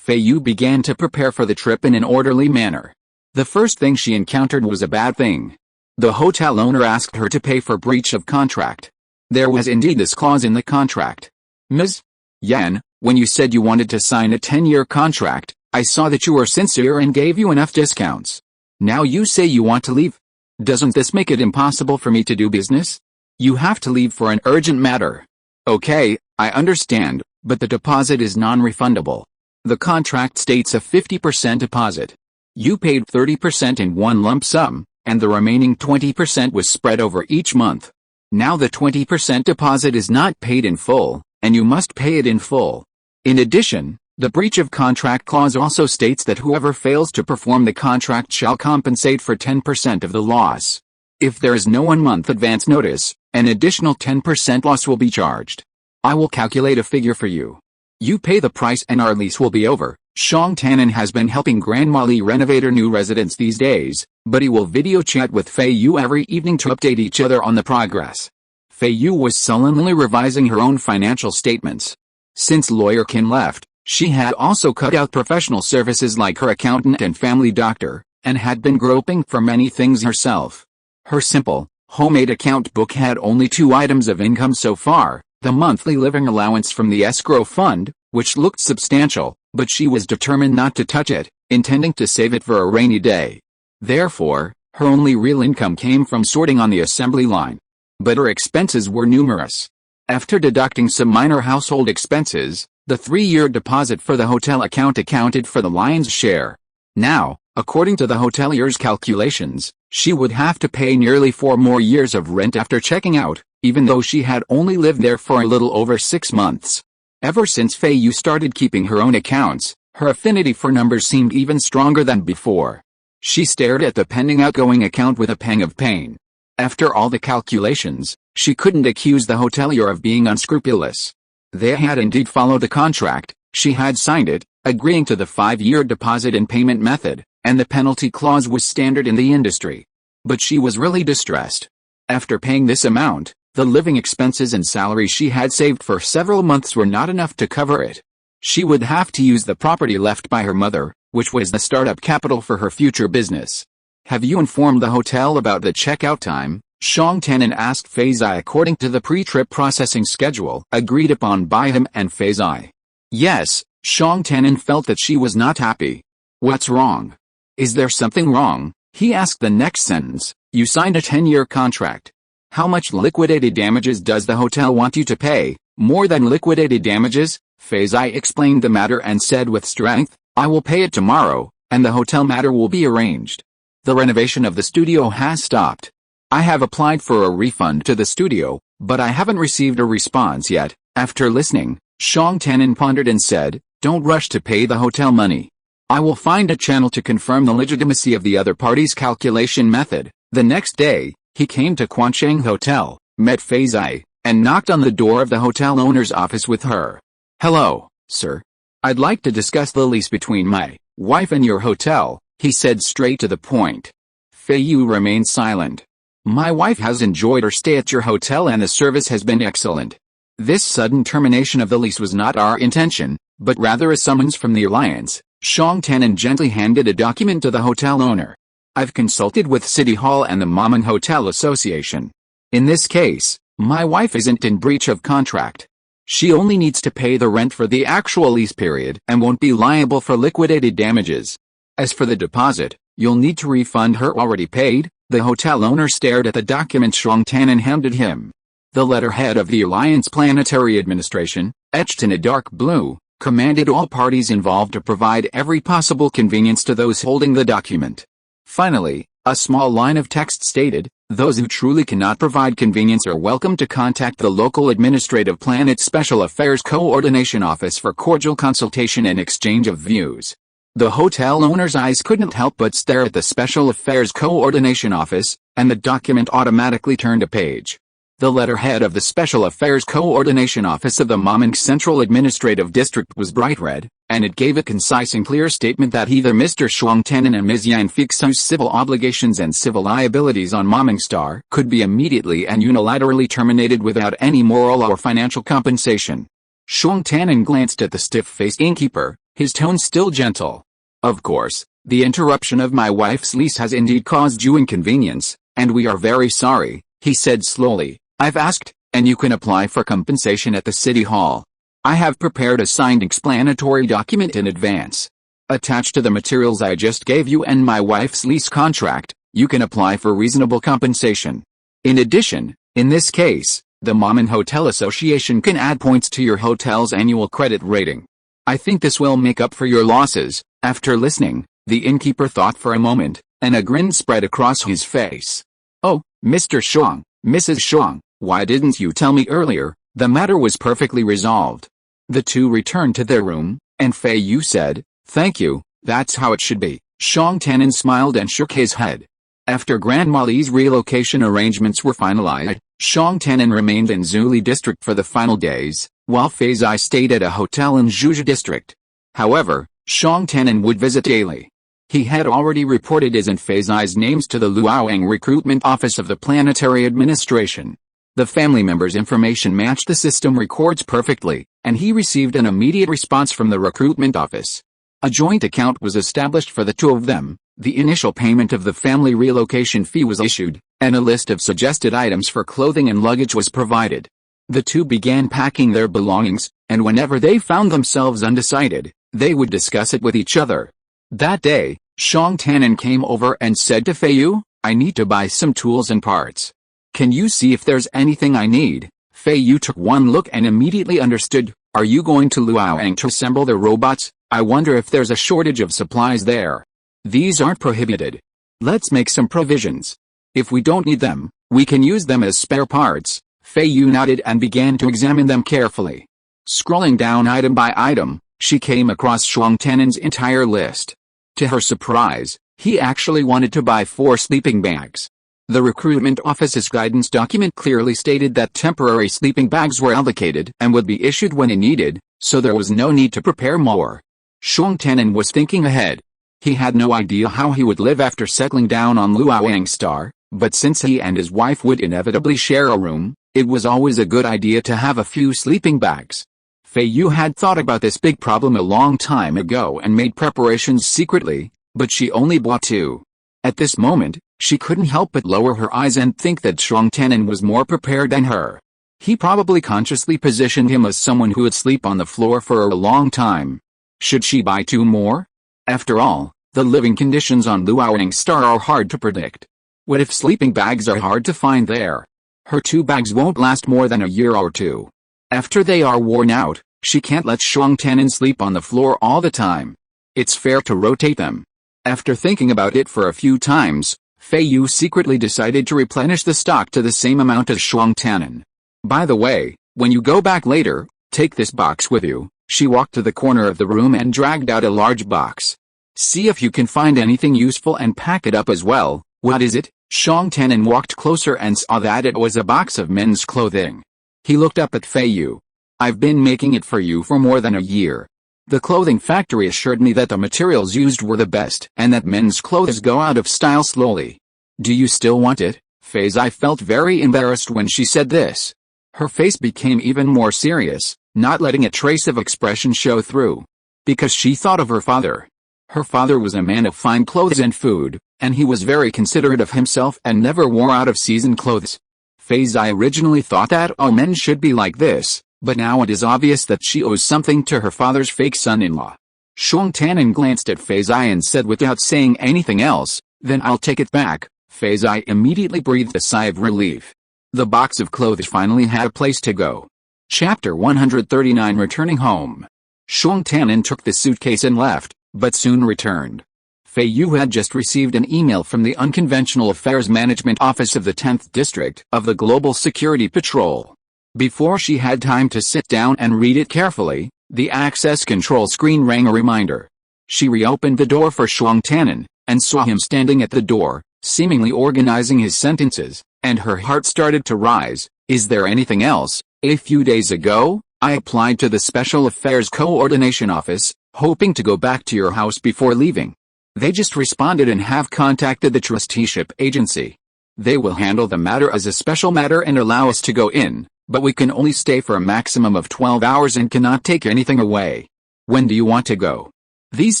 Feiyu began to prepare for the trip in an orderly manner. The first thing she encountered was a bad thing. The hotel owner asked her to pay for breach of contract. There was indeed this clause in the contract. Ms. Yan, when you said you wanted to sign a 10-year contract, I saw that you were sincere and gave you enough discounts. Now you say you want to leave? Doesn't this make it impossible for me to do business? You have to leave for an urgent matter. Okay, I understand, but the deposit is non-refundable. The contract states a 50% deposit. You paid 30% in one lump sum, and the remaining 20% was spread over each month. Now the 20% deposit is not paid in full, and you must pay it in full. In addition, the breach of contract clause also states that whoever fails to perform the contract shall compensate for 10% of the loss. If there is no 1-month advance notice, an additional 10% loss will be charged. I will calculate a figure for you. You pay the price and our lease will be over. Shang Tanan has been helping Grandma Li renovate her new residence these days, but he will video chat with Feiyu every evening to update each other on the progress. Feiyu was sullenly revising her own financial statements. Since Lawyer Qin left, she had also cut out professional services like her accountant and family doctor, and had been groping for many things herself. Her simple, homemade account book had only 2 items of income so far: the monthly living allowance from the escrow fund, which looked substantial, but she was determined not to touch it, intending to save it for a rainy day. Therefore, her only real income came from sorting on the assembly line. But her expenses were numerous. After deducting some minor household expenses, the 3-year deposit for the hotel account accounted for the lion's share. Now, according to the hotelier's calculations, she would have to pay nearly 4 more years of rent after checking out, even though she had only lived there for a little over 6 months. Ever since Feiyu started keeping her own accounts, her affinity for numbers seemed even stronger than before. She stared at the pending outgoing account with a pang of pain. After all the calculations, she couldn't accuse the hotelier of being unscrupulous. They had indeed followed the contract, she had signed it, agreeing to the 5-year deposit and payment method, and the penalty clause was standard in the industry. But she was really distressed. After paying this amount, the living expenses and salary she had saved for several months were not enough to cover it. She would have to use the property left by her mother, which was the startup capital for her future business. Have you informed the hotel about the checkout time? Shang Tanan asked Feiyu according to the pre-trip processing schedule agreed upon by him and Feiyu. Yes, Shang Tanan felt that she was not happy. What's wrong? Is there something wrong? He asked the next sentence. You signed a 10-year contract. How much liquidated damages does the hotel want you to pay? More than liquidated damages? Feiyu explained the matter and said with strength, I will pay it tomorrow, and the hotel matter will be arranged. The renovation of the studio has stopped. I have applied for a refund to the studio, but I haven't received a response yet. After listening, Shang Tanan pondered and said, don't rush to pay the hotel money. I will find a channel to confirm the legitimacy of the other party's calculation method. The next day, he came to Quanchang Hotel, met Feiyu, and knocked on the door of the hotel owner's office with her. Hello, sir. I'd like to discuss the lease between my wife and your hotel, he said straight to the point. Feiyu remained silent. My wife has enjoyed her stay at your hotel and the service has been excellent. This sudden termination of the lease was not our intention, but rather a summons from the alliance. Shang Tanan gently handed a document to the hotel owner. I've consulted with City Hall and the Mamang Hotel Association. In this case, my wife isn't in breach of contract. She only needs to pay the rent for the actual lease period and won't be liable for liquidated damages. As for the deposit, you'll need to refund her already paid. The hotel owner stared at the document Shang Tanan handed him. The letterhead of the Alliance Planetary Administration, etched in a dark blue, commanded all parties involved to provide every possible convenience to those holding the document. Finally, a small line of text stated, "Those who truly cannot provide convenience are welcome to contact the local administrative planet's Special Affairs Coordination Office for cordial consultation and exchange of views." The hotel owner's eyes couldn't help but stare at the Special Affairs Coordination Office, and the document automatically turned a page. The letterhead of the Special Affairs Coordination Office of the Maming Central Administrative District was bright red, and it gave a concise and clear statement that either Mr. Shuang Tenon and Ms. Yan Fixu's civil obligations and civil liabilities on Maming Star could be immediately and unilaterally terminated without any moral or financial compensation. Shuang Tenon glanced at the stiff-faced innkeeper, his tone still gentle. "Of course, the interruption of my wife's lease has indeed caused you inconvenience, and we are very sorry," he said slowly. "I've asked, and you can apply for compensation at the City Hall. I have prepared a signed explanatory document in advance. Attached to the materials I just gave you and my wife's lease contract, you can apply for reasonable compensation. In addition, in this case, the Maming Hotel Association can add points to your hotel's annual credit rating. I think this will make up for your losses." After listening, the innkeeper thought for a moment, and a grin spread across his face. "Oh, Mr. Shuang, Mrs. Shuang, why didn't you tell me earlier? The matter was perfectly resolved." The two returned to their room, and Feiyu said, "Thank you, that's how it should be." Shuang Tenon smiled and shook his head. After Grandma Li's relocation arrangements were finalized, Shuang Tenon remained in Zuli district for the final days, while Feiyu stayed at a hotel in Zhuji district. However, Shuang Tenon would visit daily. He had already reported his and Feiyu's names to the Luoyang recruitment office of the planetary administration. The family member's information matched the system records perfectly, and he received an immediate response from the recruitment office. A joint account was established for the two of them, the initial payment of the family relocation fee was issued, and a list of suggested items for clothing and luggage was provided. The two began packing their belongings, and whenever they found themselves undecided, they would discuss it with each other. That day, Shuang Tenon came over and said to Feiyu, "I need to buy some tools and parts. Can you see if there's anything I need?" Feiyu took one look and immediately understood. "Are you going to Luoyang to assemble the robots? I wonder if there's a shortage of supplies there." "These aren't prohibited. Let's make some provisions. If we don't need them, we can use them as spare parts." Feiyu nodded and began to examine them carefully. Scrolling down item by item, she came across Shuang Tenon's entire list. To her surprise, he actually wanted to buy 4 sleeping bags. The recruitment office's guidance document clearly stated that temporary sleeping bags were allocated and would be issued when needed, so there was no need to prepare more. Shuang Tenon was thinking ahead. He had no idea how he would live after settling down on Luoyang Star, but since he and his wife would inevitably share a room, it was always a good idea to have a few sleeping bags. Feiyu had thought about this big problem a long time ago and made preparations secretly, but she only bought 2. At this moment, she couldn't help but lower her eyes and think that Shuang Tenon was more prepared than her. He probably consciously positioned him as someone who would sleep on the floor for a long time. Should she buy 2 more? After all, the living conditions on Luoyang Star are hard to predict. What if sleeping bags are hard to find there? Her 2 bags won't last more than a year or 2. After they are worn out, she can't let Shuang Tenon sleep on the floor all the time. It's fair to rotate them. After thinking about it for a few times, Feiyu secretly decided to replenish the stock to the same amount as Shuang Tenon. "By the way, when you go back later, take this box with you." She walked to the corner of the room and dragged out a large box. "See if you can find anything useful and pack it up as well." "What is it?" Shuang Tenon walked closer and saw that it was a box of men's clothing. He looked up at Feiyu. "I've been making it for you for more than a year. The clothing factory assured me that the materials used were the best and that men's clothes go out of style slowly. Do you still want it?" Feiyu felt very embarrassed when she said this. Her face became even more serious, not letting a trace of expression show through. Because she thought of her father. Her father was a man of fine clothes and food, and he was very considerate of himself and never wore out-of-season clothes. Feiyu originally thought that all men should be like this, but now it is obvious that she owes something to her father's fake son-in-law. Shuang Tenon glanced at Feiyu and said without saying anything else, "Then I'll take it back." Feiyu immediately breathed a sigh of relief. The box of clothes finally had a place to go. Chapter 139 Returning Home. Shuang Tanan took the suitcase and left, but soon returned. Feiyu had just received an email from the Unconventional Affairs Management Office of the 10th District of the Global Security Patrol. Before she had time to sit down and read it carefully, the access control screen rang a reminder. She reopened the door for Shuang Tanan, and saw him standing at the door, seemingly organizing his sentences, and her heart started to rise. Is there anything else? A few days ago, I applied to the Special Affairs Coordination Office, hoping to go back to your house before leaving. They just responded and have contacted the trusteeship agency. They will handle the matter as a special matter and allow us to go in, but we can only stay for a maximum of 12 hours and cannot take anything away. When do you want to go? These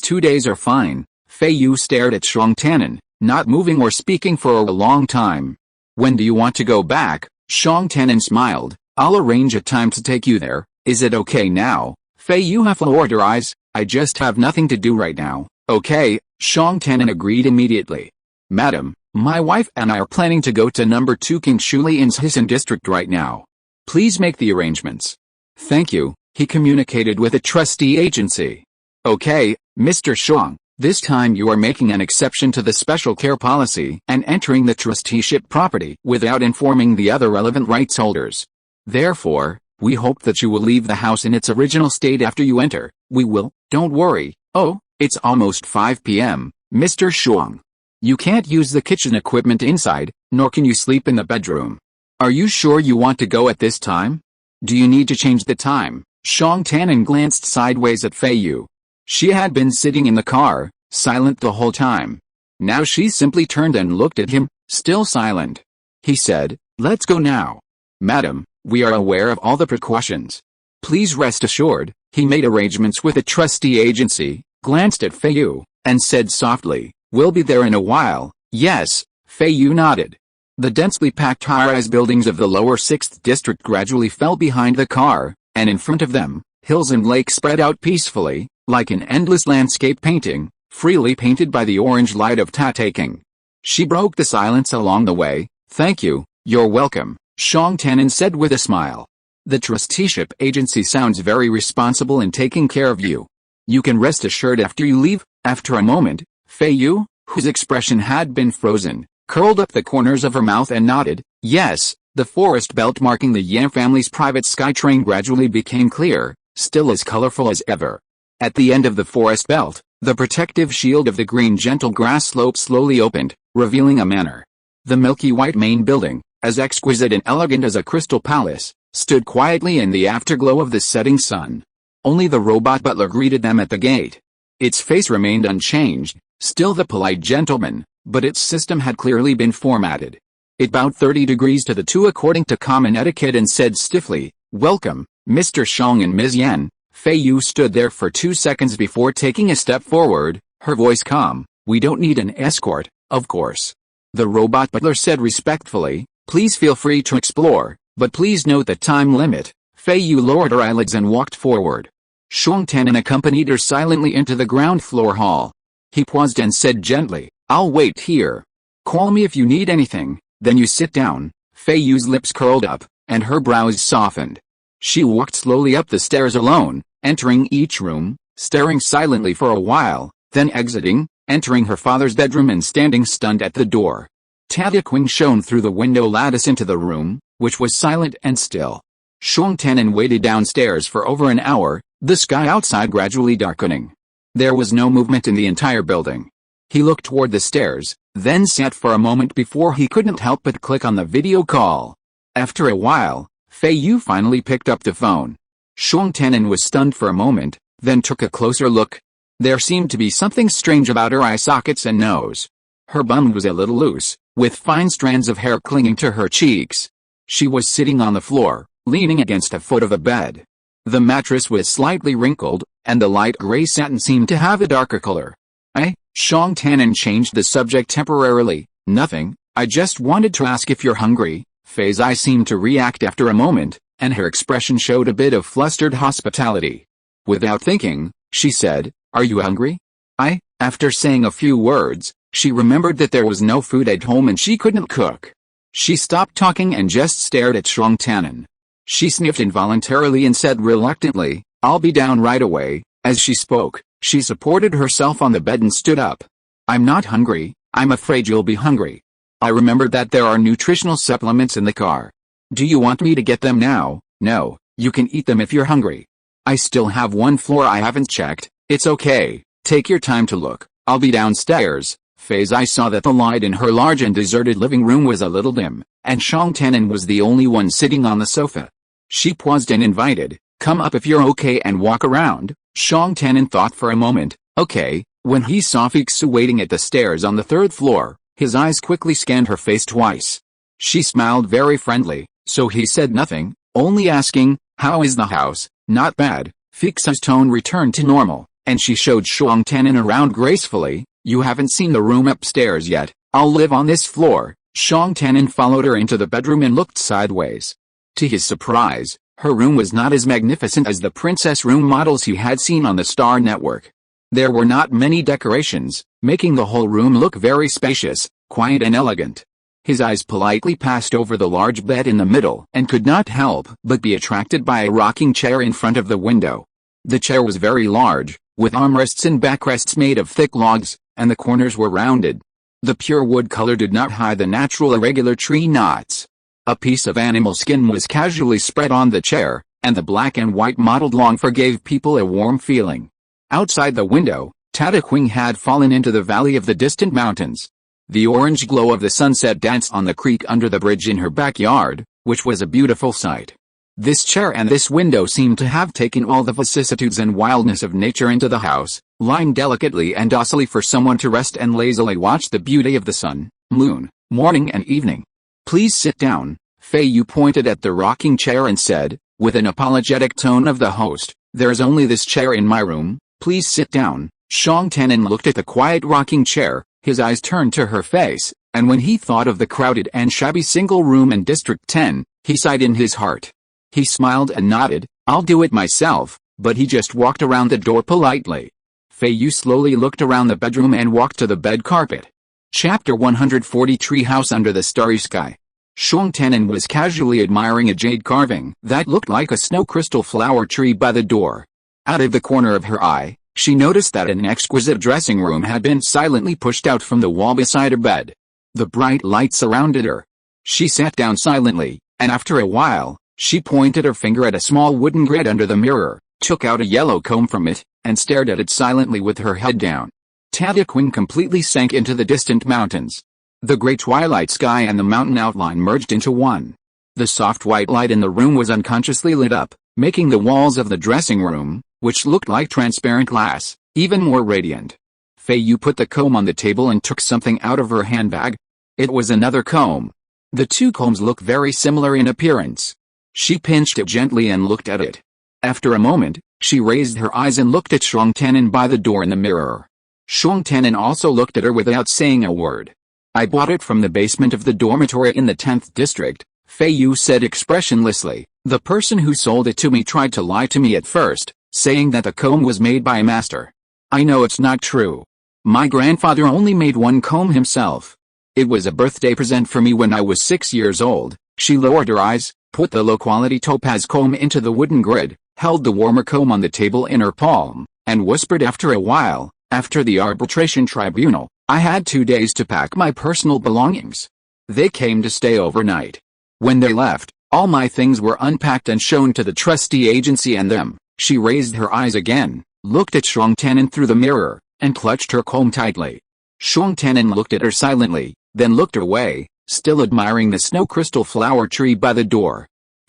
2 days are fine. Feiyu stared at Shuang Tanan, not moving or speaking for a long time. When do you want to go back? Shuang Tanan smiled. I'll arrange a time to take you there. Is it okay now? Feiyu half lowered her eyes. I just have nothing to do right now. Okay, Shuang Tanan agreed immediately. Madam, my wife and I are planning to go to number 2 King Shuli in Hisan district right now. Please make the arrangements. Thank you, he communicated with the trustee agency. Okay, Mr. Shuang, this time you are making an exception to the special care policy and entering the trusteeship property without informing the other relevant rights holders. Therefore, we hope that you will leave the house in its original state after you enter. We will, don't worry. Oh, it's almost 5 p.m., Mr. Shuang. You can't use the kitchen equipment inside, nor can you sleep in the bedroom. Are you sure you want to go at this time? Do you need to change the time? Shuang Tanan glanced sideways at Feiyu. She had been sitting in the car, silent the whole time. Now she simply turned and looked at him, still silent. He said, let's go now. Madam, we are aware of all the precautions. Please rest assured. He made arrangements with the trustee agency, glanced at Feiyu, and said softly, we'll be there in a while. Yes, Feiyu nodded. The densely packed high-rise buildings of the lower 6th district gradually fell behind the car, and in front of them, hills and lakes spread out peacefully, like an endless landscape painting, freely painted by the orange light of Ta-taking. She broke the silence along the way. Thank you, you're welcome, Shuang Tanan said with a smile. The trusteeship agency sounds very responsible in taking care of you. You can rest assured after you leave. After a moment, Feiyu, whose expression had been frozen, curled up the corners of her mouth and nodded. Yes, the forest belt marking the Yan family's private SkyTrain gradually became clear, still as colorful as ever. At the end of the forest belt, the protective shield of the green gentle grass slope slowly opened, revealing a manor. The milky white main building, as exquisite and elegant as a crystal palace, stood quietly in the afterglow of the setting sun. Only the robot butler greeted them at the gate. Its face remained unchanged, still the polite gentleman, but its system had clearly been formatted. It bowed 30 degrees to the two according to common etiquette and said stiffly, "Welcome, Mr. Shang and Ms. Yan." Feiyu stood there for 2 seconds before taking a step forward, her voice calm. "We don't need an escort, of course." The robot butler said respectfully, "Please feel free to explore, but please note the time limit." Feiyu lowered her eyelids and walked forward. Shuang Tanan accompanied her silently into the ground floor hall. He paused and said gently, "I'll wait here. Call me if you need anything, then you sit down." Feiyu's lips curled up, and her brows softened. She walked slowly up the stairs alone, entering each room, staring silently for a while, then exiting, entering her father's bedroom and standing stunned at the door. Ta-taking shone through the window lattice into the room, which was silent and still. Shuang Tanan waited downstairs for over an hour, the sky outside gradually darkening. There was no movement in the entire building. He looked toward the stairs, then sat for a moment before he couldn't help but click on the video call. After a while, Feiyu finally picked up the phone. Shuang Tanan was stunned for a moment, then took a closer look. There seemed to be something strange about her eye sockets and nose. Her bun was a little loose, with fine strands of hair clinging to her cheeks. She was sitting on the floor, leaning against a foot of a bed. The mattress was slightly wrinkled, and the light gray satin seemed to have a darker color. Shuang Tanan changed the subject temporarily. "Nothing, I just wanted to ask if you're hungry." Fei's eye seemed to react after a moment, and her expression showed a bit of flustered hospitality. Without thinking, she said, "Are you hungry?" After saying a few words, she remembered that there was no food at home and she couldn't cook. She stopped talking and just stared at Shuang Tanan. She sniffed involuntarily and said reluctantly, I'll be down right away." As she spoke, she supported herself on the bed and stood up. "I'm not hungry. I'm afraid you'll be hungry. I remembered that there are nutritional supplements in the car. Do you want me to get them now?" "No, you can eat them if you're hungry. I still have one floor I haven't checked." "It's okay. Take your time to look. I'll be downstairs." Feiyu saw that the light in her large and deserted living room was a little dim, and Shang Tenon was the only one sitting on the sofa. She paused and invited, "Come up if you're okay and walk around." Shang Tenon thought for a moment. Okay. When he saw Feiyu waiting at the stairs on the third floor, his eyes quickly scanned her face twice. She smiled very friendly, so he said nothing, only asking, "How is the house?" "Not bad." Feiyu's tone returned to normal, and she showed Shang Tenon around gracefully. "You haven't seen the room upstairs yet. I'll live on this floor." Shang Tenon followed her into the bedroom and looked sideways. To his surprise, her room was not as magnificent as the princess room models he had seen on the Star Network. There were not many decorations, making the whole room look very spacious, quiet and elegant. His eyes politely passed over the large bed in the middle and could not help but be attracted by a rocking chair in front of the window. The chair was very large, with armrests and backrests made of thick logs, and the corners were rounded. The pure wood color did not hide the natural irregular tree knots. A piece of animal skin was casually spread on the chair, and the black and white mottled lawn gave people a warm feeling. Outside the window, Tadakwing had fallen into the valley of the distant mountains. The orange glow of the sunset danced on the creek under the bridge in her backyard, which was a beautiful sight. This chair and this window seemed to have taken all the vicissitudes and wildness of nature into the house, lying delicately and docilely for someone to rest and lazily watch the beauty of the sun, moon, morning and evening. "Please sit down." Feiyu pointed at the rocking chair and said, with an apologetic tone of the host, "There's only this chair in my room. Please sit down." Shang Tenon looked at the quiet rocking chair, his eyes turned to her face, and when he thought of the crowded and shabby single room in District 10, he sighed in his heart. He smiled and nodded, "I'll do it myself," but he just walked around the door politely. Feiyu slowly looked around the bedroom and walked to the bed carpet. Chapter 140 Treehouse Under the Starry Sky. Shang Tenon was casually admiring a jade carving that looked like a snow crystal flower tree by the door. Out of the corner of her eye, she noticed that an exquisite dressing room had been silently pushed out from the wall beside her bed. The bright light surrounded her. She sat down silently, and after a while, she pointed her finger at a small wooden grid under the mirror, took out a yellow comb from it, and stared at it silently with her head down. Tadakwing completely sank into the distant mountains. The gray twilight sky and the mountain outline merged into one. The soft white light in the room was unconsciously lit up, making the walls of the dressing room, which looked like transparent glass, even more radiant. Feiyu put the comb on the table and took something out of her handbag. It was another comb. The two combs looked very similar in appearance. She pinched it gently and looked at it. After a moment, she raised her eyes and looked at Shang Tenon by the door in the mirror. Shang Tenon also looked at her without saying a word. "I bought it from the basement of the dormitory in the 10th district," Feiyu said expressionlessly. "The person who sold it to me tried to lie to me at first, saying that the comb was made by a master. I know it's not true. My grandfather only made one comb himself. It was a birthday present for me when I was 6 years old." She lowered her eyes, put the low-quality topaz comb into the wooden grid, held the warmer comb on the table in her palm, and whispered after a while, "After the arbitration tribunal, I had 2 days to pack my personal belongings. They came to stay overnight. When they left, all my things were unpacked and shown to the trustee agency and them." She raised her eyes again, looked at Shang Tenon through the mirror, and clutched her comb tightly. Shang Tenon looked at her silently, then looked away, still admiring the snow crystal flower tree by the door.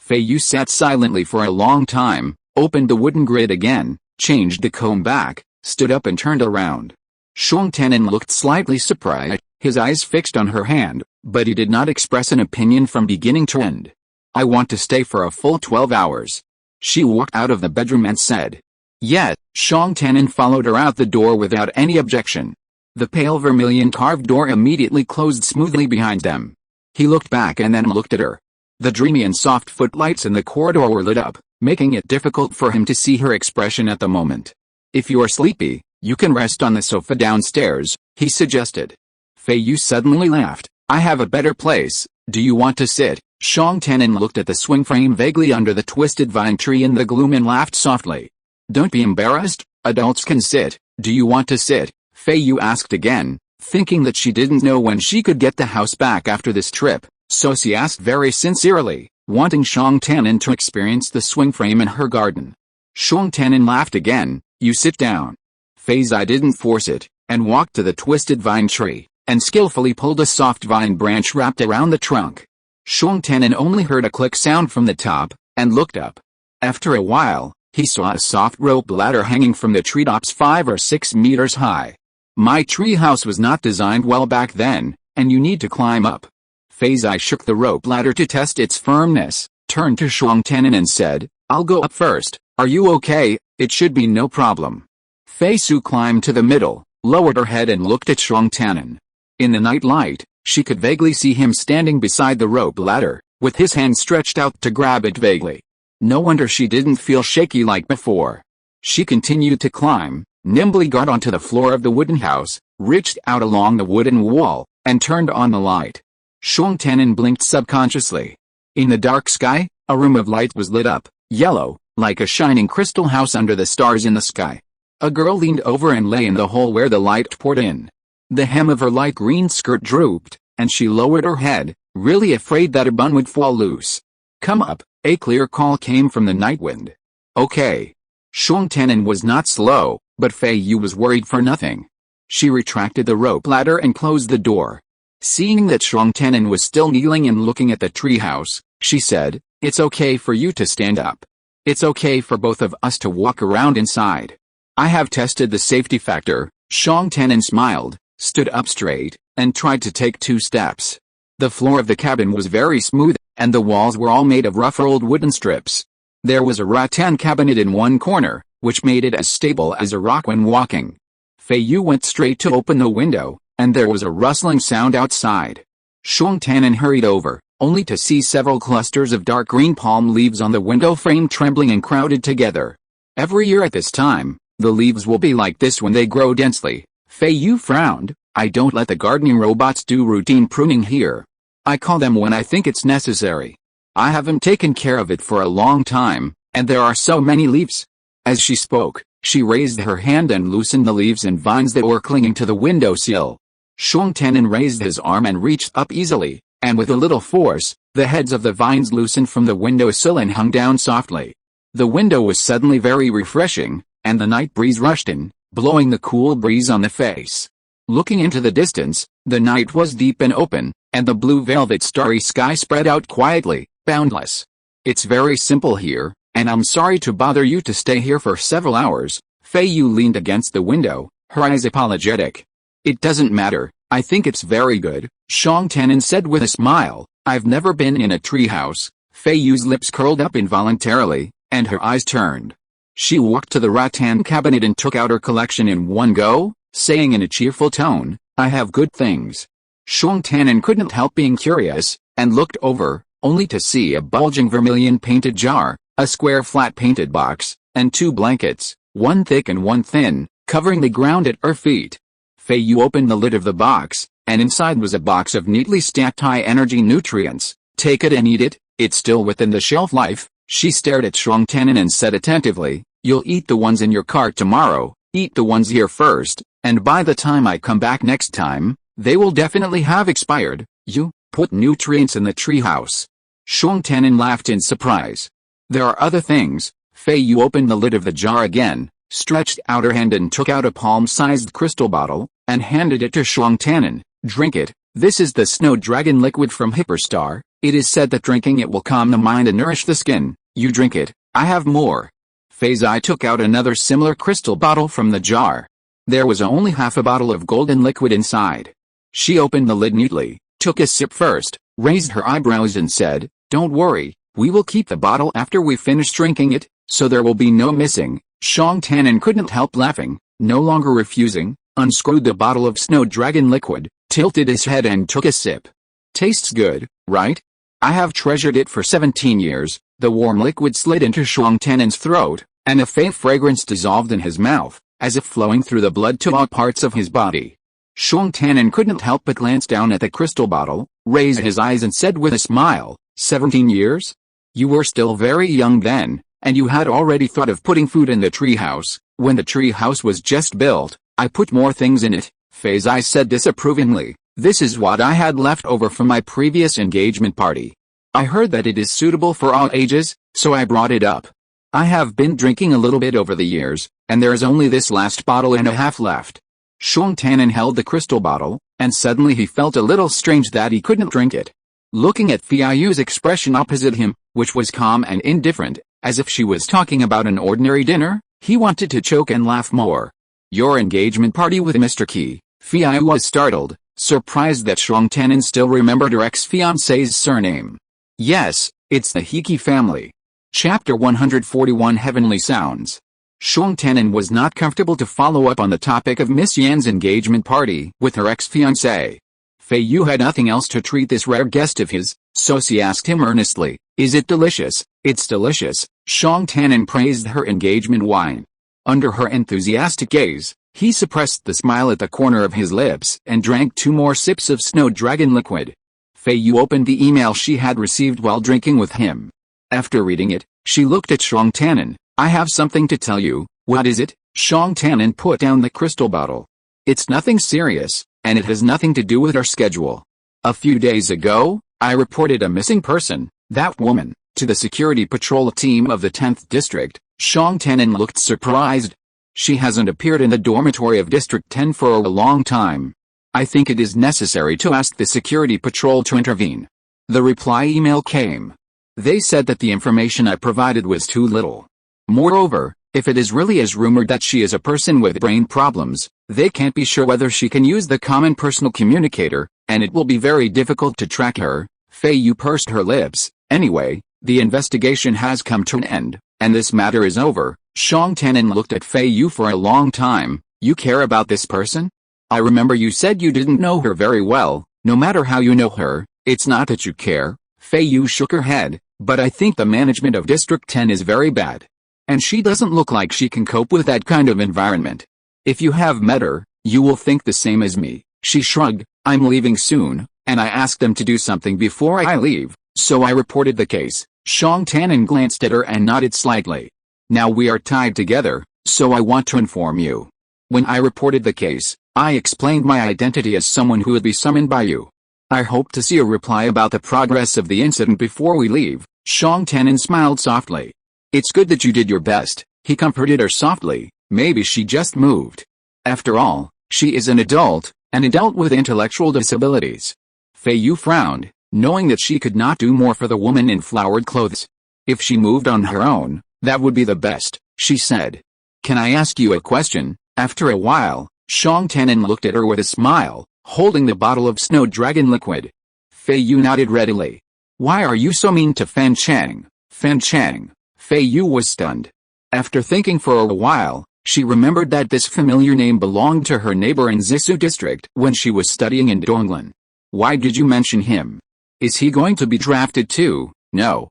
Feiyu sat silently for a long time, opened the wooden grid again, changed the comb back, stood up and turned around. Shang Tenon looked slightly surprised, his eyes fixed on her hand, but he did not express an opinion from beginning to end. "I want to stay for a full 12 hours. She walked out of the bedroom and said. Yet, Shang Tenon followed her out the door without any objection. The pale vermilion carved door immediately closed smoothly behind them. He looked back and then looked at her. The dreamy and soft footlights in the corridor were lit up, making it difficult for him to see her expression at the moment. "If you are sleepy, you can rest on the sofa downstairs," he suggested. Feiyu suddenly laughed. "I have a better place. Do you want to sit?" Shang Tenon looked at the swing frame vaguely under the twisted vine tree in the gloom and laughed softly. Don't be embarrassed, adults can sit. Do you want to sit? Feiyu asked again, thinking that she didn't know when she could get the house back after this trip, so she asked very sincerely, wanting Xiang Tanin to experience the swing frame in her garden. Xiang Tanin laughed again. You sit down. Feiyu didn't force it, and walked to the twisted vine tree, and skillfully pulled a soft vine branch wrapped around the trunk. Xiang Tanin only heard a click sound from the top, and looked up. After a while, he saw a soft rope ladder hanging from the treetops 5 or 6 meters high. My treehouse was not designed well back then, and you need to climb up. Feiyu shook the rope ladder to test its firmness, turned to Xiang Tanin and said, I'll go up first. Are you okay? It should be no problem. Feiyu climbed to the middle, lowered her head and looked at Xiang Tanin. In the night light, she could vaguely see him standing beside the rope ladder, with his hand stretched out to grab it vaguely. No wonder she didn't feel shaky like before. She continued to climb, nimbly got onto the floor of the wooden house, reached out along the wooden wall, and turned on the light. Xiang Tanin blinked subconsciously. In the dark sky, a room of light was lit up, yellow, like a shining crystal house under the stars in the sky. A girl leaned over and lay in the hole where the light poured in. The hem of her light green skirt drooped, and she lowered her head, really afraid that her bun would fall loose. Come up, a clear call came from the night wind. Okay. Xiang Tanin was not slow, but Feiyu was worried for nothing. She retracted the rope ladder and closed the door. Seeing that Xiang Tanin was still kneeling and looking at the treehouse, she said, It's okay for you to stand up. It's okay for both of us to walk around inside. I have tested the safety factor. Xiang Tanin smiled, stood up straight, and tried to take 2 steps. The floor of the cabin was very smooth, and the walls were all made of rough old wooden strips. There was a rattan cabinet in one corner, which made it as stable as a rock when walking. Feiyu went straight to open the window, and there was a rustling sound outside. Xiang Tanin hurried over, only to see several clusters of dark green palm leaves on the window frame trembling and crowded together. Every year at this time, the leaves will be like this when they grow densely. Feiyu frowned. I don't let the gardening robots do routine pruning here. I call them when I think it's necessary. I haven't taken care of it for a long time, and there are so many leaves. As she spoke, she raised her hand and loosened the leaves and vines that were clinging to the windowsill. Xiang Tanin raised his arm and reached up easily, and with a little force, the heads of the vines loosened from the windowsill and hung down softly. The window was suddenly very refreshing, and the night breeze rushed in, blowing the cool breeze on the face. Looking into the distance, the night was deep and open, and the blue velvet starry sky spread out quietly, boundless. It's very simple here, and I'm sorry to bother you to stay here for several hours. Feiyu leaned against the window, her eyes apologetic. It doesn't matter, I think it's very good, Xiang Tanin said with a smile. I've never been in a treehouse. Feiyu's lips curled up involuntarily, and her eyes turned. She walked to the rattan cabinet and took out her collection in one go, saying in a cheerful tone, I have good things. Xiang Tanin couldn't help being curious, and looked over, only to see a bulging vermilion painted jar, a square flat painted box, and 2 blankets, one thick and one thin, covering the ground at her feet. Feiyu opened the lid of the box, and inside was a box of neatly stacked high-energy nutrients. Take it and eat it, it's still within the shelf life. She stared at Xiang Tanin and said attentively, You'll eat the ones in your cart tomorrow, eat the ones here first, and by the time I come back next time, they will definitely have expired. You put nutrients in the treehouse. Xiang Tanin laughed in surprise. There are other things. Feiyu opened the lid of the jar again, stretched out her hand and took out a palm-sized crystal bottle, and handed it to Xiang Tanin. Drink it. This is the Snow Dragon liquid from Hyperstar. It is said that drinking it will calm the mind and nourish the skin. You drink it. I have more. Feiyu took out another similar crystal bottle from the jar. There was only half a bottle of golden liquid inside. She opened the lid neatly, took a sip first, raised her eyebrows and said, Don't worry, we will keep the bottle after we finish drinking it, so there will be no missing. Xiang Tanin couldn't help laughing, no longer refusing, unscrewed the bottle of Snow Dragon liquid, tilted his head and took a sip. Tastes good, right? I have treasured it for 17 years. The warm liquid slid into Xiang Tanin's throat, and a faint fragrance dissolved in his mouth, as if flowing through the blood to all parts of his body. Xiang Tanin couldn't help but glance down at the crystal bottle, raised his eyes and said with a smile, 17 years? You were still very young then, And you had already thought of putting food in the treehouse. When the treehouse was just built, I put more things in it, Feiyu said disapprovingly. This is what I had left over from my previous engagement party. I heard that it is suitable for all ages, so I brought it up. I have been drinking a little bit over the years, and there is only this last bottle and a half left. Xiong Tanin held the crystal bottle, and suddenly he felt a little strange that he couldn't drink it. Looking at Feiyu's expression opposite him, which was calm and indifferent, as if she was talking about an ordinary dinner, he wanted to choke and laugh more. Your engagement party with Mr. Qi? Feiyu was startled, surprised that Xiong Tanin still remembered her ex-fiancé's surname. Yes, it's the Qi family. Chapter 141 Heavenly Sounds. Xiong Tanin was not comfortable to follow up on the topic of Miss Yan's engagement party with her ex-fiancé. Feiyu had nothing else to treat this rare guest of his, so she asked him earnestly, "Is it delicious?" "It's delicious." Xiong Tanin praised her engagement wine. Under her enthusiastic gaze, he suppressed the smile at the corner of his lips and drank 2 more sips of snow dragon liquid. Feiyu opened the email she had received while drinking with him. After reading it, she looked at Xiong Tanin. "I have something to tell you." "What is it?" Xiong Tanin put down the crystal bottle. "It's nothing serious, and it has nothing to do with our schedule. A few days ago, I reported a missing person, that woman, to the security patrol team of the 10th district." Xiong Tanin looked surprised. "She hasn't appeared in the dormitory of District 10 for a long time. I think it is necessary to ask the security patrol to intervene." The reply email came. They said that the information I provided was too little. Moreover, if it is really as rumored that she is a person with brain problems, they can't be sure whether she can use the common personal communicator, and it will be very difficult to track her. Feiyu pursed her lips. "Anyway, the investigation has come to an end, and this matter is over." Xiong Tanin looked at Feiyu for a long time. "You care about this person? I remember you said you didn't know her very well. No matter how you know her, it's not that you care." Feiyu shook her head. "But I think the management of District 10 is very bad. And she doesn't look like she can cope with that kind of environment. If you have met her, you will think the same as me." She shrugged. "I'm leaving soon, and I asked them to do something before I leave, so I reported the case." Xiong Tanin glanced at her and nodded slightly. "Now we are tied together, so I want to inform you. When I reported the case, I explained my identity as someone who would be summoned by you. I hope to see a reply about the progress of the incident before we leave." Xiong Tanin smiled softly. "It's good that you did your best," he comforted her softly. "Maybe she just moved. After all, she is an adult with intellectual disabilities." Feiyu frowned, knowing that she could not do more for the woman in flowered clothes. "If she moved on her own, that would be the best," she said. "Can I ask you a question?" After a while, Xiong Tanin looked at her with a smile, holding the bottle of snow dragon liquid. Feiyu nodded readily. "Why are you so mean to Fan Chang?" Fan Chang. Feiyu was stunned. After thinking for a while, she remembered that this familiar name belonged to her neighbor in Zisu district when she was studying in Donglan. "Why did you mention him? Is he going to be drafted too?" No.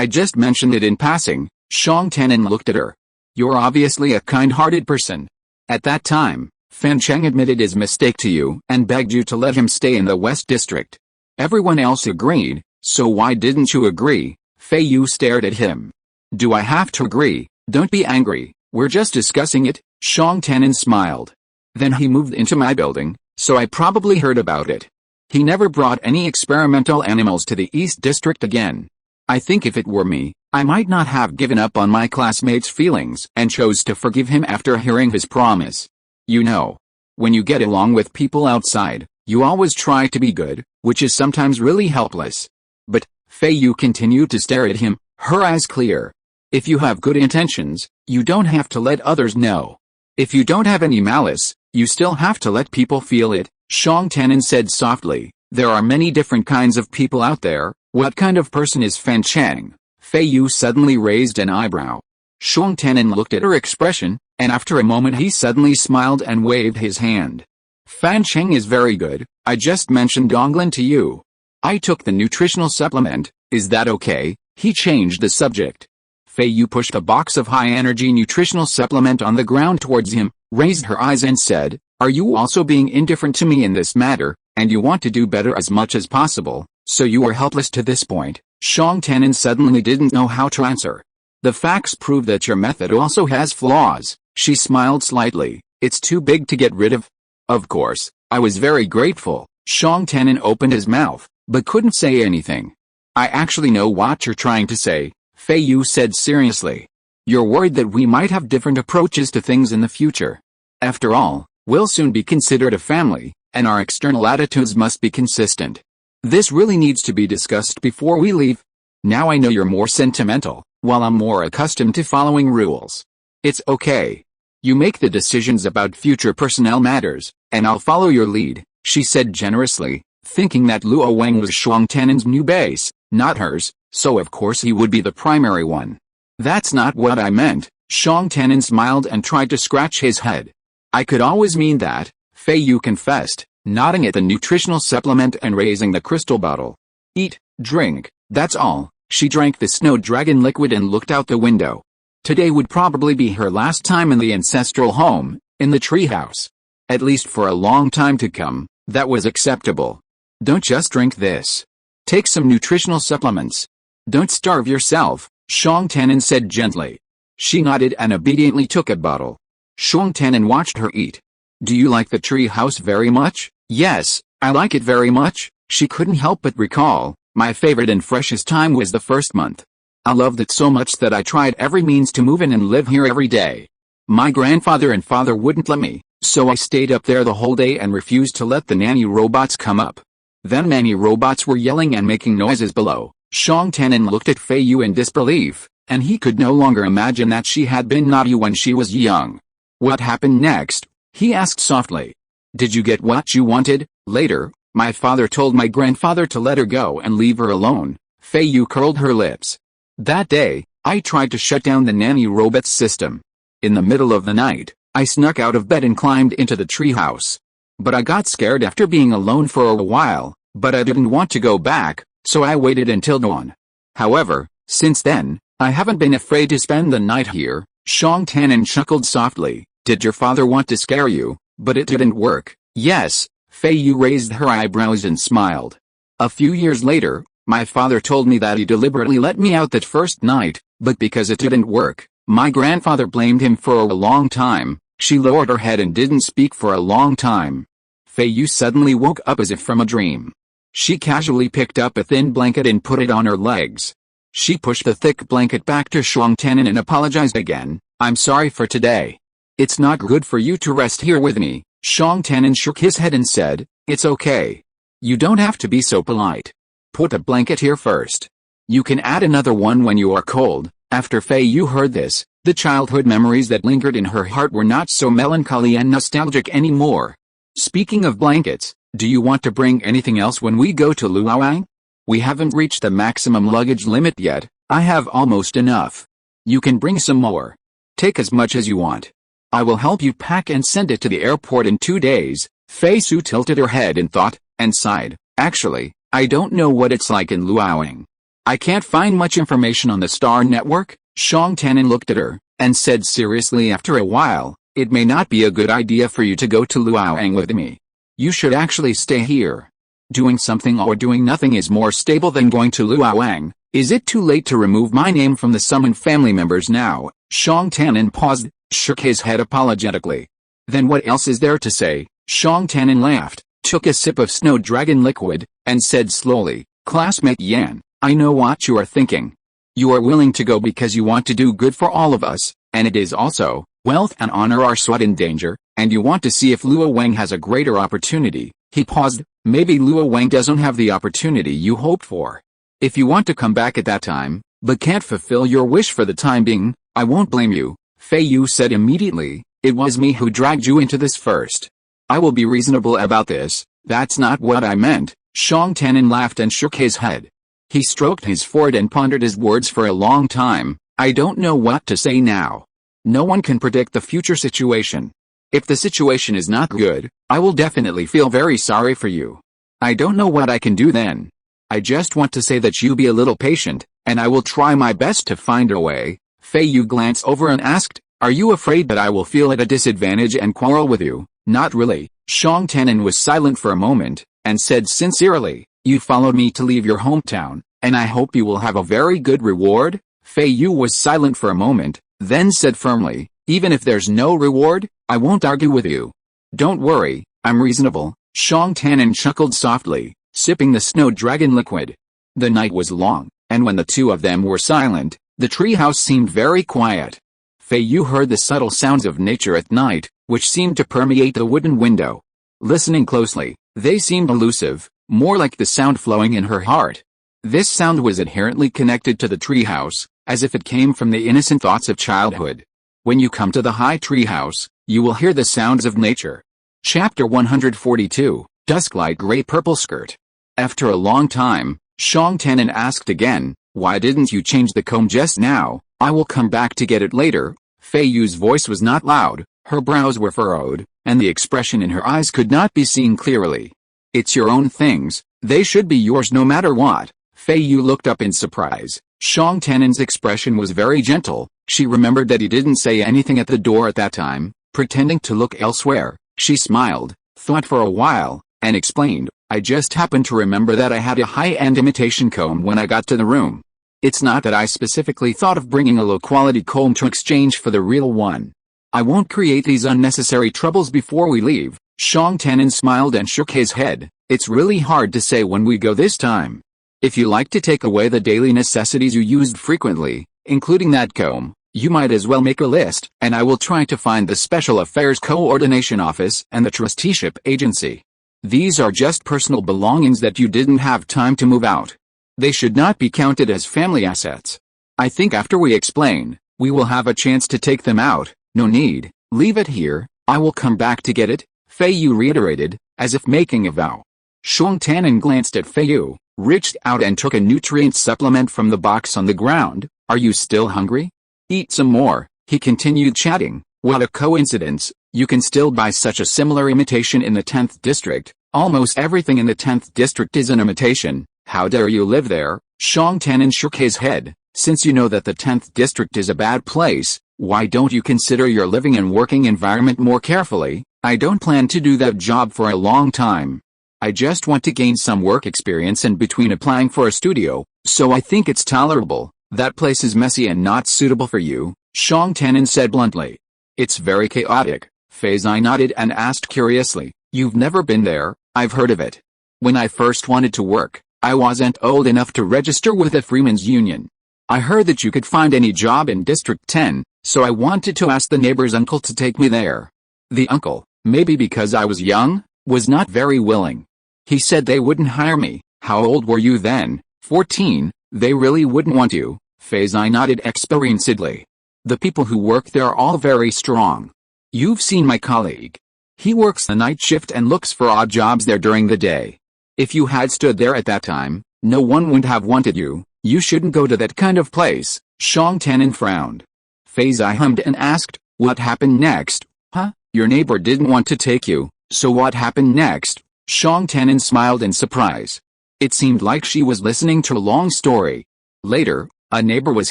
I just mentioned it in passing." Xiong Tanin looked at her. "You're obviously a kind-hearted person." At that time, Fan Cheng admitted his mistake to you and begged you to let him stay in the West District. Everyone else agreed, so why didn't you agree? Feiyu stared at him. "Do I have to agree? Don't be angry, we're just discussing it." Xiong Tanin smiled. "Then he moved into my building, so I probably heard about it. He never brought any experimental animals to the East District again. I think if it were me, I might not have given up on my classmates' feelings and chose to forgive him after hearing his promise. You know, when you get along with people outside, you always try to be good, which is sometimes really helpless." But Feiyu continued to stare at him, her eyes clear. "If you have good intentions, you don't have to let others know. If you don't have any malice, you still have to let people feel it." Xiong Tanin said softly, "There are many different kinds of people out there. What kind of person is Fan Chang?" Feiyu suddenly raised an eyebrow. Xiong Tanin looked at her expression, and after a moment he suddenly smiled and waved his hand. "Fan Cheng is very good. I just mentioned Donglan to you. I took the nutritional supplement, is that okay?" He changed the subject. Feiyu pushed a box of high-energy nutritional supplement on the ground towards him, raised her eyes and said, "Are you also being indifferent to me in this matter, and you want to do better as much as possible, so you are helpless to this point?" Xiong Tanin suddenly didn't know how to answer. The facts prove that your method also has flaws. She smiled slightly. It's too big to get rid of. Of course, I was very grateful. Shang Tenin opened his mouth, but couldn't say anything. I actually know what you're trying to say, Feiyu said seriously. You're worried that we might have different approaches to things in the future. After all, we'll soon be considered a family, and our external attitudes must be consistent. This really needs to be discussed before we leave. Now I know you're more sentimental, while I'm more accustomed to following rules. It's okay. You make the decisions about future personnel matters, and I'll follow your lead, she said generously, thinking that Luo Wang was Shang Tenin's new base, not hers, so of course he would be the primary one. That's not what I meant. Shang Tenin smiled and tried to scratch his head. I could always mean that, Feiyu confessed, nodding at the nutritional supplement and raising the crystal bottle. Eat, drink, that's all. She drank the snow dragon liquid and looked out the window. Today would probably be her last time in the ancestral home, in the treehouse. At least for a long time to come, that was acceptable. Don't just drink this. Take some nutritional supplements. Don't starve yourself, Shang Tenin said gently. She nodded and obediently took a bottle. Shang Tenin watched her eat. Do you like the tree house very much? Yes, I like it very much, she couldn't help but recall. My favorite and freshest time was the first month. I loved it so much that I tried every means to move in and live here every day. My grandfather and father wouldn't let me, so I stayed up there the whole day and refused to let the nanny robots come up. Then nanny robots were yelling and making noises below. Shang Tenin looked at Feiyu in disbelief, and he could no longer imagine that she had been naughty when she was young. What happened next? He asked softly. Did you get what you wanted? Later, my father told my grandfather to let her go and leave her alone. Feiyu curled her lips. That day, I tried to shut down the nanny robot's system. In the middle of the night, I snuck out of bed and climbed into the treehouse. But I got scared after being alone for a while, but I didn't want to go back, so I waited until dawn. However, since then, I haven't been afraid to spend the night here. Shang Tenin chuckled softly. Did your father want to scare you? But it didn't work. Yes, Feiyu raised her eyebrows and smiled. A few years later, my father told me that he deliberately let me out that first night, but because it didn't work, my grandfather blamed him for a long time. She lowered her head and didn't speak for a long time. Feiyu suddenly woke up as if from a dream. She casually picked up a thin blanket and put it on her legs. She pushed the thick blanket back to Shang Tenin and apologized again. I'm sorry for today. It's not good for you to rest here with me. Shang Tenin shook his head and said, it's okay. You don't have to be so polite. Put a blanket here first. You can add another one when you are cold. After Feiyu heard this, the childhood memories that lingered in her heart were not so melancholy and nostalgic anymore. Speaking of blankets, do you want to bring anything else when we go to Luoyang? We haven't reached the maximum luggage limit yet. I have almost enough. You can bring some more. Take as much as you want. I will help you pack and send it to the airport in 2 days. Feiyu tilted her head in thought, and sighed. Actually, I don't know what it's like in Luoyang. I can't find much information on the Star Network. Shang Tenin looked at her, and said seriously after a while, it may not be a good idea for you to go to Luoyang with me. You should actually stay here. Doing something or doing nothing is more stable than going to Luoyang. Is it too late to remove my name from the summoned family members now? Shang Tenin paused, shook his head apologetically. Then what else is there to say? Shang Tenin laughed, took a sip of snow dragon liquid, and said slowly, Classmate Yan, I know what you are thinking. You are willing to go because you want to do good for all of us, and it is also, wealth and honor are sweat in danger, and you want to see if Luo Wang has a greater opportunity. He paused. Maybe Luo Wang doesn't have the opportunity you hoped for. If you want to come back at that time, but can't fulfill your wish for the time being, I won't blame you. Feiyu said immediately, it was me who dragged you into this first. I will be reasonable about this. That's not what I meant. Shang Tenin laughed and shook his head. He stroked his forehead and pondered his words for a long time. I don't know what to say now. No one can predict the future situation. If the situation is not good, I will definitely feel very sorry for you. I don't know what I can do then. I just want to say that you be a little patient, and I will try my best to find a way. Feiyu glanced over and asked, are you afraid that I will feel at a disadvantage and quarrel with you? Not really. Shang Tenin was silent for a moment, and said sincerely, you followed me to leave your hometown, and I hope you will have a very good reward. Feiyu was silent for a moment, then said firmly, "Even if there's no reward, I won't argue with you. Don't worry, I'm reasonable." Shang Tanan chuckled softly, sipping the snow dragon liquid. The night was long, and when the two of them were silent, the treehouse seemed very quiet. Feiyu heard the subtle sounds of nature at night, which seemed to permeate the wooden window. Listening closely, they seemed elusive, more like the sound flowing in her heart. This sound was inherently connected to the treehouse, as if it came from the innocent thoughts of childhood. When you come to the high treehouse, you will hear the sounds of nature. Chapter 142, Dusk Light Gray Purple Skirt. After a long time, Shang Tanan asked again, "Why didn't you change the comb just now? I will come back to get it later." Feiyu's voice was not loud, her brows were furrowed, and the expression in her eyes could not be seen clearly. "It's your own things, they should be yours no matter what." Feiyu looked up in surprise. Shang Tanan's expression was very gentle. She remembered that he didn't say anything at the door at that time. Pretending to look elsewhere, she smiled, thought for a while, and explained, "I just happened to remember that I had a high-end imitation comb when I got to the room. It's not that I specifically thought of bringing a low-quality comb to exchange for the real one. I won't create these unnecessary troubles before we leave." Shang Tanan smiled and shook his head. "It's really hard to say when we go this time. If you like to take away the daily necessities you used frequently, including that comb, you might as well make a list, and I will try to find the Special Affairs Coordination Office and the Trusteeship Agency. These are just personal belongings that you didn't have time to move out. They should not be counted as family assets. I think after we explain, we will have a chance to take them out. No need, leave it here, I will come back to get it," Feiyu reiterated, as if making a vow. Shang Tanan glanced at Feiyu, reached out and took a nutrient supplement from the box on the ground. "Are you still hungry? Eat some more," he continued chatting. "What a coincidence, you can still buy such a similar imitation in the 10th district. Almost everything in the 10th district is an imitation. How dare you live there?" Shang Tanan shook his head. "Since you know that the 10th district is a bad place, why don't you consider your living and working environment more carefully?" "I don't plan to do that job for a long time. I just want to gain some work experience in between applying for a studio, so I think it's tolerable. That place is messy and not suitable for you," Shang Tanan said bluntly. "It's very chaotic." Feiyu nodded and asked curiously, "You've never been there?" "I've heard of it. When I first wanted to work, I wasn't old enough to register with the Freemen's Union. I heard that you could find any job in District 10, so I wanted to ask the neighbor's uncle to take me there. The uncle, maybe because I was young, was not very willing. He said they wouldn't hire me." "How old were you then?" 14, "They really wouldn't want you," Feiyu nodded experiencedly. "The people who work there are all very strong. You've seen my colleague. He works the night shift and looks for odd jobs there during the day. If you had stood there at that time, no one would have wanted you. You shouldn't go to that kind of place." Shang Tanan frowned. Feiyu hummed and asked, "What happened next?" "Huh? Your neighbor didn't want to take you, so what happened next?" Shang Tanan smiled in surprise. It seemed like she was listening to a long story. "Later, a neighbor was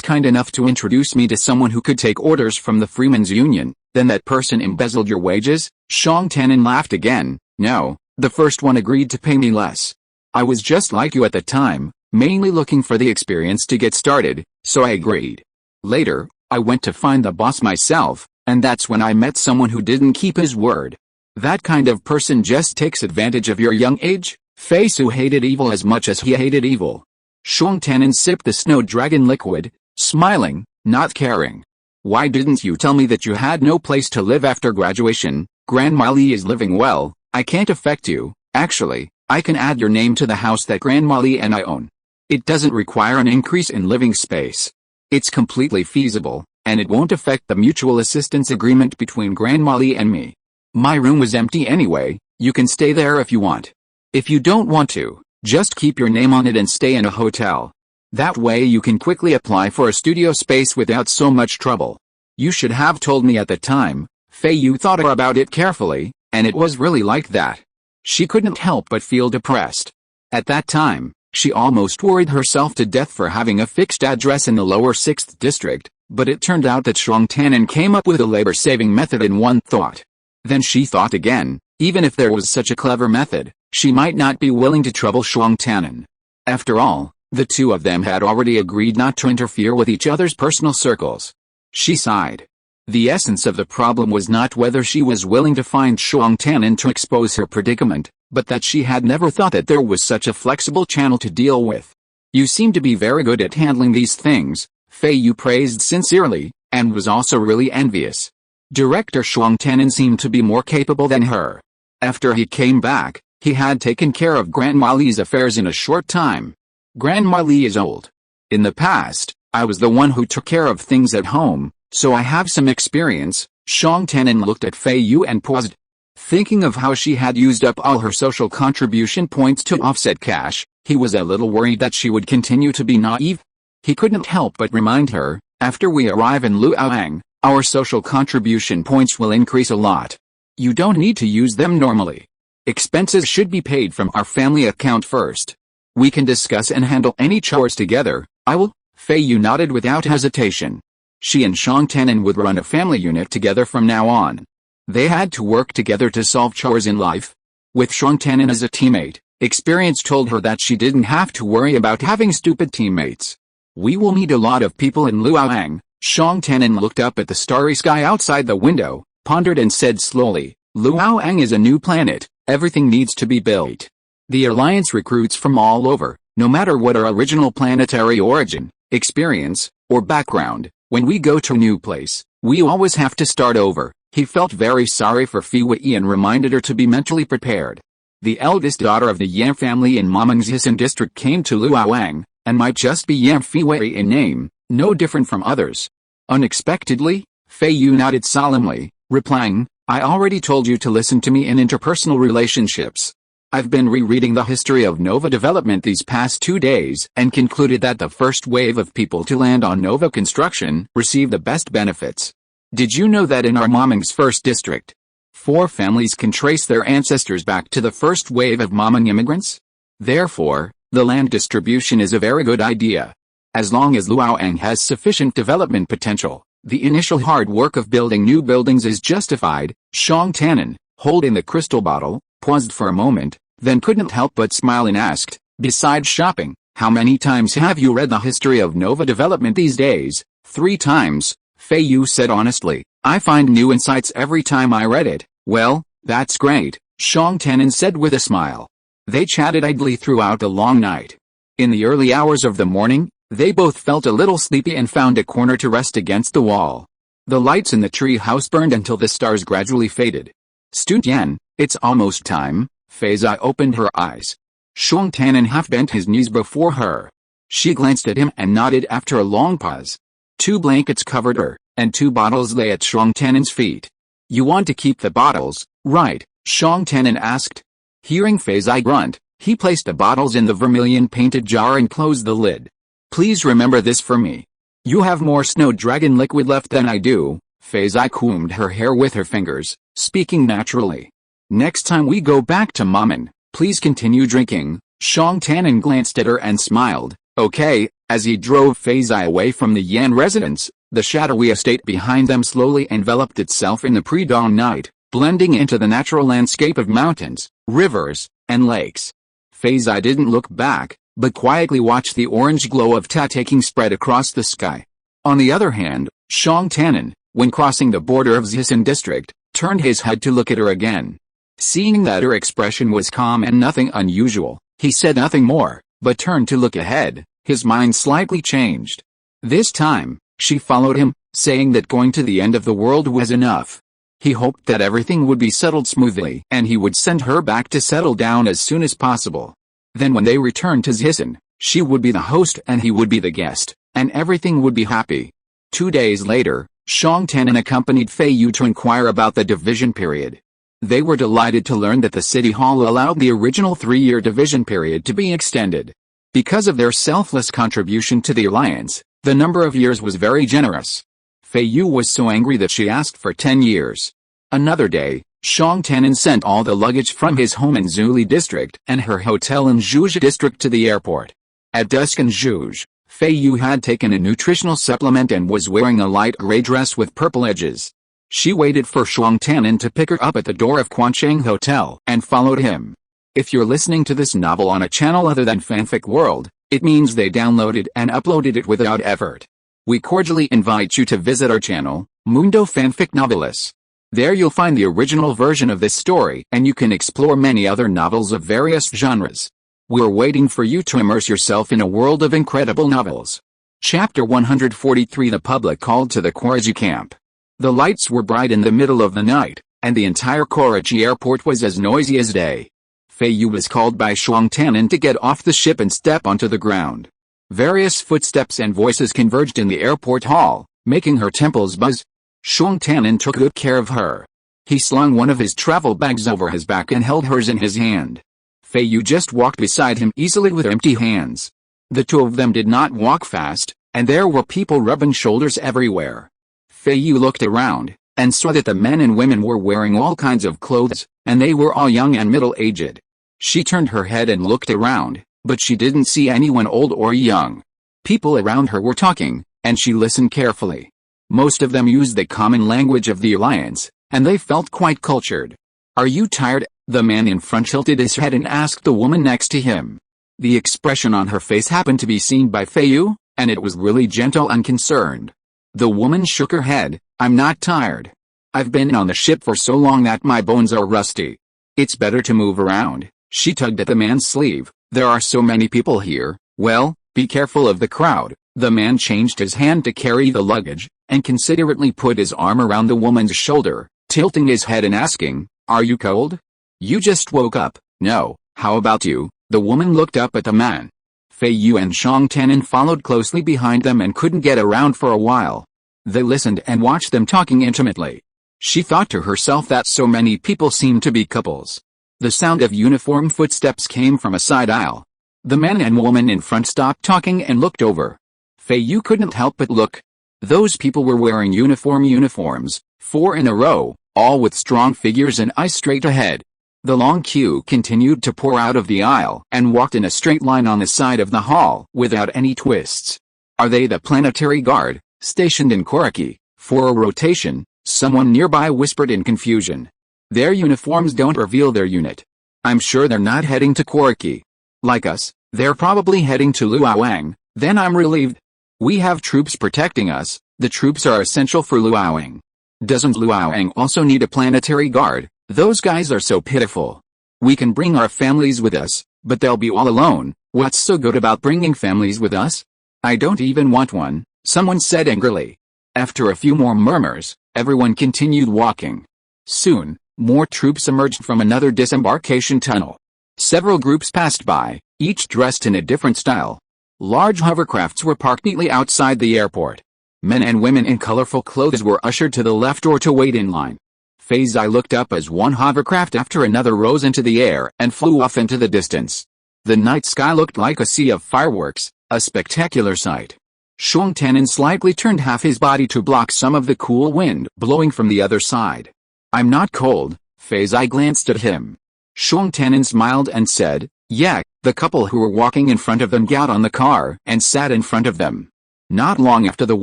kind enough to introduce me to someone who could take orders from the Freemen's Union. Then that person embezzled your wages?" Shang Tanan laughed again. "No, the first one agreed to pay me less. I was just like you at the time, mainly looking for the experience to get started, so I agreed. Later, I went to find the boss myself, and that's when I met someone who didn't keep his word. That kind of person just takes advantage of your young age." Feiyu hated evil as much as he hated evil. Shang Tanan sipped the snow dragon liquid, smiling, not caring. "Why didn't you tell me that you had no place to live after graduation? Grandma Li is living well, I can't affect you. Actually, I can add your name to the house that Grandma Li and I own. It doesn't require an increase in living space. It's completely feasible, and it won't affect the mutual assistance agreement between Grandma Li and me. My room was empty anyway, you can stay there if you want. If you don't want to, just keep your name on it and stay in a hotel. That way you can quickly apply for a studio space without so much trouble. You should have told me at the time." Feiyu thought about it carefully, and it was really like that. She couldn't help but feel depressed. At that time, she almost worried herself to death for having a fixed address in the lower 6th district, but it turned out that Shang Tanan came up with a labor-saving method in one thought. Then she thought again, even if there was such a clever method, she might not be willing to trouble Shang Tanan. After all, The two of them had already agreed not to interfere with each other's personal circles. She sighed. The essence of the problem was not whether she was willing to find Shuang Tanin to expose her predicament, but that she had never thought that there was such a flexible channel to deal with. You seem to be very good at handling these things, Feiyu praised sincerely, and was also really envious. Director Shuang Tanin seemed to be more capable than her. After he came back, he had taken care of Grandma Li's affairs in a short time. Grandma Li is old. In the past, I was the one who took care of things at home, so I have some experience. Shuang Tanin looked at Feiyu and paused. Thinking of how she had used up all her social contribution points to offset cash, he was a little worried that she would continue to be naive. He couldn't help but remind her, after we arrive in Luoyang, our social contribution points will increase a lot. You don't need to use them normally. Expenses should be paid from our family account first. We can discuss and handle any chores together. I will. Feiyu nodded without hesitation. She and Shuang Tanin would run a family unit together from now on. They had to work together to solve chores in life. With Shuang Tanin as a teammate, experience told her that she didn't have to worry about having stupid teammates. We will meet a lot of people in Luoyang. Shuang Tanin looked up at the starry sky outside the window, pondered and said slowly, Luoyang is a new planet, everything needs to be built. The Alliance recruits from all over, no matter what our original planetary origin, experience, or background. When we go to a new place, we always have to start over. He felt very sorry for Feiyu and reminded her to be mentally prepared. The eldest daughter of the Yan family in Mameng's Hisan district came to Luoyang, and might just be Yan Feiyu in name, no different from others. Unexpectedly, Feiyu nodded solemnly, replying, I already told you to listen to me in interpersonal relationships. I've been rereading the history of Nova development these past 2 days and concluded that the first wave of people to land on Nova construction received the best benefits. Did you know that in our Mameng's first district, 4 families can trace their ancestors back to the first wave of Mameng immigrants? Therefore, the land distribution is a very good idea. As long as Luoyang has sufficient development potential, the initial hard work of building new buildings is justified. Shuang Tanin, holding the crystal bottle, paused for a moment, then couldn't help but smile and asked, besides shopping, how many times have you read the history of Nova development these days? 3 times, Feiyu said honestly. I find new insights every time I read it. Well, that's great, Shuang Tanin said with a smile. They chatted idly throughout the long night. In the early hours of the morning, they both felt a little sleepy and found a corner to rest against the wall. The lights in the tree house burned until the stars gradually faded. Student, it's almost time. Feiyu opened her eyes. Shuang Tanin half bent his knees before her. She glanced at him and nodded after a long pause. 2 blankets covered her, and 2 bottles lay at Shuang Tanin's feet. You want to keep the bottles, right? Shuang Tanin asked. Hearing Feiyu grunt, he placed the bottles in the vermilion-painted jar and closed the lid. Please remember this for me. You have more snow dragon liquid left than I do. Feiyu combed her hair with her fingers, speaking naturally. Next time we go back to Mameng, please continue drinking. Shuang Tanin glanced at her and smiled. Okay. As he drove Feiyu away from the Yan residence, the shadowy estate behind them slowly enveloped itself in the pre-dawn night, blending into the natural landscape of mountains, rivers, and lakes. Feiyu didn't look back, but quietly watched the orange glow of Ta-taking spread across the sky. On the other hand, Shuang Tanin, when crossing the border of Zisan district, turned his head to look at her again. Seeing that her expression was calm and nothing unusual, he said nothing more, but turned to look ahead. His mind slightly changed. This time, she followed him, saying that going to the end of the world was enough. He hoped that everything would be settled smoothly and he would send her back to settle down as soon as possible. Then when they returned to Zisan, she would be the host and he would be the guest, and everything would be happy. 2 days later, Shuang Tanin accompanied Feiyu to inquire about the division period. They were delighted to learn that the city hall allowed the original 3-year division period to be extended. Because of their selfless contribution to the alliance, the number of years was very generous. Feiyu was so angry that she asked for 10 years. Another day, Shuang Tanin sent all the luggage from his home in Zuli district and her hotel in Zhuge district to the airport. At dusk in Zhuge, Feiyu had taken a nutritional supplement and was wearing a light gray dress with purple edges. She waited for Shuang Tanin to pick her up at the door of Quancheng Hotel and followed him. If you're listening to this novel on a channel other than Fanfic World, It means they downloaded and uploaded it without effort. We cordially invite you to visit our channel, Mundo Fanfic Novelis. There you'll find the original version of this story and you can explore many other novels of various genres. We're waiting for you to immerse yourself in a world of incredible novels. Chapter 143 The public called to the Qi camp. The lights were bright in the middle of the night, and the entire Qi airport was as noisy as day. Feiyu was called by Shuang Tanin to get off the ship and step onto the ground. Various footsteps and voices converged in the airport hall, making her temples buzz. Shuang Tanin took good care of her. He slung one of his travel bags over his back and held hers in his hand. Feiyu just walked beside him easily with empty hands. The two of them did not walk fast, and there were people rubbing shoulders everywhere. Feiyu looked around, and saw that the men and women were wearing all kinds of clothes, and they were all young and middle-aged. She turned her head and looked around, but she didn't see anyone old or young. People around her were talking, and she listened carefully. Most of them used the common language of the alliance, and they felt quite cultured. "Are you tired?" The man in front tilted his head and asked the woman next to him. The expression on her face happened to be seen by Feiyu, and it was really gentle and concerned. The woman shook her head. "I'm not tired. I've been on the ship for so long that my bones are rusty. It's better to move around." She tugged at the man's sleeve. "There are so many people here." "Well, be careful of the crowd." The man changed his hand to carry the luggage, and considerately put his arm around the woman's shoulder, tilting his head and asking, "Are you cold? You just woke up." "No, how about you?" The woman looked up at the man. Feiyu and Shuang Tanin followed closely behind them and couldn't get around for a while. They listened and watched them talking intimately. She thought to herself that so many people seemed to be couples. The sound of uniform footsteps came from a side aisle. The man and woman in front stopped talking and looked over. Feiyu couldn't help but look. Those people were wearing uniforms, 4 in a row, all with strong figures and eyes straight ahead. The long queue continued to pour out of the aisle and walked in a straight line on the side of the hall without any twists. "Are they the planetary guard, stationed in Qi, for a rotation?" Someone nearby whispered in confusion. "Their uniforms don't reveal their unit. I'm sure they're not heading to Qi. Like us, they're probably heading to Luoyang." "Then I'm relieved. We have troops protecting us. The troops are essential for Luoyang." "Doesn't Luoyang also need a planetary guard? Those guys are so pitiful. We can bring our families with us, but they'll be all alone." "What's so good about bringing families with us?" "I don't even want one," someone said angrily. After a few more murmurs, everyone continued walking. Soon, more troops emerged from another disembarkation tunnel. Several groups passed by, each dressed in a different style. Large hovercrafts were parked neatly outside the airport. Men and women in colorful clothes were ushered to the left or to wait in line. Feiyu looked up as one hovercraft after another rose into the air and flew off into the distance. The night sky looked like a sea of fireworks, a spectacular sight. Shuang Tanin slightly turned half his body to block some of the cool wind blowing from the other side. "I'm not cold." Feiyu glanced at him. Shuang Tanin smiled and said, "Yeah." The couple who were walking in front of them got on the car and sat in front of them. Not long after the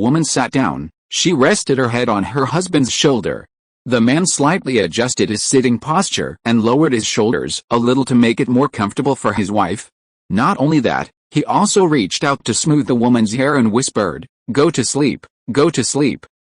woman sat down, she rested her head on her husband's shoulder. The man slightly adjusted his sitting posture and lowered his shoulders a little to make it more comfortable for his wife. Not only that, he also reached out to smooth the woman's hair and whispered, "Go to sleep,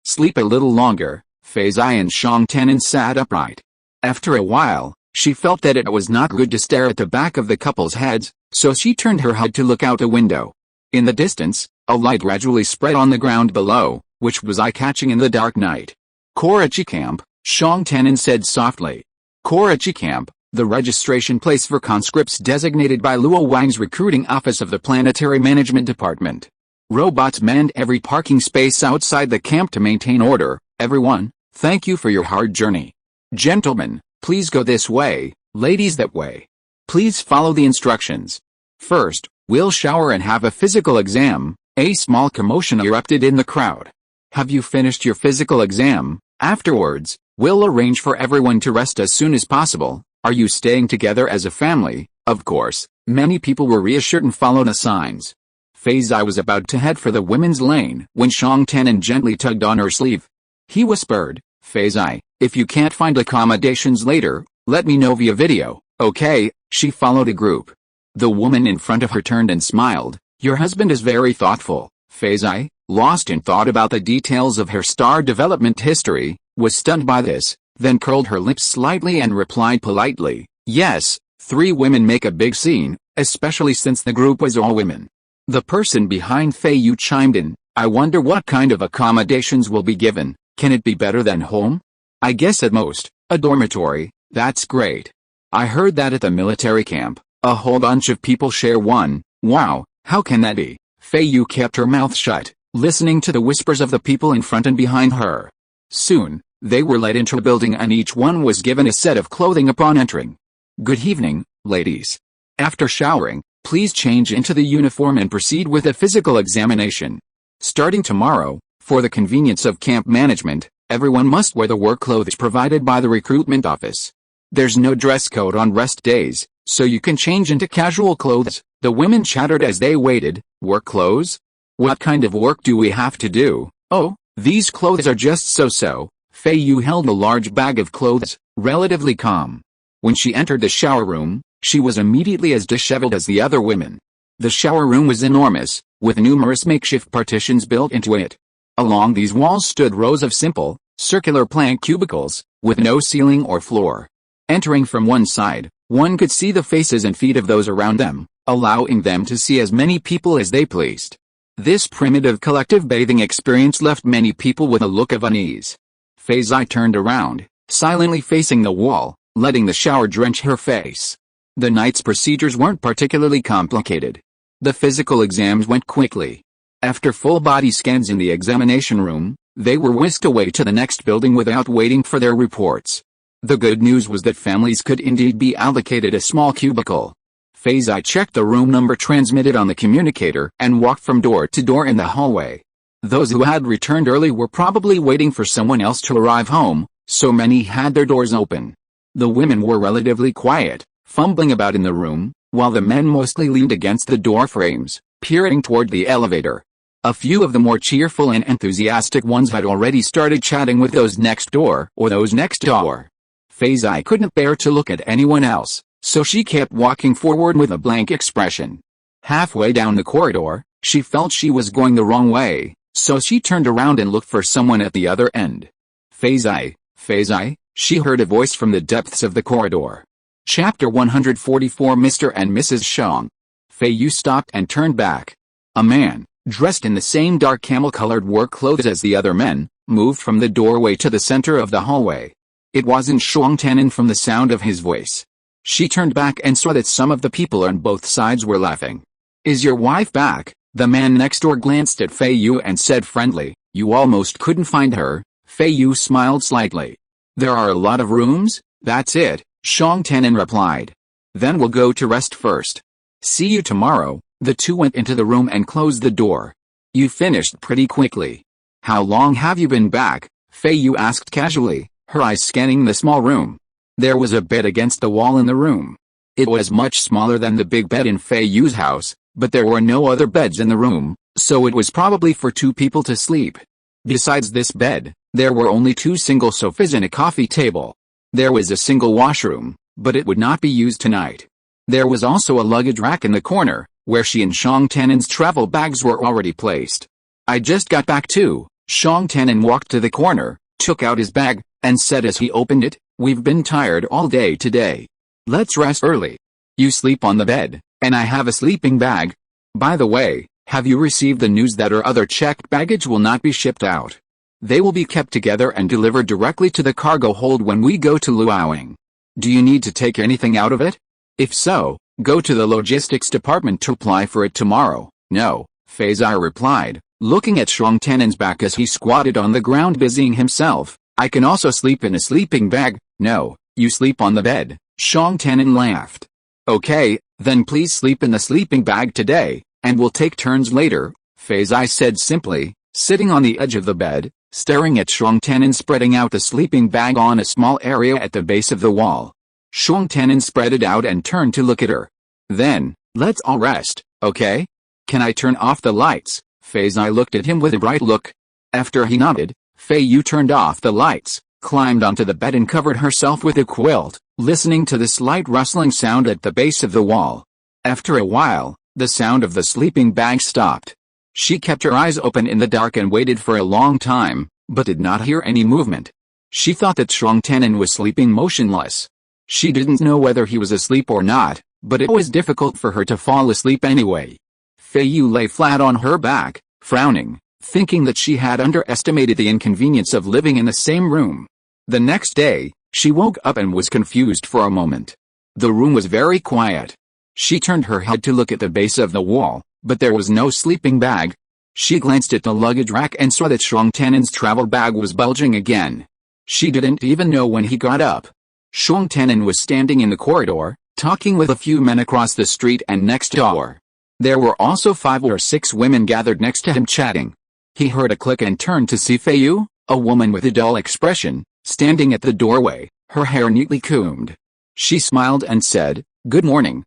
sleep a little longer." Feiyu and Shuang Tanin sat upright. After a while, she felt that it was not good to stare at the back of the couple's heads, so she turned her head to look out a window. In the distance, a light gradually spread on the ground below, which was eye-catching in the dark night. "Qi camp," Shuang Tanin said softly. Qi camp, the registration place for conscripts designated by Luoyang's recruiting office of the Planetary Management Department. Robots manned every parking space outside the camp to maintain order. "Everyone, thank you for your hard journey. Gentlemen, please go this way, ladies that way. Please follow the instructions. First, we'll shower and have a physical exam." A small commotion erupted in the crowd. "Have you finished your physical exam? Afterwards, we'll arrange for everyone to rest as soon as possible. Are you staying together as a family?" Of course, many people were reassured and followed the signs. Feiyu was about to head for the women's lane when Shuang Tanin gently tugged on her sleeve. He whispered, "Feiyu, if you can't find accommodations later, let me know via video, okay?" She followed a group. The woman in front of her turned and smiled. Your husband is very thoughtful. Feiyu, lost in thought about the details of her star development history, was stunned by this, then curled her lips slightly and replied politely, yes, 3 women make a big scene, especially since the group was all women. The person behind Feiyu chimed in, I wonder what kind of accommodations will be given. Can it be better than home? I guess at most, a dormitory. That's great. I heard that at the military camp, a whole bunch of people share one. Wow, how can that be? Feiyu kept her mouth shut, listening to the whispers of the people in front and behind her. Soon, they were led into a building and each one was given a set of clothing upon entering. Good evening, ladies. After showering, please change into the uniform and proceed with a physical examination. Starting tomorrow, for the convenience of camp management, everyone must wear the work clothes provided by the recruitment office. There's no dress code on rest days, so you can change into casual clothes. The women chattered as they waited. Work clothes? What kind of work do we have to do? Oh, these clothes are just so-so. Feiyu held a large bag of clothes, relatively calm. When she entered the shower room, she was immediately as disheveled as the other women. The shower room was enormous, with numerous makeshift partitions built into it. Along these walls stood rows of simple, circular plank cubicles, with no ceiling or floor. Entering from one side, one could see the faces and feet of those around them, allowing them to see as many people as they pleased. This primitive collective bathing experience left many people with a look of unease. Feiyu turned around, silently facing the wall, letting the shower drench her face. The night's procedures weren't particularly complicated. The physical exams went quickly. After full body scans in the examination room, they were whisked away to the next building without waiting for their reports. The good news was that families could indeed be allocated a small cubicle. Feiyu checked the room number transmitted on the communicator and walked from door to door in the hallway. Those who had returned early were probably waiting for someone else to arrive home, so many had their doors open. The women were relatively quiet, fumbling about in the room, while the men mostly leaned against the door frames, peering toward the elevator. A few of the more cheerful and enthusiastic ones had already started chatting with those next door. Feiyu couldn't bear to look at anyone else, so she kept walking forward with a blank expression. Halfway down the corridor, she felt she was going the wrong way, so she turned around and looked for someone at the other end. Feiyu, she heard a voice from the depths of the corridor. Chapter 144 Mr. and Mrs. Shang. Feiyu stopped and turned back. A man, dressed in the same dark camel-colored work clothes as the other men, moved from the doorway to the center of the hallway. It wasn't Shang Tian from the sound of his voice. She turned back and saw that some of the people on both sides were laughing. Is your wife back? The man next door glanced at Feiyu and said friendly, you almost couldn't find her. Feiyu smiled slightly. There are a lot of rooms? That's it, Shang Tian replied. Then we'll go to rest first. See you tomorrow. The two went into the room and closed the door. You finished pretty quickly. How long have you been back? Feiyu asked casually, her eyes scanning the small room. There was a bed against the wall in the room. It was much smaller than the big bed in Feiyu's house, but there were no other beds in the room, so it was probably for 2 people to sleep. Besides this bed, there were only 2 single sofas and a coffee table. There was a single washroom, but it would not be used tonight. There was also a luggage rack in the corner, where she and Shang Tian's travel bags were already placed. I just got back too. Shang Tian walked to the corner, took out his bag, and said as he opened it, we've been tired all day today. Let's rest early. You sleep on the bed, and I have a sleeping bag. By the way, have you received the news that our other checked baggage will not be shipped out? They will be kept together and delivered directly to the cargo hold when we go to Luoyang. Do you need to take anything out of it? If so, go to the logistics department to apply for it tomorrow. No, Feiyu replied, looking at Shang Tian's back as he squatted on the ground busying himself. I can also sleep in a sleeping bag. No, you sleep on the bed. Shang Tian laughed. Okay, then please sleep in the sleeping bag today, and we'll take turns later, Feiyu said simply, sitting on the edge of the bed, staring at Shang Tian spreading out the sleeping bag on a small area at the base of the wall. Shang Tian spread it out and turned to look at her. Then, let's all rest, okay? Can I turn off the lights? Feiyu looked at him with a bright look. After he nodded, Feiyu turned off the lights, climbed onto the bed and covered herself with a quilt, listening to the slight rustling sound at the base of the wall. After a while, The sound of the sleeping bag stopped. She kept her eyes open in the dark and waited for a long time, but did not hear any movement. She thought that Shuang Tian'an was sleeping motionless. She didn't know whether he was asleep or not, but it was difficult for her to fall asleep anyway. Feiyu lay flat on her back, frowning, thinking that she had underestimated the inconvenience of living in the same room. The next day, she woke up and was confused for a moment. The room was very quiet. She turned her head to look at the base of the wall, but there was no sleeping bag. She glanced at the luggage rack and saw that Shuang Tian'an's travel bag was bulging again. She didn't even know when he got up. Shuang Tian'an was standing in the corridor, talking with a few men across the street and next door. There were also 5 or 6 women gathered next to him chatting. He heard a click and turned to see Feiyu, a woman with a dull expression, standing at the doorway, her hair neatly combed. She smiled and said, "Good morning,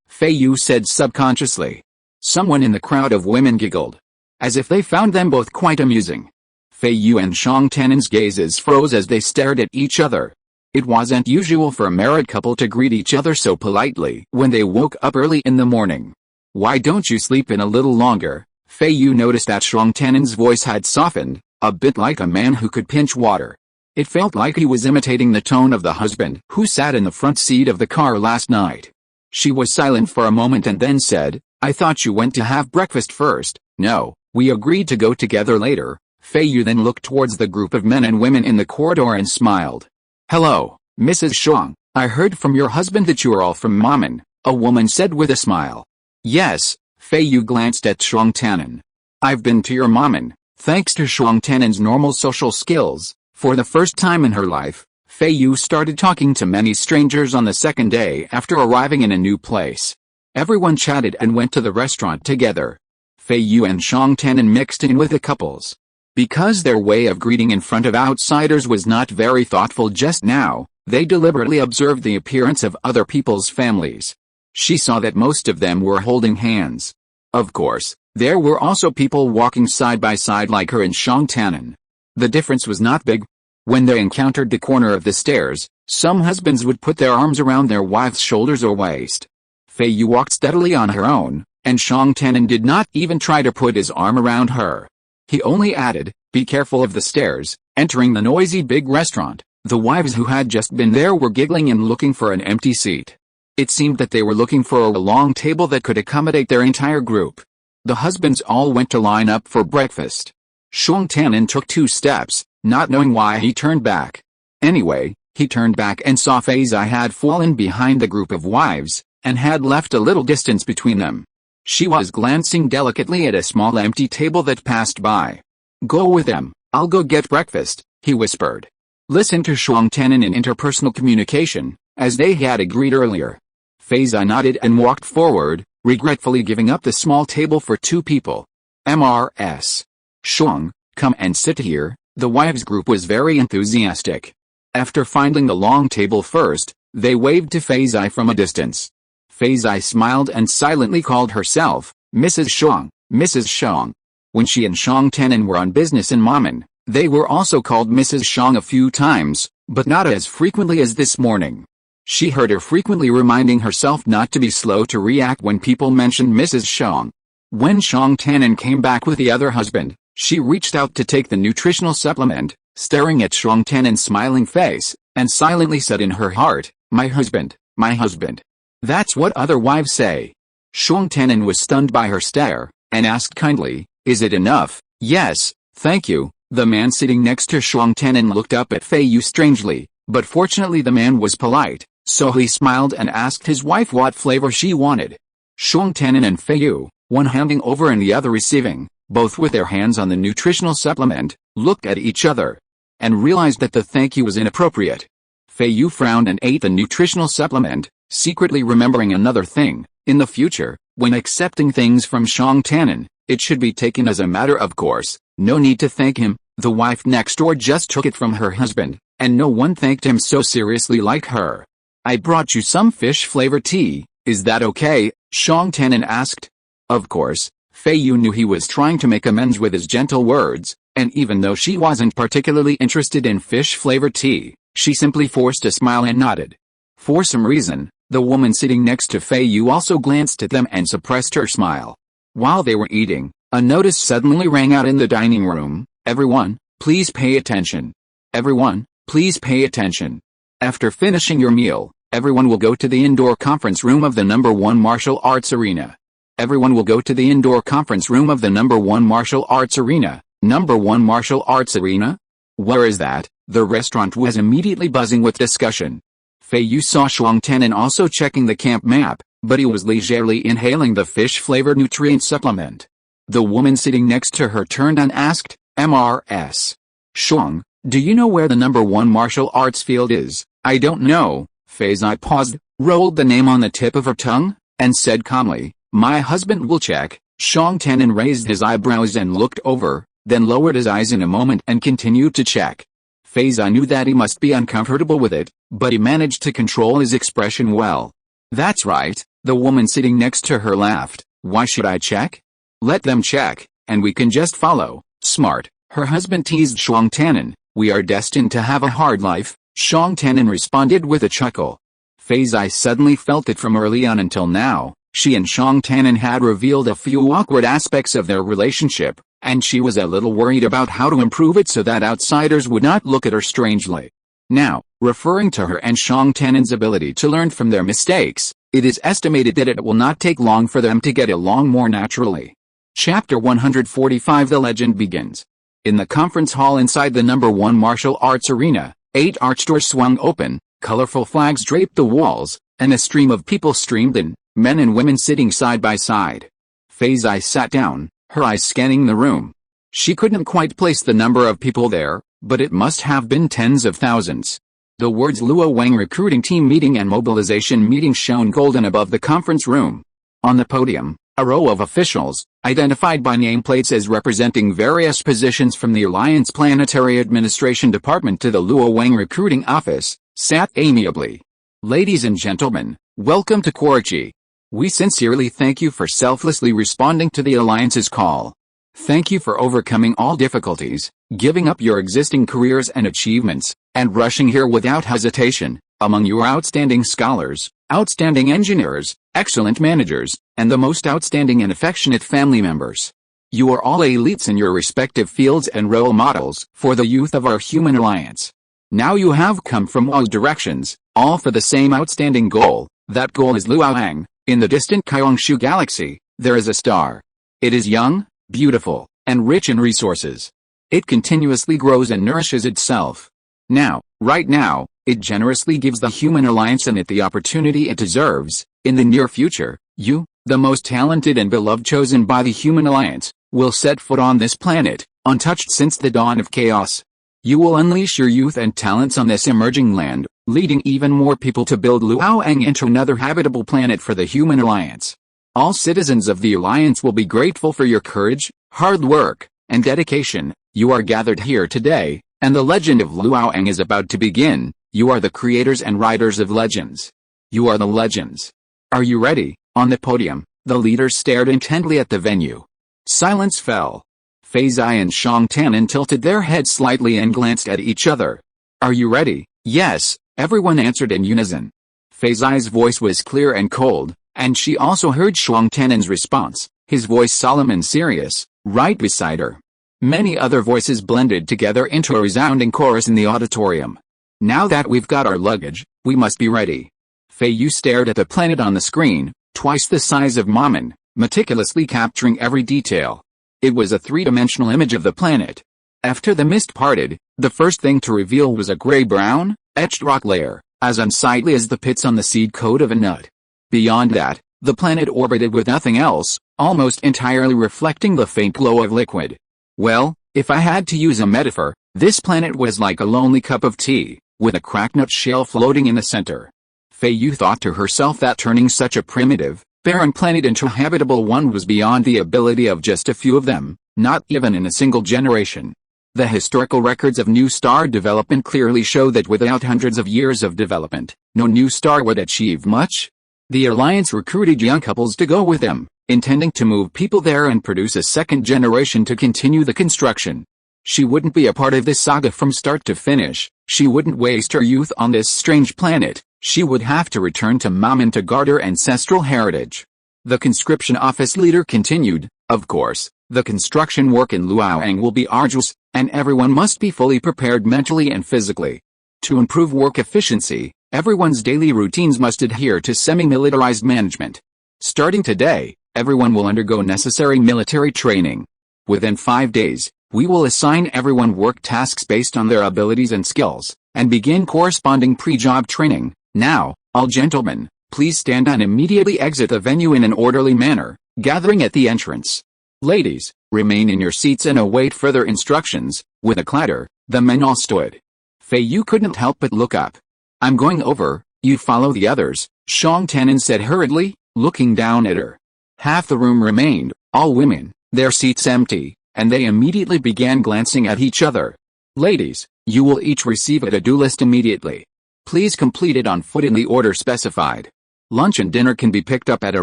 Feiyu said subconsciously. Someone in the crowd of women giggled, as if they found them both quite amusing. Feiyu and Shuang Tian'an's gazes froze as they stared at each other. It wasn't usual for a married couple to greet each other so politely when they woke up early in the morning. "Why don't you sleep in a little longer?" Feiyu noticed that Shuang Tian'an's voice had softened, a bit like a man who could pinch water. It felt like he was imitating the tone of the husband who sat in the front seat of the car last night. She was silent for a moment and then said, "I thought you went to have breakfast first." "No, we agreed to go together later." Feiyu then looked towards the group of men and women in the corridor and smiled. "Hello, Mrs. Shuang, I heard from your husband that you are all from Mamen," a woman said with a smile. "Yes," Feiyu glanced at Shuang Tian'an. "I've been to your Mamen." Thanks to Shuang Tian'an's normal social skills, for the first time in her life, Feiyu started talking to many strangers on the second day after arriving in a new place. Everyone chatted and went to the restaurant together. Feiyu and Shuang Tian'an mixed in with the couples. Because their way of greeting in front of outsiders was not very thoughtful just now, they deliberately observed the appearance of other people's families. She saw that most of them were holding hands. Of course, there were also people walking side by side like her and Shuang Tian'an. The difference was not big. When they encountered the corner of the stairs, some husbands would put their arms around their wives' shoulders or waist. Feiyu walked steadily on her own, and Shuang Tian'an did not even try to put his arm around her. He only added, "Be careful of the stairs." Entering the noisy big restaurant, the wives who had just been there were giggling and looking for an empty seat. It seemed that they were looking for a long table that could accommodate their entire group. The husbands all went to line up for breakfast. Shuang Tian'an took 2 steps, not knowing why he turned back. Anyway, he turned back and saw Feiyu had fallen behind the group of wives, and had left a little distance between them. She was glancing delicately at a small empty table that passed by. "Go with them, I'll go get breakfast," he whispered. Listen to Shuang Tian'an in interpersonal communication, as they had agreed earlier. Feiyu nodded and walked forward, regretfully giving up the small table for 2 people. "Mrs. Shuang, come and sit here." The wives group was very enthusiastic. After finding the long table first, they waved to Feiyu from a distance. Feiyu smiled and silently called herself Mrs. Shuang, Mrs. Shuang. When she and Shuang Tian'an were on business in Mamen, they were also called Mrs. Shuang a few times, but not as frequently as this morning. She heard her frequently reminding herself not to be slow to react when people mentioned Mrs. Shuang. When Shuang Tian'an came back with the other husband, she reached out to take the nutritional supplement, staring at Shuang Tian'an's smiling face, and silently said in her heart, "My husband, my husband." That's what other wives say. Shuang Tian'an was stunned by her stare, and asked kindly, "Is it enough?" "Yes, thank you." The man sitting next to Shuang Tian'an looked up at Feiyu strangely, but fortunately the man was polite, so he smiled and asked his wife what flavor she wanted. Shuang Tian'an and Feiyu, one handing over and the other receiving, both with their hands on the nutritional supplement, looked at each other, and realized that the thank you was inappropriate. Feiyu frowned and ate the nutritional supplement, secretly remembering another thing: in the future, when accepting things from Shuang Tian'an, it should be taken as a matter of course. No need to thank him. The wife next door just took it from her husband, and no one thanked him so seriously like her. "I brought you some fish-flavored tea, is that okay?" Shuang Tian'an asked. Of course, Feiyu knew he was trying to make amends with his gentle words, and even though she wasn't particularly interested in fish-flavored tea, she simply forced a smile and nodded. For some reason, The woman sitting next to Feiyu also glanced at them and suppressed her smile. While they were eating, a notice suddenly rang out in the dining room. Everyone, please pay attention. Everyone, please pay attention. After finishing your meal, everyone will go to the indoor conference room of the #1 martial arts arena. Everyone will go to the indoor conference room of the #1 martial arts arena. #1 martial arts arena? Where is that? The restaurant was immediately buzzing with discussion. Feiyu saw Shuang Tianan also checking the camp map, but he was leisurely inhaling the fish-flavored nutrient supplement. The woman sitting next to her turned and asked, "Mrs. Shuang, do you know where the #1 martial arts field is?" "I don't know." Feiyu paused, rolled the name on the tip of her tongue, and said calmly, "My husband will check." Shuang Tianan raised his eyebrows and looked over, then lowered his eyes in a moment and continued to check. Feiyu knew that he must be uncomfortable with it, but he managed to control his expression well. "That's right," the woman sitting next to her laughed. "Why should I check? Let them check, and we can just follow." "Smart," her husband teased Shuang Tianan. "We are destined to have a hard life," Shuang Tianan responded with a chuckle. Feiyu suddenly felt that from early on until now, she and Shuang Tianan had revealed a few awkward aspects of their relationship, and she was a little worried about how to improve it so that outsiders would not look at her strangely. Now, referring to her and Shuang Tianan's ability to learn from their mistakes, it is estimated that it will not take long for them to get along more naturally. Chapter 145 The legend begins. In the conference hall inside the #1 martial arts arena, 8 arch doors swung open, colorful flags draped the walls, and a stream of people streamed in, men and women sitting side by side. Feiyu sat down, her eyes scanning the room. She couldn't quite place the number of people there, but it must have been tens of thousands. The words Luo Wang Recruiting Team Meeting and Mobilization Meeting shone golden above the conference room. On the podium, a row of officials, identified by nameplates as representing various positions from the Alliance Planetary Administration Department to the Luo Wang Recruiting Office, sat amiably. "Ladies and gentlemen, welcome to Qi. We sincerely thank you for selflessly responding to the Alliance's call. Thank you for overcoming all difficulties, giving up your existing careers and achievements, and rushing here without hesitation. Among your outstanding scholars, outstanding engineers, excellent managers, and the most outstanding and affectionate family members. You are all elites in your respective fields and role models for the youth of our human alliance. Now you have come from all directions, all for the same outstanding goal. That goal is Luoyang. In the distant Qiongshu galaxy, there is a star. It is young, beautiful, and rich in resources. It continuously grows and nourishes itself. Now, right now, it generously gives the human alliance and it the opportunity it deserves. In the near future, you, the most talented and beloved chosen by the human alliance, will set foot on this planet, untouched since the dawn of chaos. You will unleash your youth and talents on this emerging land, leading even more people to build Luoyang into another habitable planet for the human alliance. All citizens of the alliance will be grateful for your courage, hard work, and dedication. You are gathered here today, and the legend of Luoyang is about to begin. You are the creators and writers of legends. You are the legends. Are you ready?" On the podium, the leaders stared intently at the venue. Silence fell. Feiyu and Shuang Tianan tilted their heads slightly and glanced at each other. "Are you ready?" "Yes," everyone answered in unison. Feiyu's voice was clear and cold, and she also heard Shuang Tianan's response, his voice solemn and serious, right beside her. Many other voices blended together into a resounding chorus in the auditorium. "Now that we've got our luggage, we must be ready." Feiyu stared at the planet on the screen, twice the size of Mammon, meticulously capturing every detail. It was a three-dimensional image of the planet. After the mist parted, the first thing to reveal was a gray-brown, etched rock layer, as unsightly as the pits on the seed coat of a nut. Beyond that, the planet orbited with nothing else, almost entirely reflecting the faint glow of liquid. Well, if I had to use a metaphor, this planet was like a lonely cup of tea, with a cracked nut shell floating in the center. Feiyu thought to herself that turning such a primitive, barren planet into a habitable one was beyond the ability of just a few of them, not even in a single generation. The historical records of new star development clearly show that without hundreds of years of development, no new star would achieve much. The Alliance recruited young couples to go with them, intending to move people there and produce a second generation to continue the construction. She wouldn't be a part of this saga from start to finish. She wouldn't waste her youth on this strange planet, She would have to return to Mom and to guard her ancestral heritage. The conscription office leader continued, of course, the construction work in Luoyang will be arduous, and everyone must be fully prepared mentally and physically. To improve work efficiency, everyone's daily routines must adhere to semi-militarized management. Starting today, everyone will undergo necessary military training. Within 5 days, we will assign everyone work tasks based on their abilities and skills, and begin corresponding pre-job training. Now, all gentlemen, please stand and immediately exit the venue in an orderly manner, gathering at the entrance. Ladies, remain in your seats and await further instructions. With a clatter, the men all stood. Feiyu couldn't help but look up. I'm going over, you follow the others, Shang Tenon said hurriedly, looking down at her. Half the room remained, all women, their seats empty, and they immediately began glancing at each other. Ladies, you will each receive a to-do list immediately. Please complete it on foot in the order specified. Lunch and dinner can be picked up at a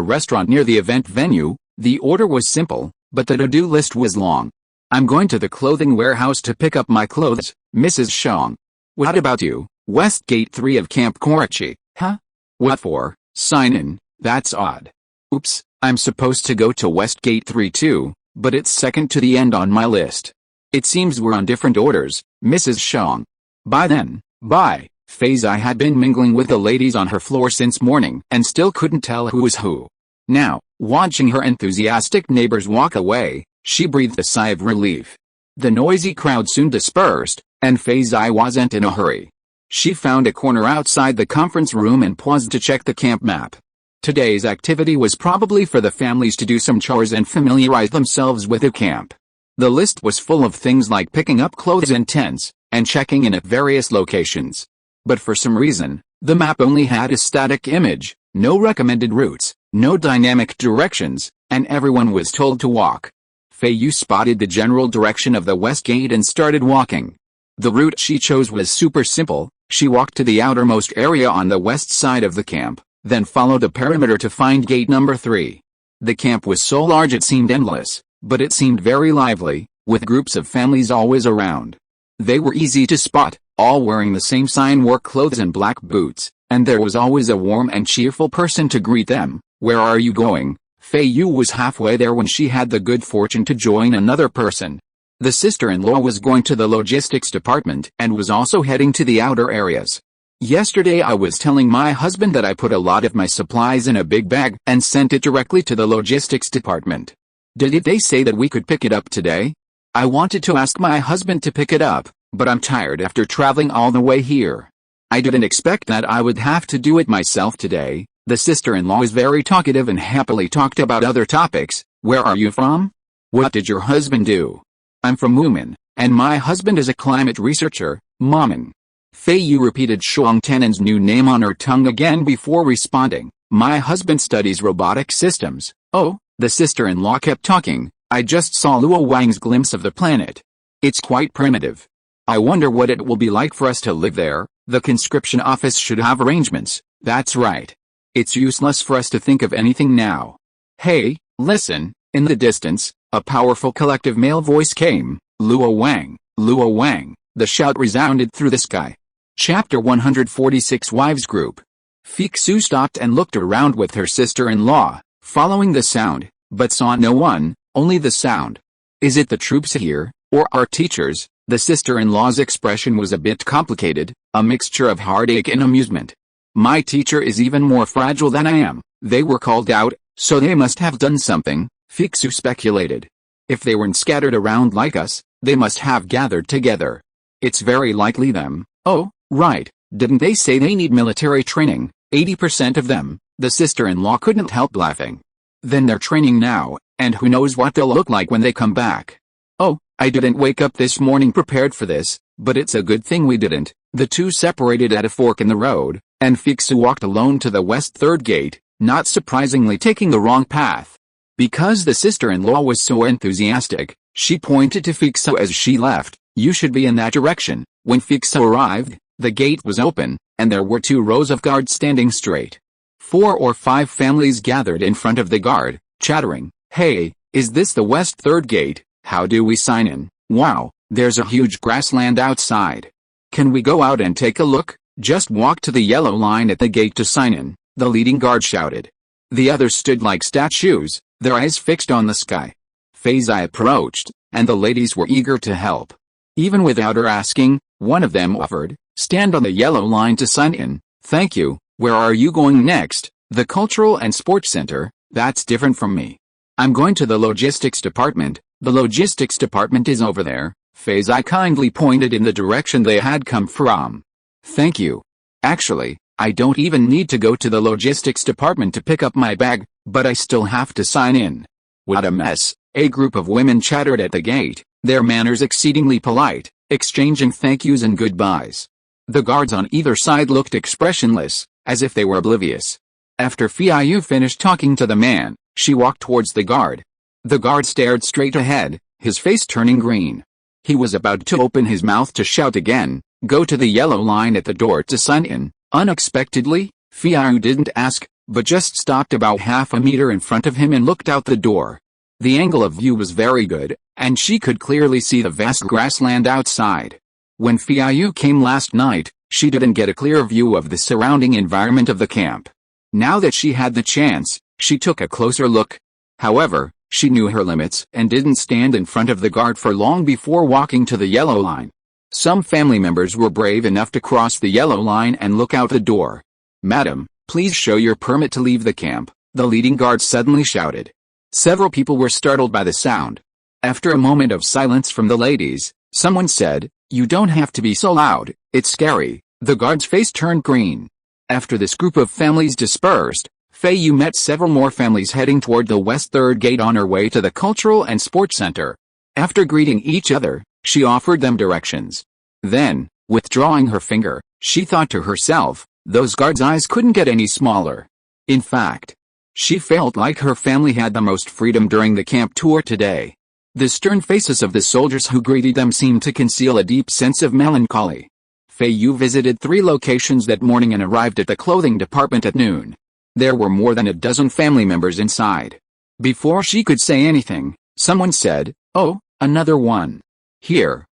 restaurant near the event venue. The order was simple, but the to-do list was long. I'm going to the clothing warehouse to pick up my clothes, Mrs. Shang. What about you, Westgate 3 of Camp Karachi? Huh? What for? Sign in, that's odd. Oops, I'm supposed to go to Westgate 3 too, but it's second to the end on my list. It seems we're on different orders, Mrs. Shang. By then, bye. Feiyu had been mingling with the ladies on her floor since morning and still couldn't tell who was who. Now, watching her enthusiastic neighbors walk away, she breathed a sigh of relief. The noisy crowd soon dispersed, and Feiyu wasn't in a hurry. She found a corner outside the conference room and paused to check the camp map. Today's activity was probably for the families to do some chores and familiarize themselves with the camp. The list was full of things like picking up clothes and tents, and checking in at various locations. But for some reason, the map only had a static image, no recommended routes, no dynamic directions, and everyone was told to walk. Feiyu spotted the general direction of the west gate and started walking. The route she chose was super simple. She walked to the outermost area on the west side of the camp, then followed the perimeter to find gate number 3. The camp was so large it seemed endless, but it seemed very lively, with groups of families always around. They were easy to spot, all wearing the same sign work clothes and black boots, and there was always a warm and cheerful person to greet them. Where are you going? Feiyu was halfway there when she had the good fortune to join another person. The sister-in-law was going to the logistics department and was also heading to the outer areas. Yesterday I was telling my husband that I put a lot of my supplies in a big bag and sent it directly to the logistics department. Did they say that we could pick it up today? I wanted to ask my husband to pick it up, but I'm tired after traveling all the way here. I didn't expect that I would have to do it myself today. The sister-in-law is very talkative and happily talked about other topics. Where are you from? What did your husband do? I'm from Wuhan, and my husband is a climate researcher, Maman. Feiyu repeated Shang Tenon's new name on her tongue again before responding. My husband studies robotic systems. Oh, the sister-in-law kept talking. I just saw Luo Wang's glimpse of the planet. It's quite primitive. I wonder what it will be like for us to live there. The conscription office should have arrangements. That's right. It's useless for us to think of anything now. Hey, listen. In the distance, a powerful collective male voice came. Luo Wang, Luo Wang. The shout resounded through the sky. Chapter 146 Wives Group. Feiyu stopped and looked around with her sister-in-law, following the sound, but saw no one, only the sound. Is it the troops here, or our teachers? The sister-in-law's expression was a bit complicated, a mixture of heartache and amusement. My teacher is even more fragile than I am. They were called out, so they must have done something, Feiyu speculated. If they weren't scattered around like us, they must have gathered together. It's very likely them. Oh, right, didn't they say they need military training, 80% of them? The sister-in-law couldn't help laughing. Then they're training now, and who knows what they'll look like when they come back. Oh, I didn't wake up this morning prepared for this, but it's a good thing we didn't. The two separated at a fork in the road, and Feiyu walked alone to the west third gate, not surprisingly taking the wrong path. Because the sister-in-law was so enthusiastic, she pointed to Feiyu as she left. You should be in that direction. When Feiyu arrived, the gate was open, and there were 2 rows of guards standing straight. 4 or 5 families gathered in front of the guard, chattering. Hey, is this the west third gate? How do we sign in? Wow, there's a huge grassland outside. Can we go out and take a look? Just walk to the yellow line at the gate to sign in, the leading guard shouted. The others stood like statues, their eyes fixed on the sky. Feiyu approached, and the ladies were eager to help. Even without her asking, one of them offered, stand on the yellow line to sign in. Thank you. Where are you going next? The Cultural and Sports Center. That's different from me. I'm going to the logistics department. The logistics department is over there. Feiyu kindly pointed in the direction they had come from. Thank you. Actually, I don't even need to go to the logistics department to pick up my bag, but I still have to sign in. What a mess. A group of women chattered at the gate, their manners exceedingly polite, exchanging thank yous and goodbyes. The guards on either side looked expressionless, as if they were oblivious. After Feiyu finished talking to the man, she walked towards the guard. The guard stared straight ahead, his face turning green. He was about to open his mouth to shout again, go to the yellow line at the door to sign in. Unexpectedly, Feiyu didn't ask, but just stopped about half a meter in front of him and looked out the door. The angle of view was very good, and she could clearly see the vast grassland outside. When Feiyu came last night, she didn't get a clear view of the surrounding environment of the camp. Now that she had the chance, she took a closer look. However, she knew her limits and didn't stand in front of the guard for long before walking to the yellow line. Some family members were brave enough to cross the yellow line and look out the door. Madam, please show your permit to leave the camp, the leading guard suddenly shouted. Several people were startled by the sound. After a moment of silence from the ladies, someone said, you don't have to be so loud, it's scary. The guard's face turned green. After this group of families dispersed, Feiyu met several more families heading toward the west third gate on her way to the Cultural and Sports Center. After greeting each other, she offered them directions. Then, withdrawing her finger, she thought to herself, those guards' eyes couldn't get any smaller. In fact, she felt like her family had the most freedom during the camp tour today. The stern faces of the soldiers who greeted them seemed to conceal a deep sense of melancholy. Feiyu visited 3 locations that morning and arrived at the clothing department at noon. There were more than a dozen family members inside. Before she could say anything, someone said, oh, another one. Here.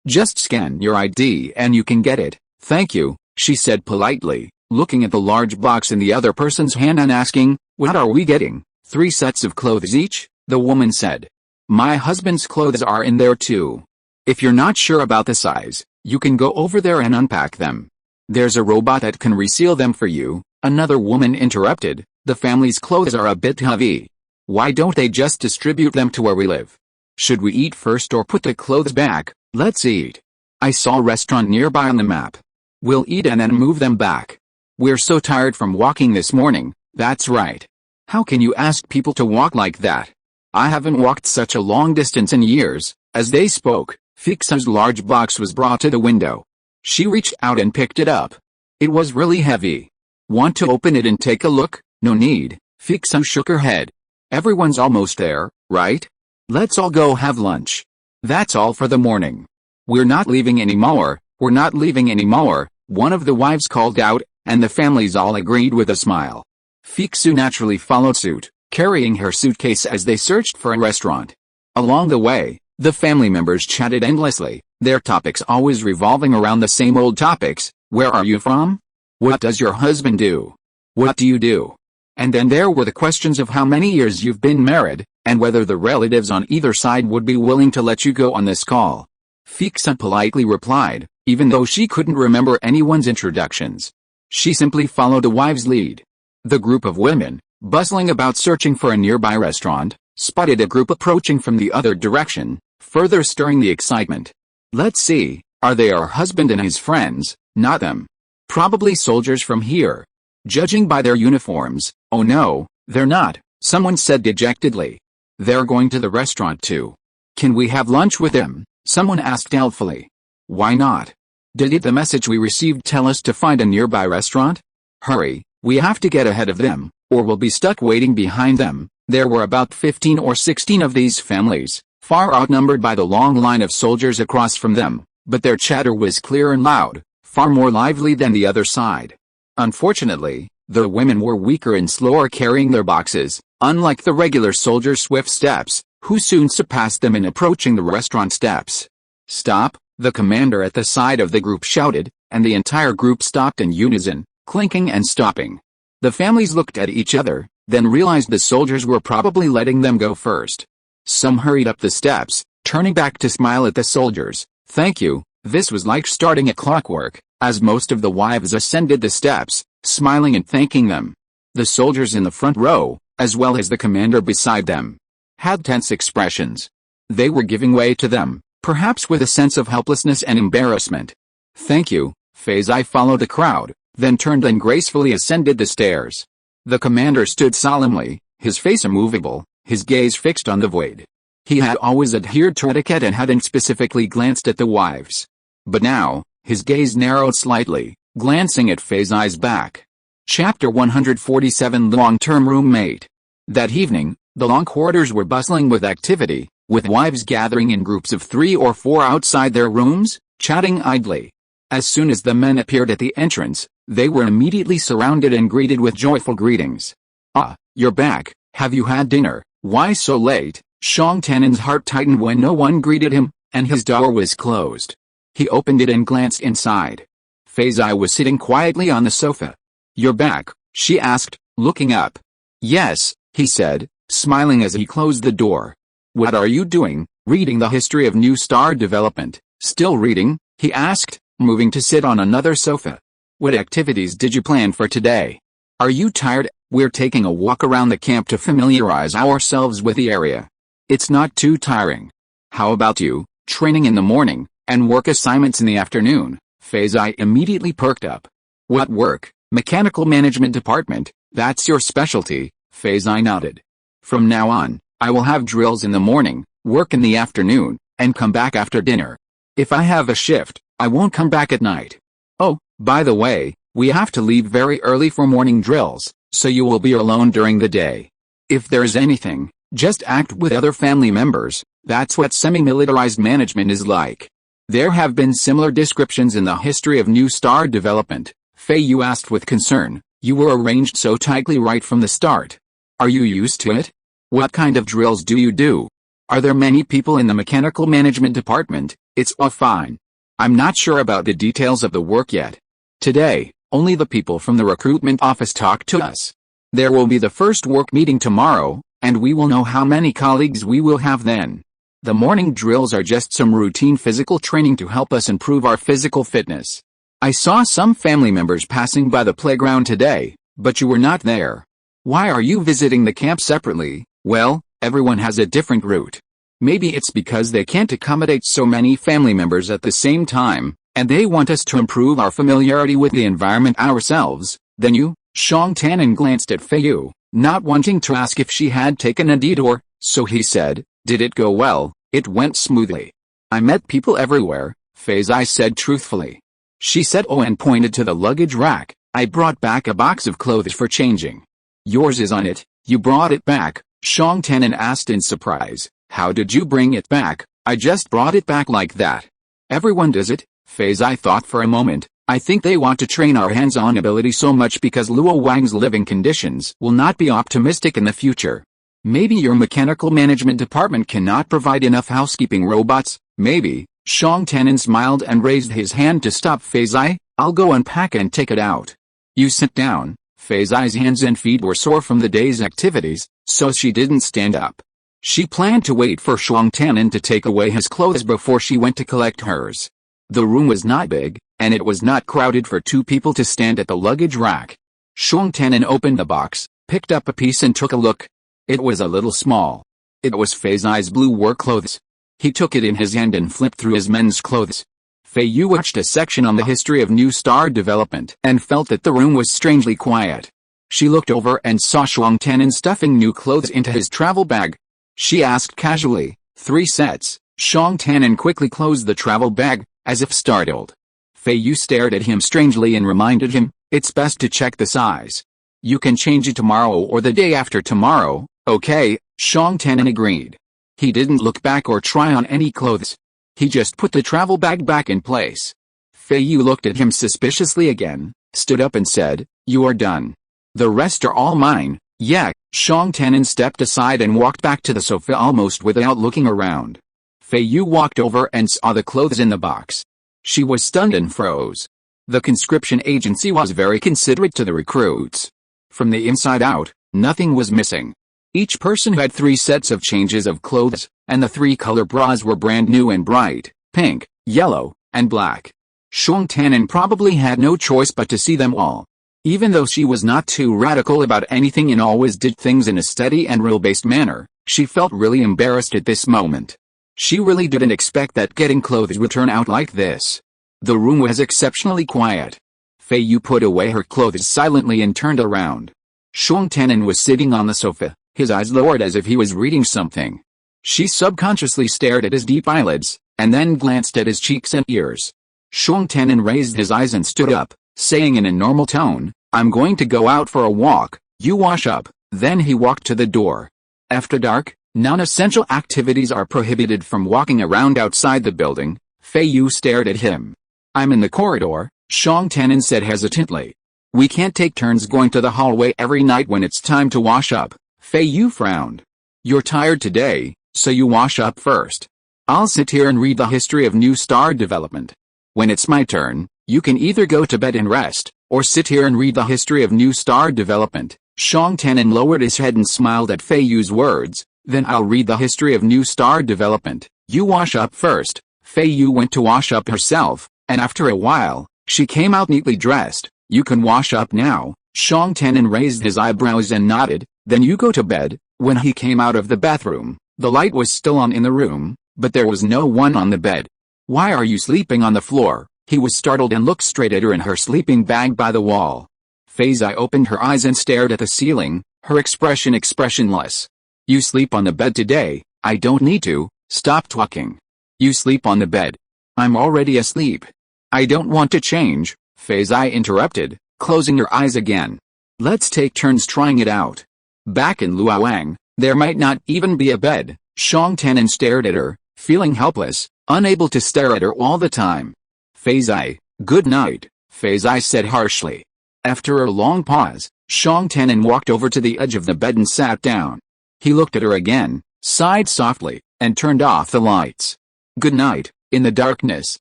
Just scan your ID and you can get it. Thank you, she said politely, looking at the large box in the other person's hand and asking, what are we getting? 3 sets of clothes each? The woman said. My husband's clothes are in there too. If you're not sure about the size, you can go over there and unpack them. There's a robot that can reseal them for you, another woman interrupted. The family's clothes are a bit heavy. Why don't they just distribute them to where we live? Should we eat first or put the clothes back? Let's eat. I saw a restaurant nearby on the map. We'll eat and then move them back. We're so tired from walking this morning. That's right. How can you ask people to walk like that? I haven't walked such a long distance in years. As they spoke, Feiyu's large box was brought to the window. She reached out and picked it up. It was really heavy. Want to open it and take a look? No need. Feiyu shook her head. Everyone's almost there, right? Let's all go have lunch. That's all for the morning. We're not leaving anymore, one of the wives called out, and the families all agreed with a smile. Feiyu naturally followed suit, carrying her suitcase as they searched for a restaurant. Along the way, the family members chatted endlessly, their topics always revolving around the same old topics. Where are you from? What does your husband do? What do you do? And then there were the questions of how many years you've been married, and whether the relatives on either side would be willing to let you go on this call. Feiyu politely replied, even though she couldn't remember anyone's introductions. She simply followed the wives' lead. The group of women, bustling about searching for a nearby restaurant, spotted a group approaching from the other direction, further stirring the excitement. Let's see, are they our husband and his friends? Not them. Probably soldiers from here. Judging by their uniforms, oh no, they're not, someone said dejectedly. They're going to the restaurant too. Can we have lunch with them? Someone asked doubtfully. Why not? Did the message we received tell us to find a nearby restaurant? Hurry, we have to get ahead of them, or we'll be stuck waiting behind them. There were about 15 or 16 of these families, far outnumbered by the long line of soldiers across from them, but their chatter was clear and loud, far more lively than the other side. Unfortunately, the women were weaker and slower carrying their boxes, unlike the regular soldiers' swift steps, who soon surpassed them in approaching the restaurant steps. Stop, the commander at the side of the group shouted, and the entire group stopped in unison, clinking and stopping. The families looked at each other, then realized the soldiers were probably letting them go first. Some hurried up the steps, turning back to smile at the soldiers. Thank you. This was like starting at clockwork, as most of the wives ascended the steps, smiling and thanking them. The soldiers in the front row, as well as the commander beside them, had tense expressions. They were giving way to them, perhaps with a sense of helplessness and embarrassment. Thank you. Feiyu followed the crowd, then turned and gracefully ascended the stairs. The commander stood solemnly, his face immovable, his gaze fixed on the void. He had always adhered to etiquette and hadn't specifically glanced at the wives. But now, his gaze narrowed slightly, glancing at Feiyu's back. Chapter 147 Long-Term Roommate. That evening, the long quarters were bustling with activity, with wives gathering in groups of 3 or 4 outside their rooms, chatting idly. As soon as the men appeared at the entrance, they were immediately surrounded and greeted with joyful greetings. Ah, you're back. Have you had dinner? Why so late? Shang Tannen's heart tightened when no one greeted him, and his door was closed. He opened it and glanced inside. Feiyu was sitting quietly on the sofa. You're back? She asked, looking up. Yes, he said, smiling as he closed the door. What are you doing? Reading the history of new star development. Still reading? He asked, moving to sit on another sofa. What activities did you plan for today? Are you tired? We're taking a walk around the camp to familiarize ourselves with the area. It's not too tiring. How about you? Training in the morning, and work assignments in the afternoon. Feiyu immediately perked up. What work? Mechanical management department, that's your specialty. Feiyu nodded. From now on, I will have drills in the morning, work in the afternoon, and come back after dinner. If I have a shift, I won't come back at night. Oh, by the way, we have to leave very early for morning drills, so you will be alone during the day. If there is anything, just act with other family members. That's what semi-militarized management is like. There have been similar descriptions in the history of new star development. Feiyu asked with concern. You were arranged so tightly right from the start. Are you used to it? What kind of drills do you do? Are there many people in the mechanical management department? It's all fine. I'm not sure about the details of the work yet. Today, only the people from the recruitment office talk to us. There will be the first work meeting tomorrow, and we will know how many colleagues we will have then. The morning drills are just some routine physical training to help us improve our physical fitness. I saw some family members passing by the playground today, but you were not there. Why are you visiting the camp separately? Well, everyone has a different route. Maybe it's because they can't accommodate so many family members at the same time, and they want us to improve our familiarity with the environment ourselves. Then you, Shang Tannen glanced at Feiyu, not wanting to ask if she had taken a detour, so he said, did it go well? It went smoothly. I met people everywhere, Feiyu said truthfully. She said oh and pointed to the luggage rack. I brought back a box of clothes for changing. Yours is on it. You brought it back? Shang Tannen asked in surprise. How did you bring it back? I just brought it back like that. Everyone does it. Feiyu thought for a moment. I think they want to train our hands-on ability so much because Luo Wang's living conditions will not be optimistic in the future. Maybe your mechanical management department cannot provide enough housekeeping robots. Maybe. Shang Tannen smiled and raised his hand to stop Feiyu. I'll go unpack and take it out. You sit down. Feiyu's hands and feet were sore from the day's activities, so she didn't stand up. She planned to wait for Shang Tannen to take away his clothes before she went to collect hers. The room was not big, and it was not crowded for 2 people to stand at the luggage rack. Shang Tannen opened the box, picked up a piece and took a look. It was a little small. It was Feiyu's blue work clothes. He took it in his hand and flipped through his men's clothes. Feiyu watched a section on the history of new star development and felt that the room was strangely quiet. She looked over and saw Shang Tannen stuffing new clothes into his travel bag. She asked casually, 3 sets. Shang Tannen quickly closed the travel bag, as if startled. Feiyu stared at him strangely and reminded him, it's best to check the size. You can change it tomorrow or the day after tomorrow, okay? Shang Tannen agreed. He didn't look back or try on any clothes. He just put the travel bag back in place. Feiyu looked at him suspiciously again, stood up and said, you are done. The rest are all mine. Yeah. Shang Tannen stepped aside and walked back to the sofa almost without looking around. Feiyu walked over and saw the clothes in the box. She was stunned and froze. The conscription agency was very considerate to the recruits. From the inside out, nothing was missing. Each person had 3 sets of changes of clothes, and the 3 color bras were brand new and bright, pink, yellow, and black. Xiong Tanin probably had no choice but to see them all. Even though she was not too radical about anything and always did things in a steady and rule-based manner, she felt really embarrassed at this moment. She really didn't expect that getting clothes would turn out like this. The room was exceptionally quiet. Feiyu put away her clothes silently and turned around. Xiong Tanin was sitting on the sofa, his eyes lowered as if he was reading something. She subconsciously stared at his deep eyelids, and then glanced at his cheeks and ears. Xiong Tanin raised his eyes and stood up, saying in a normal tone, "I'm going to go out for a walk, you wash up." Then he walked to the door. After dark, non-essential activities are prohibited from walking around outside the building. Feiyu stared at him. "I'm in the corridor," Xiong Tanin said hesitantly. "We can't take turns going to the hallway every night when it's time to wash up." Feiyu frowned. "You're tired today, so you wash up first. I'll sit here and read the history of new star development. When it's my turn, you can either go to bed and rest, or sit here and read the history of new star development." Xiong Tanin lowered his head and smiled at Feiyu's words. "Then I'll read the history of new star development. You wash up first." Feiyu went to wash up herself, and after a while, she came out neatly dressed. "You can wash up now." Xiong Tanin raised his eyebrows and nodded. "Then you go to bed." When he came out of the bathroom, the light was still on in the room, but there was no one on the bed. "Why are you sleeping on the floor?" He was startled and looked straight at her in her sleeping bag by the wall. Feiyu opened her eyes and stared at the ceiling, her expression expressionless. "You sleep on the bed today." "I don't need to." "Stop talking. You sleep on the bed." "I'm already asleep." "I don't want to change," Feiyu interrupted, closing her eyes again. "Let's take turns trying it out." Back in Luoyang, there might not even be a bed. Xiong Tanin stared at her, feeling helpless, unable to stare at her all the time. "Feiyu, good night," Feiyu said harshly. After a long pause, Xiong Tanin walked over to the edge of the bed and sat down. He looked at her again, sighed softly, and turned off the lights. "Good night." In the darkness,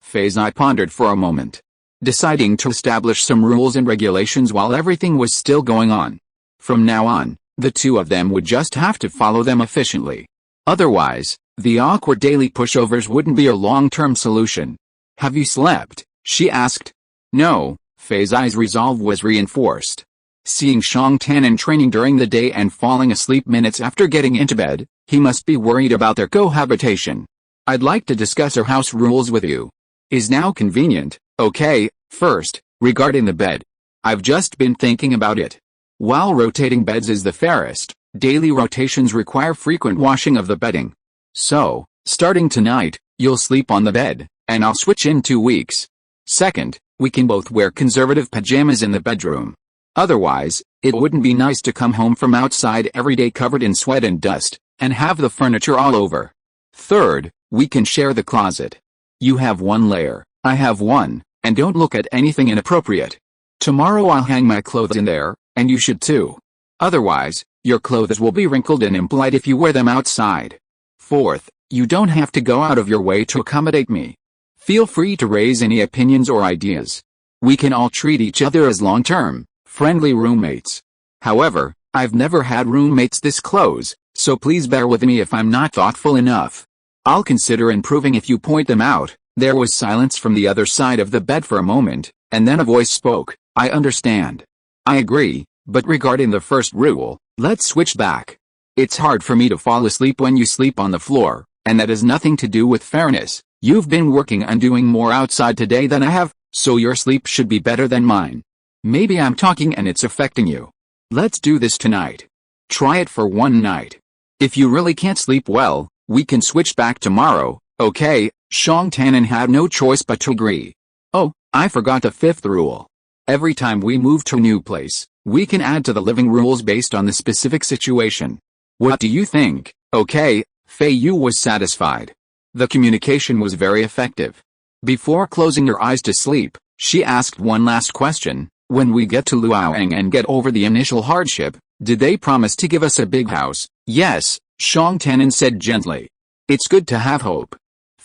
Feiyu pondered for a moment, deciding to establish some rules and regulations while everything was still going on. From now on, the two of them would just have to follow them efficiently. Otherwise, the awkward daily pushovers wouldn't be a long-term solution. "Have you slept?" she asked. "No." Feiyu's resolve was reinforced. Seeing Xiong Tanin training during the day and falling asleep minutes after getting into bed, he must be worried about their cohabitation. "I'd like to discuss our house rules with you. Is now convenient?" "Okay, first, regarding the bed. I've just been thinking about it. While rotating beds is the fairest, daily rotations require frequent washing of the bedding. So, starting tonight, you'll sleep on the bed, and I'll switch in 2 weeks. Second, we can both wear conservative pajamas in the bedroom. Otherwise, it wouldn't be nice to come home from outside every day covered in sweat and dust, and have the furniture all over. Third, we can share the closet. You have 1 layer, I have 1, and don't look at anything inappropriate. Tomorrow I'll hang my clothes in there, and you should too. Otherwise, your clothes will be wrinkled and impolite if you wear them outside. Fourth, you don't have to go out of your way to accommodate me. Feel free to raise any opinions or ideas. We can all treat each other as long-term, friendly roommates. However, I've never had roommates this close, so please bear with me if I'm not thoughtful enough. I'll consider improving if you point them out." There was silence from the other side of the bed for a moment, and then a voice spoke. "I understand. I agree, but regarding the first rule, let's switch back. It's hard for me to fall asleep when you sleep on the floor, and that has nothing to do with fairness. You've been working and doing more outside today than I have, so your sleep should be better than mine. Maybe I'm talking and it's affecting you. Let's do this tonight. Try it for 1 night. If you really can't sleep well, we can switch back tomorrow, okay?" Xiong Tanin had no choice but to agree. "Oh, I forgot the 5th rule. Every time we move to a new place, we can add to the living rules based on the specific situation. What do you think?" "Okay." Feiyu was satisfied. The communication was very effective. Before closing her eyes to sleep, she asked one last question. "When we get to Luoyang and get over the initial hardship, did they promise to give us a big house?" "Yes," Xiong Tanin said gently. "It's good to have hope."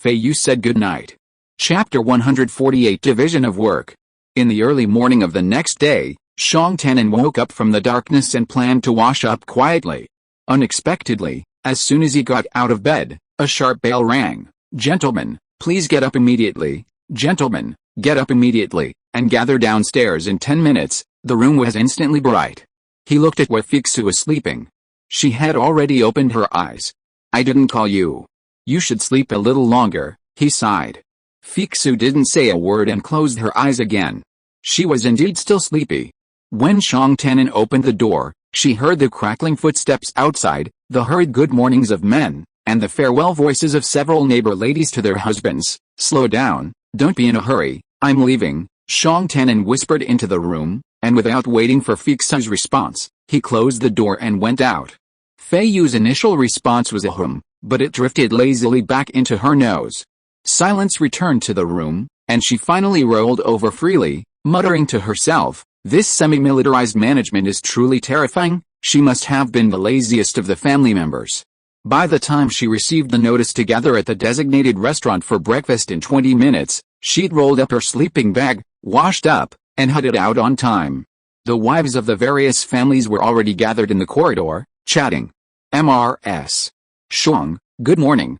Feiyu said good night. Chapter 148 Division of Work. In the early morning of the next day, Xiang Tanan woke up from the darkness and planned to wash up quietly. Unexpectedly, as soon as he got out of bed, a sharp bell rang. "Gentlemen, please get up immediately. Gentlemen, get up immediately, and gather downstairs in 10 minutes. The room was instantly bright. He looked at where Feiyu was sleeping. She had already opened her eyes. "I didn't call you. You should sleep a little longer," he sighed. Feiyu didn't say a word and closed her eyes again. She was indeed still sleepy. When Xiang Tanan opened the door, she heard the crackling footsteps outside, the hurried good mornings of men, and the farewell voices of several neighbor ladies to their husbands. "Slow down, don't be in a hurry, I'm leaving," Xiang Tanan whispered into the room, and without waiting for Feiyu's response, he closed the door and went out. Feiyu's initial response was a hum, but it drifted lazily back into her nose. Silence returned to the room, and she finally rolled over freely, muttering to herself, "This semi-militarized management is truly terrifying. She must have been the laziest of the family members." By the time she received the notice to gather at the designated restaurant for breakfast in 20 minutes, she'd rolled up her sleeping bag, washed up, and headed out on time. The wives of the various families were already gathered in the corridor, chatting. "Mrs. Xiang, good morning,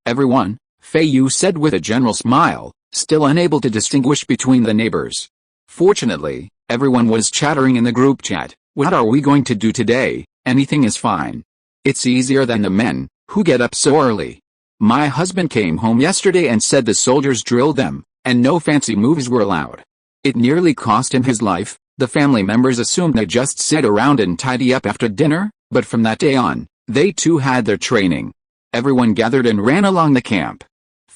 everyone," Feiyu said with a general smile, still unable to distinguish between the neighbors. Fortunately, everyone was chattering in the group chat. "What are we going to do today? Anything is fine. It's easier than the men, who get up so early. My husband came home yesterday and said the soldiers drilled them, and no fancy moves were allowed. It nearly cost him his life." The family members assumed they just sit around and tidy up after dinner, but from that day on, they too had their training. Everyone gathered and ran along the camp.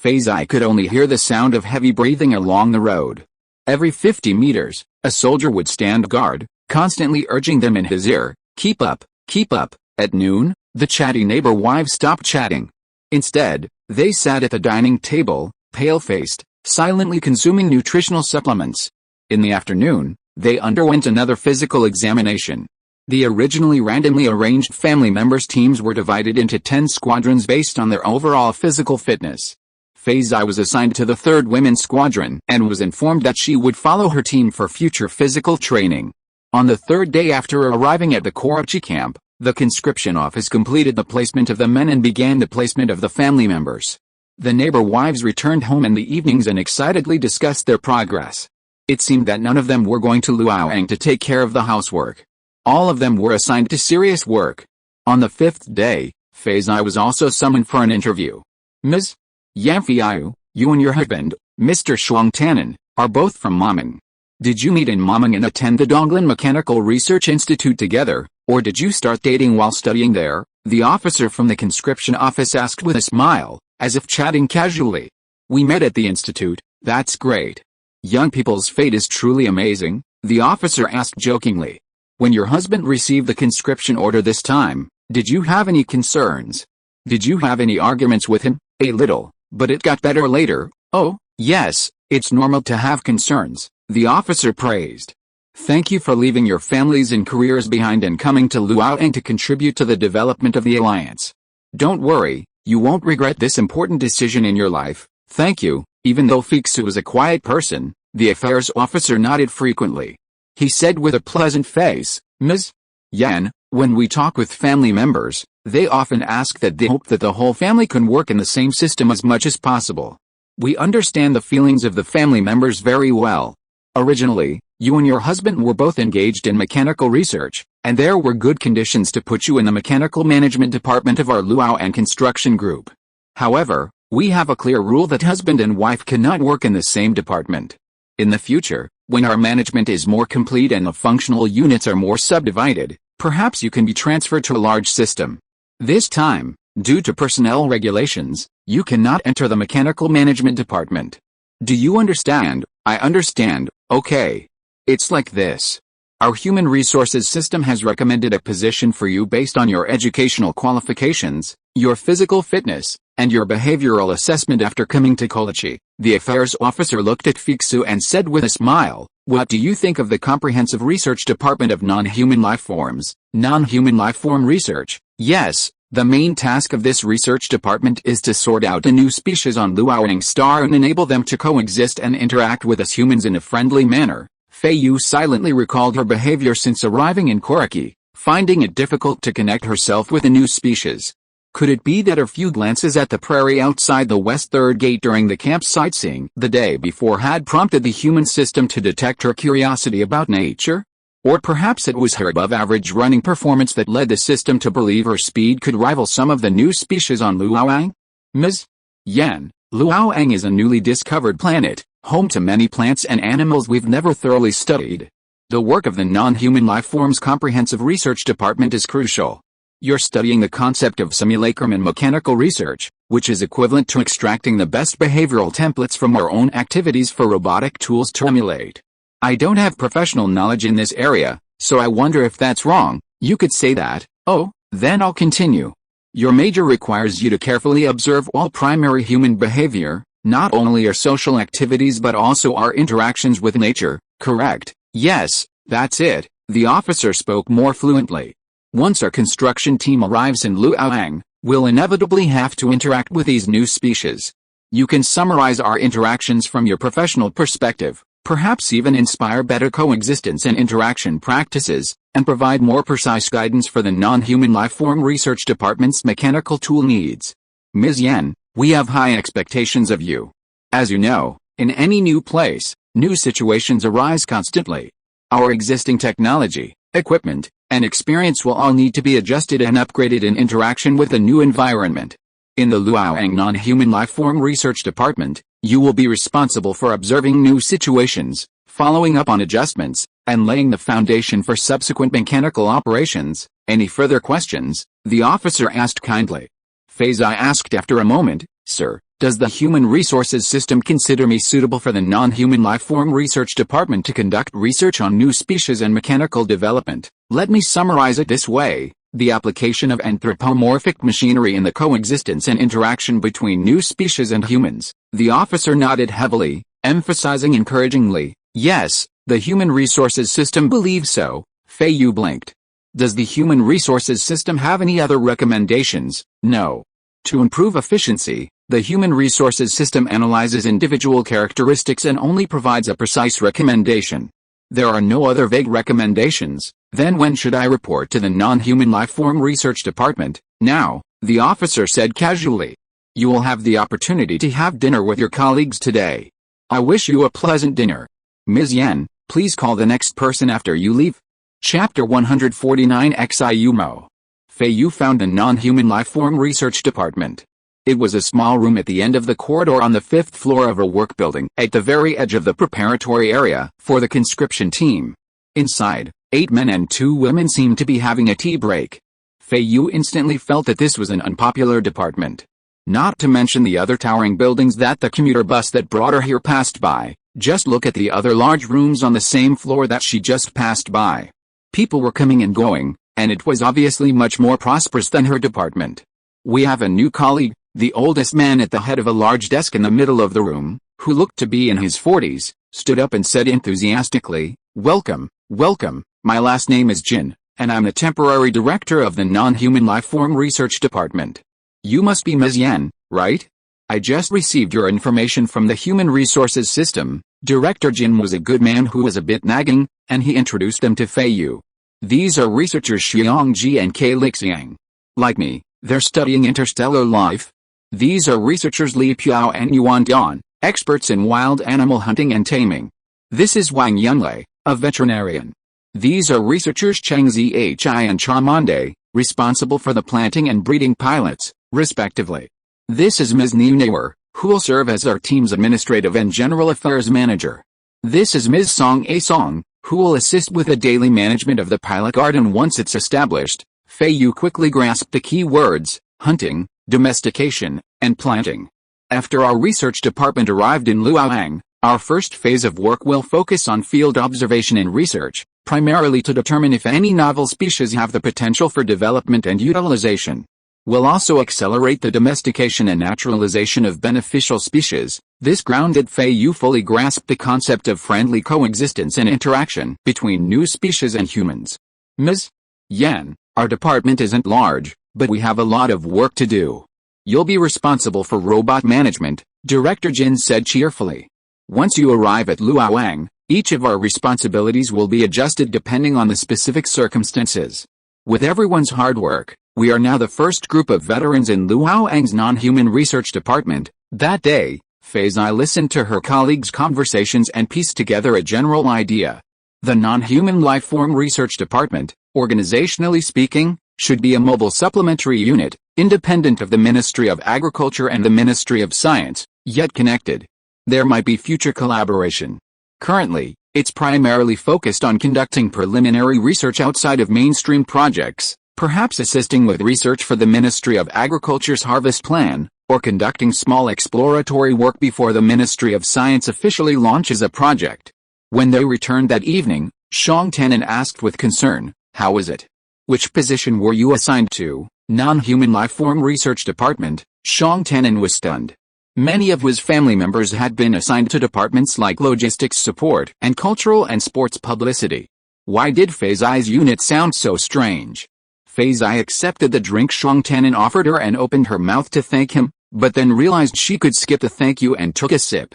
Feiyu could only hear the sound of heavy breathing along the road. Every 50 meters, a soldier would stand guard, constantly urging them in his ear, keep up, keep up." At noon, the chatty neighbor wives stopped chatting. Instead, they sat at the dining table, pale-faced, silently consuming nutritional supplements. In the afternoon, they underwent another physical examination. The originally randomly arranged family members' teams were divided into 10 squadrons based on their overall physical fitness. Feiyu was assigned to the 3rd Women's Squadron and was informed that she would follow her team for future physical training. On the 3rd day after arriving at the Qi camp, the conscription office completed the placement of the men and began the placement of the family members. The neighbor wives returned home in the evenings and excitedly discussed their progress. It seemed that none of them were going to Luoyang to take care of the housework. All of them were assigned to serious work. On the 5th day, Feiyu was also summoned for an interview. "Ms. Yang Feiyu, you and your husband, Mr. Xiang Tanan, are both from Mamang. Did you meet in Mamang and attend the Donglan Mechanical Research Institute together, or did you start dating while studying there?" the officer from the conscription office asked with a smile, as if chatting casually. "We met at the institute." "That's great. Young people's fate is truly amazing," the officer asked jokingly. "When your husband received the conscription order this time, did you have any concerns? Did you have any arguments with him?" "A little, but it got better later." "Oh, yes, it's normal to have concerns," the officer praised. "Thank you for leaving your families and careers behind and coming to Luoyang to contribute to the development of the alliance. Don't worry, you won't regret this important decision in your life." "Thank you." Even though Feiyu was a quiet person, the affairs officer nodded frequently. He said with a pleasant face, "Ms. Yan, when we talk with family members, they often ask that they hope that the whole family can work in the same system as much as possible. We understand the feelings of the family members very well. Originally, you and your husband were both engaged in mechanical research, and there were good conditions to put you in the mechanical management department of our Luoyang construction group. However, we have a clear rule that husband and wife cannot work in the same department. In the future, when our management is more complete and the functional units are more subdivided, perhaps you can be transferred to a large system. This time, due to personnel regulations, you cannot enter the mechanical management department. Do you understand?" "I understand." "Okay. It's like this. Our human resources system has recommended a position for you based on your educational qualifications, your physical fitness, and your behavioral assessment after coming to Qi." The affairs officer looked at Feiyu and said with a smile, "What do you think of the Comprehensive Research Department of Non-Human Life Forms, Non-Human Life Form Research?" "Yes, The main task of this research department is to sort out a new species on Luoyang star and enable them to coexist and interact with us humans in a friendly manner. Feiyu silently recalled her behavior since arriving in Koriki, finding it difficult to connect herself with a new species. Could it be that her few glances at the prairie outside the West Third Gate during the camp sightseeing the day before had prompted the human system to detect her curiosity about nature? Or perhaps it was her above-average running performance that led the system to believe her speed could rival some of the new species on Luoyang? Ms. Yan, Luoyang is a newly discovered planet, home to many plants and animals we've never thoroughly studied. The work of the Non-Human Lifeforms Comprehensive Research Department is crucial. You're studying the concept of simulacrum in mechanical research, which is equivalent to extracting the best behavioral templates from our own activities for robotic tools to emulate. I don't have professional knowledge in this area, so I wonder if that's wrong. You could say that. Oh, then I'll continue. Your major requires you to carefully observe all primary human behavior, not only our social activities but also our interactions with nature, correct? Yes, that's it. The officer spoke more fluently. Once our construction team arrives in Luoyang, we'll inevitably have to interact with these new species. You can summarize our interactions from your professional perspective, perhaps even inspire better coexistence and interaction practices, and provide more precise guidance for the Non-Human Lifeform Research Department's mechanical tool needs. Ms. Yan, we have high expectations of you. As you know, in any new place, new situations arise constantly. Our existing technology, equipment, and experience will all need to be adjusted and upgraded in interaction with the new environment. In the Luoyang Non-Human Lifeform Research Department, you will be responsible for observing new situations, following up on adjustments, and laying the foundation for subsequent mechanical operations. Any further questions? The officer asked kindly. Feiyu asked after a moment, Sir, does the Human Resources System consider me suitable for the Non-Human Lifeform Research Department to conduct research on new species and mechanical development? Let me summarize it this way. The application of anthropomorphic machinery in the coexistence and interaction between new species and humans. The officer nodded heavily, emphasizing encouragingly, Yes, the Human Resources System believes so. Feiyu blinked. Does the Human Resources System have any other recommendations? No. To improve efficiency, the Human Resources System analyzes individual characteristics and only provides a precise recommendation. There are no other vague recommendations. Then when should I report to the Non-Human Lifeform Research Department? Now, the officer said casually. You will have the opportunity to have dinner with your colleagues today. I wish you a pleasant dinner. Ms. Yan, please call the next person after you leave. Chapter 149 Xiyumo. Feiyu found the Non-Human Lifeform Research Department. It was a small room at the end of the corridor on the 5th floor of a work building at the very edge of the preparatory area for the conscription team. Inside, 8 men and 2 women seemed to be having a tea break. Feiyu instantly felt that this was an unpopular department. Not to mention the other towering buildings that the commuter bus that brought her here passed by. Just look at the other large rooms on the same floor that she just passed by. People were coming and going, and it was obviously much more prosperous than her department. We have a new colleague, the oldest man at the head of a large desk in the middle of the room, who looked to be in his 40s, stood up and said enthusiastically, Welcome, welcome, my last name is Jin, and I'm the temporary director of the Non-Human Lifeform Research Department. You must be Ms. Yan, right? I just received your information from the Human Resources System. Director Jin was a good man who was a bit nagging, and he introduced them to Feiyu. These are researchers Xiangji and K Lixiang. Like me, they're studying interstellar life. These are researchers Li Piao and Yuan Dian, experts in wild animal hunting and taming. This is Wang Yunlei, a veterinarian. These are researchers Cheng Zhi and Chamande, responsible for the planting and breeding pilots, respectively. This is Ms. Niunewer, who will serve as our team's administrative and general affairs manager. This is Ms. Song A Song, who will assist with the daily management of the pilot garden once it's established. Feiyu quickly grasped the key words, hunting, domestication, and planting. After our research department arrived in Luoyang, our first phase of work will focus on field observation and research, primarily to determine if any novel species have the potential for development and utilization. We'll also accelerate the domestication and naturalization of beneficial species. This grounded Feiyu fully grasped the concept of friendly coexistence and interaction between new species and humans. Ms. Yan, our department isn't large, but we have a lot of work to do. You'll be responsible for robot management, Director Jin said cheerfully. Once you arrive at Luoyang, each of our responsibilities will be adjusted depending on the specific circumstances. With everyone's hard work, we are now the first group of veterans in Luoyang's non-human research department. That day, Feiyu listened to her colleagues' conversations and pieced together a general idea. The non-human lifeform research department, organizationally speaking, should be a mobile supplementary unit, independent of the Ministry of Agriculture and the Ministry of Science, yet connected. There might be future collaboration. Currently, it's primarily focused on conducting preliminary research outside of mainstream projects, perhaps assisting with research for the Ministry of Agriculture's Harvest Plan, or conducting small exploratory work before the Ministry of Science officially launches a project. When they returned that evening, Xiang Tianan asked with concern, "How is it? Which position were you assigned to?" Non-human lifeform research department. Xiang Tianan was stunned. Many of his family members had been assigned to departments like logistics support and cultural and sports publicity. Why did Feiyu's unit sound so strange? Feiyu accepted the drink Xiang Tianan offered her and opened her mouth to thank him, but then realized she could skip the thank you and took a sip.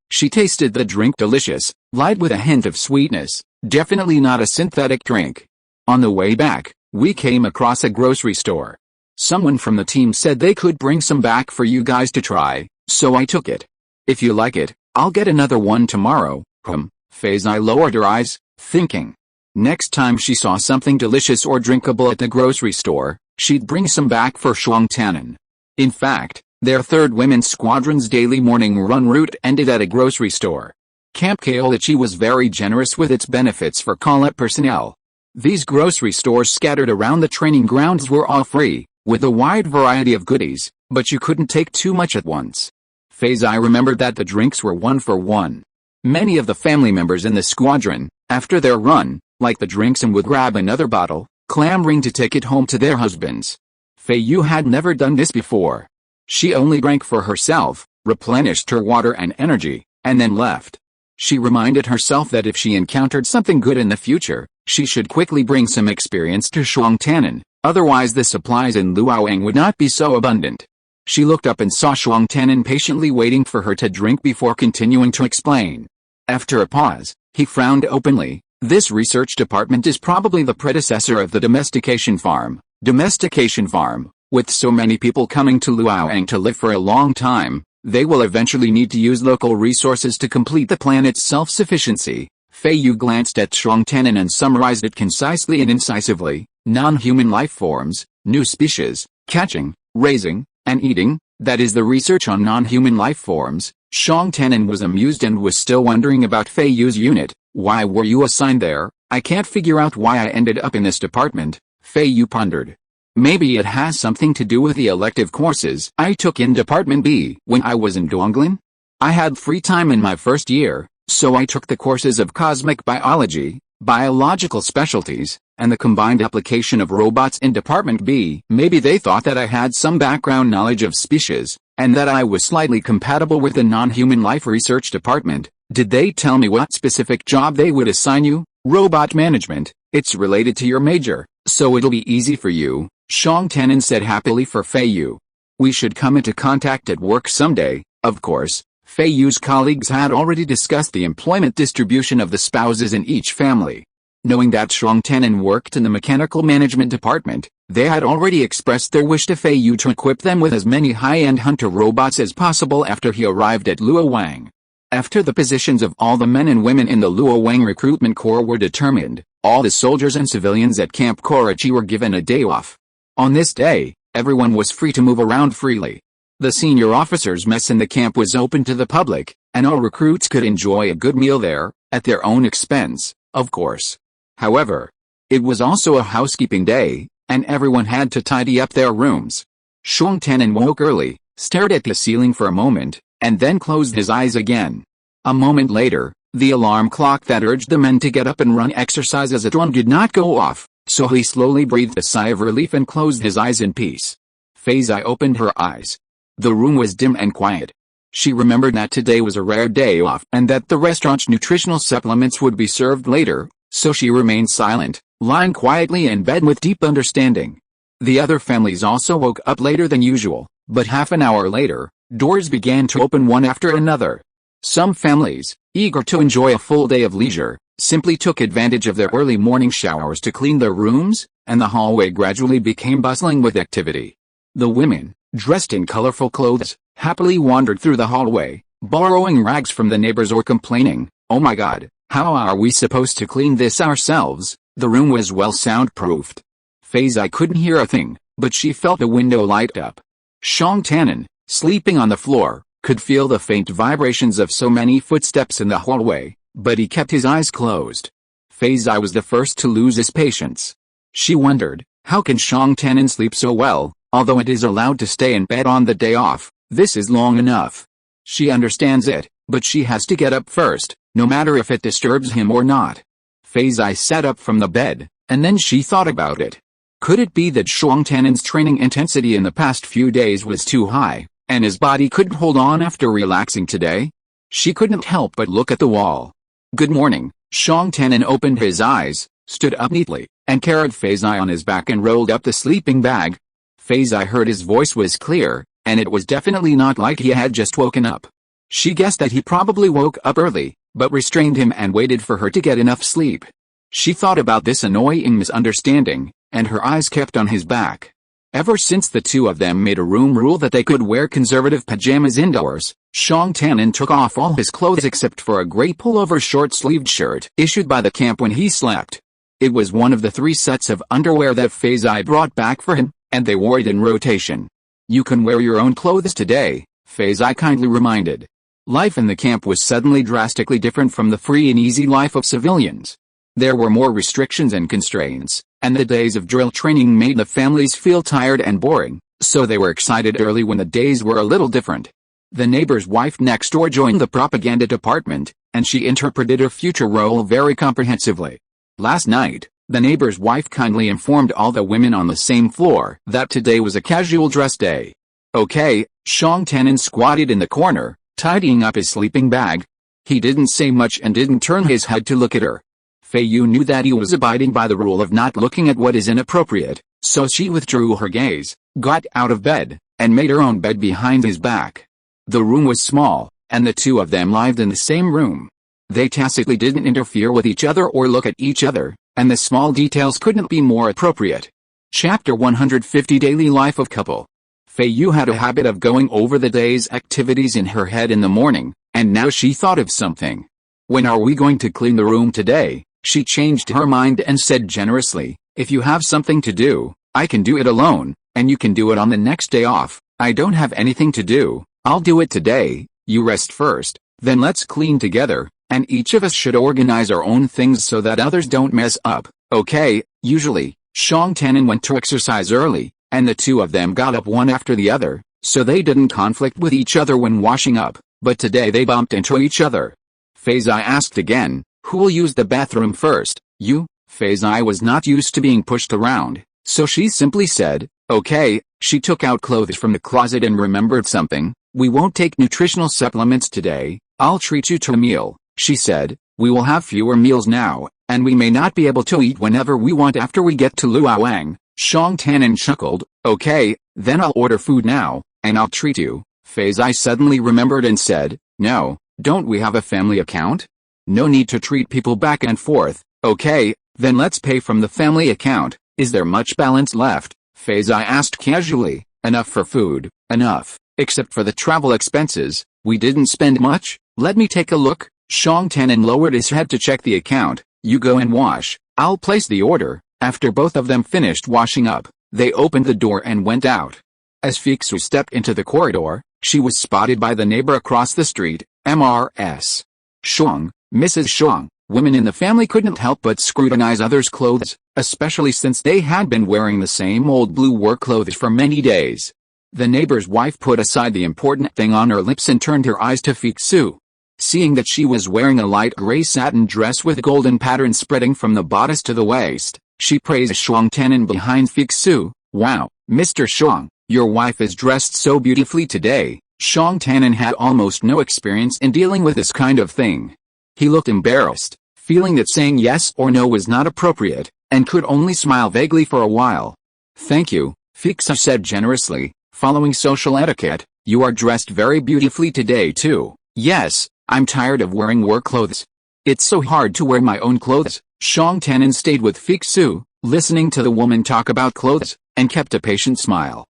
She tasted the drink delicious, light with a hint of sweetness, definitely not a synthetic drink. On the way back, we came across a grocery store. Someone from the team said they could bring some back for you guys to try, so I took it. If you like it, I'll get another one tomorrow. Feiyu lowered her eyes, thinking. Next time she saw something delicious or drinkable at the grocery store, she'd bring some back for Xiang Tianan. In fact, their 3rd Women's Squadron's daily morning run route ended at a grocery store. Camp Kaolichi was very generous with its benefits for Collet personnel. These grocery stores scattered around the training grounds were all free, with a wide variety of goodies, but you couldn't take too much at once. Feiyu remembered that the drinks were 1 for 1. Many of the family members in the squadron, after their run, liked the drinks and would grab another bottle, clamoring to take it home to their husbands. Feiyu had never done this before. She only drank for herself, replenished her water and energy, and then left. She reminded herself that if she encountered something good in the future, she should quickly bring some experience to Xiang Tianan, otherwise the supplies in Luoyang would not be so abundant. She looked up and saw Xiang Tianan patiently waiting for her to drink before continuing to explain. After a pause, he frowned openly. This research department is probably the predecessor of the domestication farm. Domestication farm, with so many people coming to Luoyang to live for a long time, they will eventually need to use local resources to complete the planet's self-sufficiency. Feiyu glanced at Xiang Tianan and summarized it concisely and incisively. Non-human life forms, new species, catching, raising, and eating, that is the research on non-human life forms. Xiang Tianan was amused and was still wondering about Feiyu's unit. Why were you assigned there? I can't figure out why I ended up in this department, Feiyu pondered. Maybe it has something to do with the elective courses I took in Department B when I was in Donglan. I had free time in my first year, so I took the courses of cosmic biology, biological specialties, and the combined application of robots in Department B. Maybe they thought that I had some background knowledge of species, and that I was slightly compatible with the non-human life research department. Did they tell me what specific job they would assign you? Robot management. It's related to your major, so it'll be easy for you, Xiang Tianan said happily for Feiyu. We should come into contact at work someday. Of course, Feiyu's colleagues had already discussed the employment distribution of the spouses in each family. Knowing that Xiang Tianan worked in the mechanical management department, they had already expressed their wish to Feiyu to equip them with as many high-end hunter robots as possible after he arrived at Luoyang. After the positions of all the men and women in the Luoyang recruitment corps were determined, all the soldiers and civilians at Camp Korichi were given a day off. On this day, everyone was free to move around freely. The senior officers' mess in the camp was open to the public, and all recruits could enjoy a good meal there, at their own expense, of course. However, it was also a housekeeping day, and everyone had to tidy up their rooms. Xiang Tianan woke early, stared at the ceiling for a moment, and then closed his eyes again. A moment later, the alarm clock that urged the men to get up and run exercise as a drum did not go off, so he slowly breathed a sigh of relief and closed his eyes in peace. Feiyu opened her eyes. The room was dim and quiet. She remembered that today was a rare day off and that the restaurant's nutritional supplements would be served later, so she remained silent, lying quietly in bed with deep understanding. The other families also woke up later than usual, but half an hour later, doors began to open one after another. Some families, eager to enjoy a full day of leisure, simply took advantage of their early morning showers to clean their rooms, and the hallway gradually became bustling with activity. The women, dressed in colorful clothes, happily wandered through the hallway, borrowing rags from the neighbors or complaining, "Oh my God, how are we supposed to clean this ourselves?" The room was well soundproofed. Feiyu couldn't hear a thing, but she felt the window light up. Shang Tannen, sleeping on the floor, could feel the faint vibrations of so many footsteps in the hallway, but he kept his eyes closed. Feiyu was the first to lose his patience. She wondered, how can Shang Tannen sleep so well, although it is allowed to stay in bed on the day off? This is long enough. She understands it, but she has to get up first, no matter if it disturbs him or not. Feiyu sat up from the bed, and then she thought about it. Could it be that Shang Tannen's training intensity in the past few days was too high, and his body couldn't hold on after relaxing today? She couldn't help but look at the wall. "Good morning." Shang Tannen opened his eyes, stood up neatly, and carried Feiyu on his back and rolled up the sleeping bag. Feiyu heard his voice was clear, and it was definitely not like he had just woken up. She guessed that he probably woke up early, but restrained him and waited for her to get enough sleep. She thought about this annoying misunderstanding, and her eyes kept on his back. Ever since the two of them made a room rule that they could wear conservative pajamas indoors, Shang Tannen took off all his clothes except for a gray pullover short-sleeved shirt issued by the camp when he slept. It was one of the 3 sets of underwear that Feiyu brought back for him, and they wore it in rotation. "You can wear your own clothes today," Feiyu kindly reminded. Life in the camp was suddenly drastically different from the free and easy life of civilians. There were more restrictions and constraints, and the days of drill training made the families feel tired and boring, so they were excited early when the days were a little different. The neighbor's wife next door joined the propaganda department, and she interpreted her future role very comprehensively. Last night, the neighbor's wife kindly informed all the women on the same floor that today was a casual dress day. "Okay," Shang Tannen squatted in the corner, tidying up his sleeping bag. He didn't say much and didn't turn his head to look at her. Feiyu knew that he was abiding by the rule of not looking at what is inappropriate, so she withdrew her gaze, got out of bed, and made her own bed behind his back. The room was small, and the two of them lived in the same room. They tacitly didn't interfere with each other or look at each other, and the small details couldn't be more appropriate. Chapter 150 Daily Life of Couple. Feiyu had a habit of going over the day's activities in her head in the morning, and now she thought of something. "When are we going to clean the room today?" She changed her mind and said generously, "If you have something to do, I can do it alone, and you can do it on the next day off. I don't have anything to do, I'll do it today. You rest first, then let's clean together, and each of us should organize our own things so that others don't mess up, okay?" Usually, Shang Tannen went to exercise early, and the two of them got up one after the other, so they didn't conflict with each other when washing up, but today they bumped into each other. Feiyu asked again, "Who will use the bathroom first, you?" Feiyu was not used to being pushed around, so she simply said, "Okay." She took out clothes from the closet and remembered something. "We won't take nutritional supplements today, I'll treat you to a meal," she said. "We will have fewer meals now, and we may not be able to eat whenever we want after we get to Luoyang." Shang Tannen chuckled, "Okay, then I'll order food now, and I'll treat you." Feiyu suddenly remembered and said, "No, don't we have a family account? No need to treat people back and forth." "Okay, then let's pay from the family account. Is there much balance left?" Feiyu asked casually. "Enough for food, enough, except for the travel expenses. We didn't spend much. Let me take a look." Shang Tannen lowered his head to check the account. "You go and wash, I'll place the order." After both of them finished washing up, they opened the door and went out. As Feiyu stepped into the corridor, she was spotted by the neighbor across the street, Mrs. Shang. Mrs. Shang. Women in the family couldn't help but scrutinize others' clothes, especially since they had been wearing the same old blue work clothes for many days. The neighbor's wife put aside the important thing on her lips and turned her eyes to Feiyu. Seeing that she was wearing a light gray satin dress with golden patterns spreading from the bodice to the waist, she praised Shang Tannen behind Feiyu. "Wow, Mr. Shang, your wife is dressed so beautifully today." Shang Tannen had almost no experience in dealing with this kind of thing. He looked embarrassed, feeling that saying yes or no was not appropriate, and could only smile vaguely for a while. Thank you, Feiyu said generously, following social etiquette. You are dressed very beautifully today too. Yes, I'm tired of wearing work clothes. It's so hard to wear my own clothes. Xiang Tanin stayed with Feiyu, listening to the woman talk about clothes, and kept a patient smile.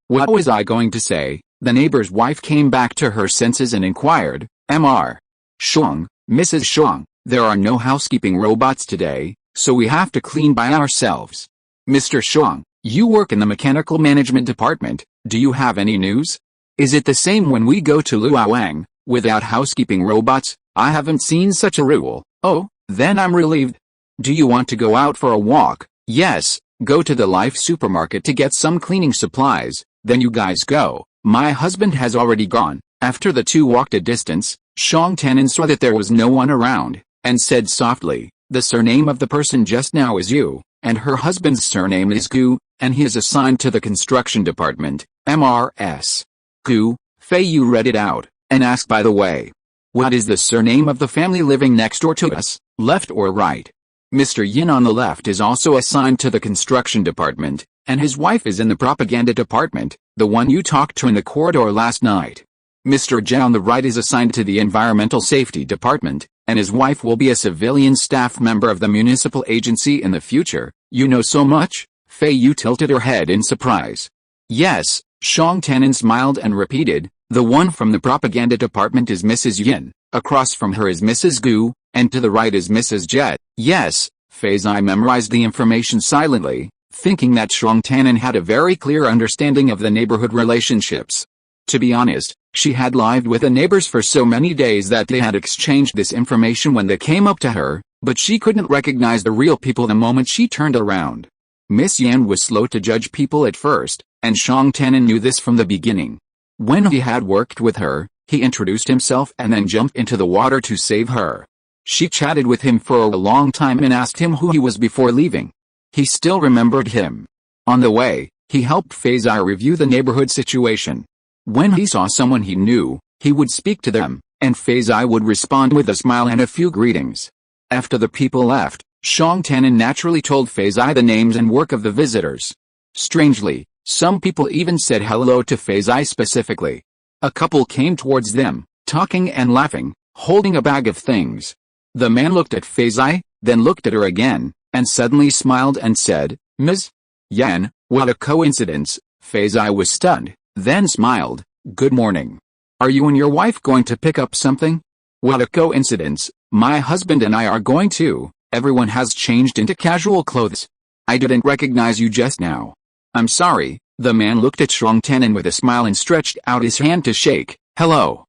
What was I going to say? The neighbor's wife came back to her senses and inquired, Mr. Xiang, Mrs. Xiang, there are no housekeeping robots today, so we have to clean by ourselves. Mr. Xiang, you work in the mechanical management department, do you have any news? Is it the same when we go to Luoyang, without housekeeping robots? I haven't seen such a rule. Oh, then I'm relieved. Do you want to go out for a walk? Yes, go to the Life supermarket to get some cleaning supplies, then you guys go. My husband has already gone. After the two walked a distance, Xiang Tanin saw that there was no one around, and said softly, the surname of the person just now is Yu, and her husband's surname is Gu, and he is assigned to the construction department, MRS. Gu, Feiyu read it out, and asked, by the way, what is the surname of the family living next door to us, left or right? Mr. Yin on the left is also assigned to the construction department, and his wife is in the propaganda department, the one you talked to in the corridor last night. Mr. Zhao on the right is assigned to the environmental safety department, and his wife will be a civilian staff member of the municipal agency in the future. You know so much? Feiyu tilted her head in surprise. Yes, Xiang Tanin smiled and repeated, the one from the propaganda department is Mrs. Yin, across from her is Mrs. Gu, and to the right is Mrs. Jet. Yes, Feiyu memorized the information silently, thinking that Xiang Tanin had a very clear understanding of the neighborhood relationships. To be honest, she had lived with the neighbors for so many days that they had exchanged this information when they came up to her, but she couldn't recognize the real people the moment she turned around. Miss Yan was slow to judge people at first, and Xiang Tanin knew this from the beginning. When he had worked with her, he introduced himself and then jumped into the water to save her. She chatted with him for a long time and asked him who he was before leaving. He still remembered him. On the way, he helped Feiyu review the neighborhood situation. When he saw someone he knew, he would speak to them, and Feiyu would respond with a smile and a few greetings. After the people left, Xiang Tanin naturally told Feiyu the names and work of the visitors. Strangely, some people even said hello to Feiyu specifically. A couple came towards them, talking and laughing, holding a bag of things. The man looked at Feiyu, then looked at her again, and suddenly smiled and said, Ms. Yan, what a coincidence. Feiyu was stunned, then smiled, good morning. Are you and your wife going to pick up something? What a coincidence, my husband and I are going to. Everyone has changed into casual clothes. I didn't recognize you just now. I'm sorry. The man looked at Xiang Tanin with a smile and stretched out his hand to shake. Hello,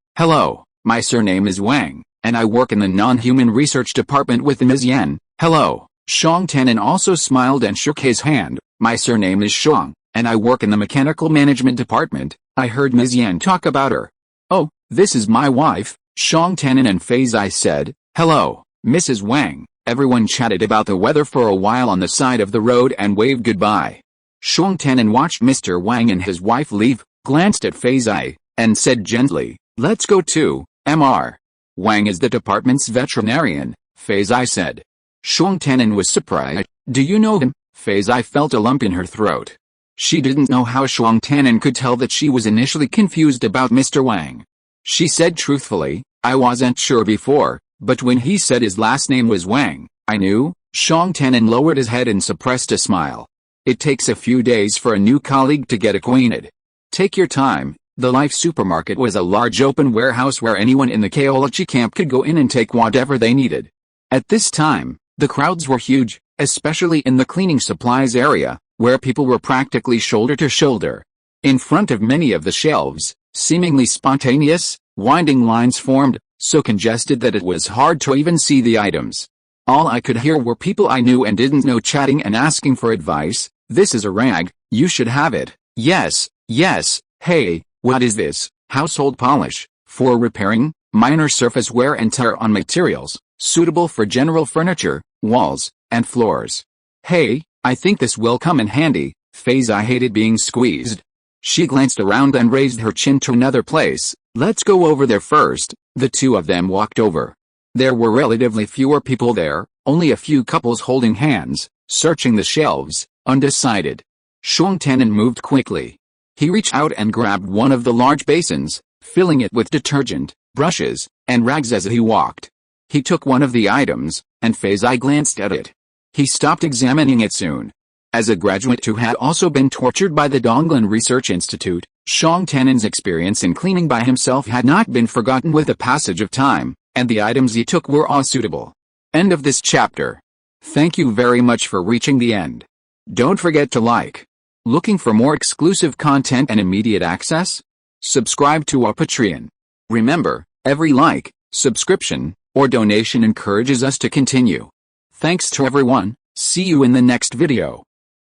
my surname is Wang, and I work in the non-human research department with Ms. Yan. Hello. Xiang Tanin also smiled and shook his hand. My surname is Xiang, and I work in the mechanical management department. I heard Ms. Yan talk about her. Oh, this is my wife, Xiang Tanin and Feiyu said. Hello, Mrs. Wang. Everyone chatted about the weather for a while on the side of the road and waved goodbye. Xiang Tanin watched Mr. Wang and his wife leave, glanced at Feiyu, and said gently, let's go too. Mr. Wang is the department's veterinarian, Feiyu said. Xiang Tanin was surprised. Do you know him? Feiyu felt a lump in her throat. She didn't know how Xiang Tanin could tell that she was initially confused about Mr. Wang. She said truthfully, I wasn't sure before, but when he said his last name was Wang, I knew. Xiang Tanin lowered his head and suppressed a smile. It takes a few days for a new colleague to get acquainted. Take your time. The Life supermarket was a large open warehouse where anyone in the Kaolachi camp could go in and take whatever they needed. At this time, the crowds were huge, especially in the cleaning supplies area, where people were practically shoulder to shoulder. In front of many of the shelves, seemingly spontaneous, winding lines formed, so congested that it was hard to even see the items. All I could hear were people I knew and didn't know chatting and asking for advice. This is a rag, you should have it. Yes, hey, what is this? Household polish, for repairing, minor surface wear and tear on materials, suitable for general furniture, walls, and floors. Hey, I think this will come in handy. Feiyu hated being squeezed. She glanced around and raised her chin to another place. Let's go over there first. The two of them walked over. There were relatively fewer people there, only a few couples holding hands, searching the shelves, undecided. Xiong Tianan moved quickly. He reached out and grabbed one of the large basins, filling it with detergent, brushes, and rags as he walked. He took one of the items, and Feiyu glanced at it. He stopped examining it soon. As a graduate who had also been tortured by the Donglan Research Institute, Xiong Tianan's experience in cleaning by himself had not been forgotten with the passage of time, and the items he took were all suitable. End of this chapter. Thank you very much for reaching the end. Don't forget to like. Looking for more exclusive content and immediate access? Subscribe to our Patreon. Remember, every like, subscription, or donation encourages us to continue. Thanks to everyone. See you in the next video.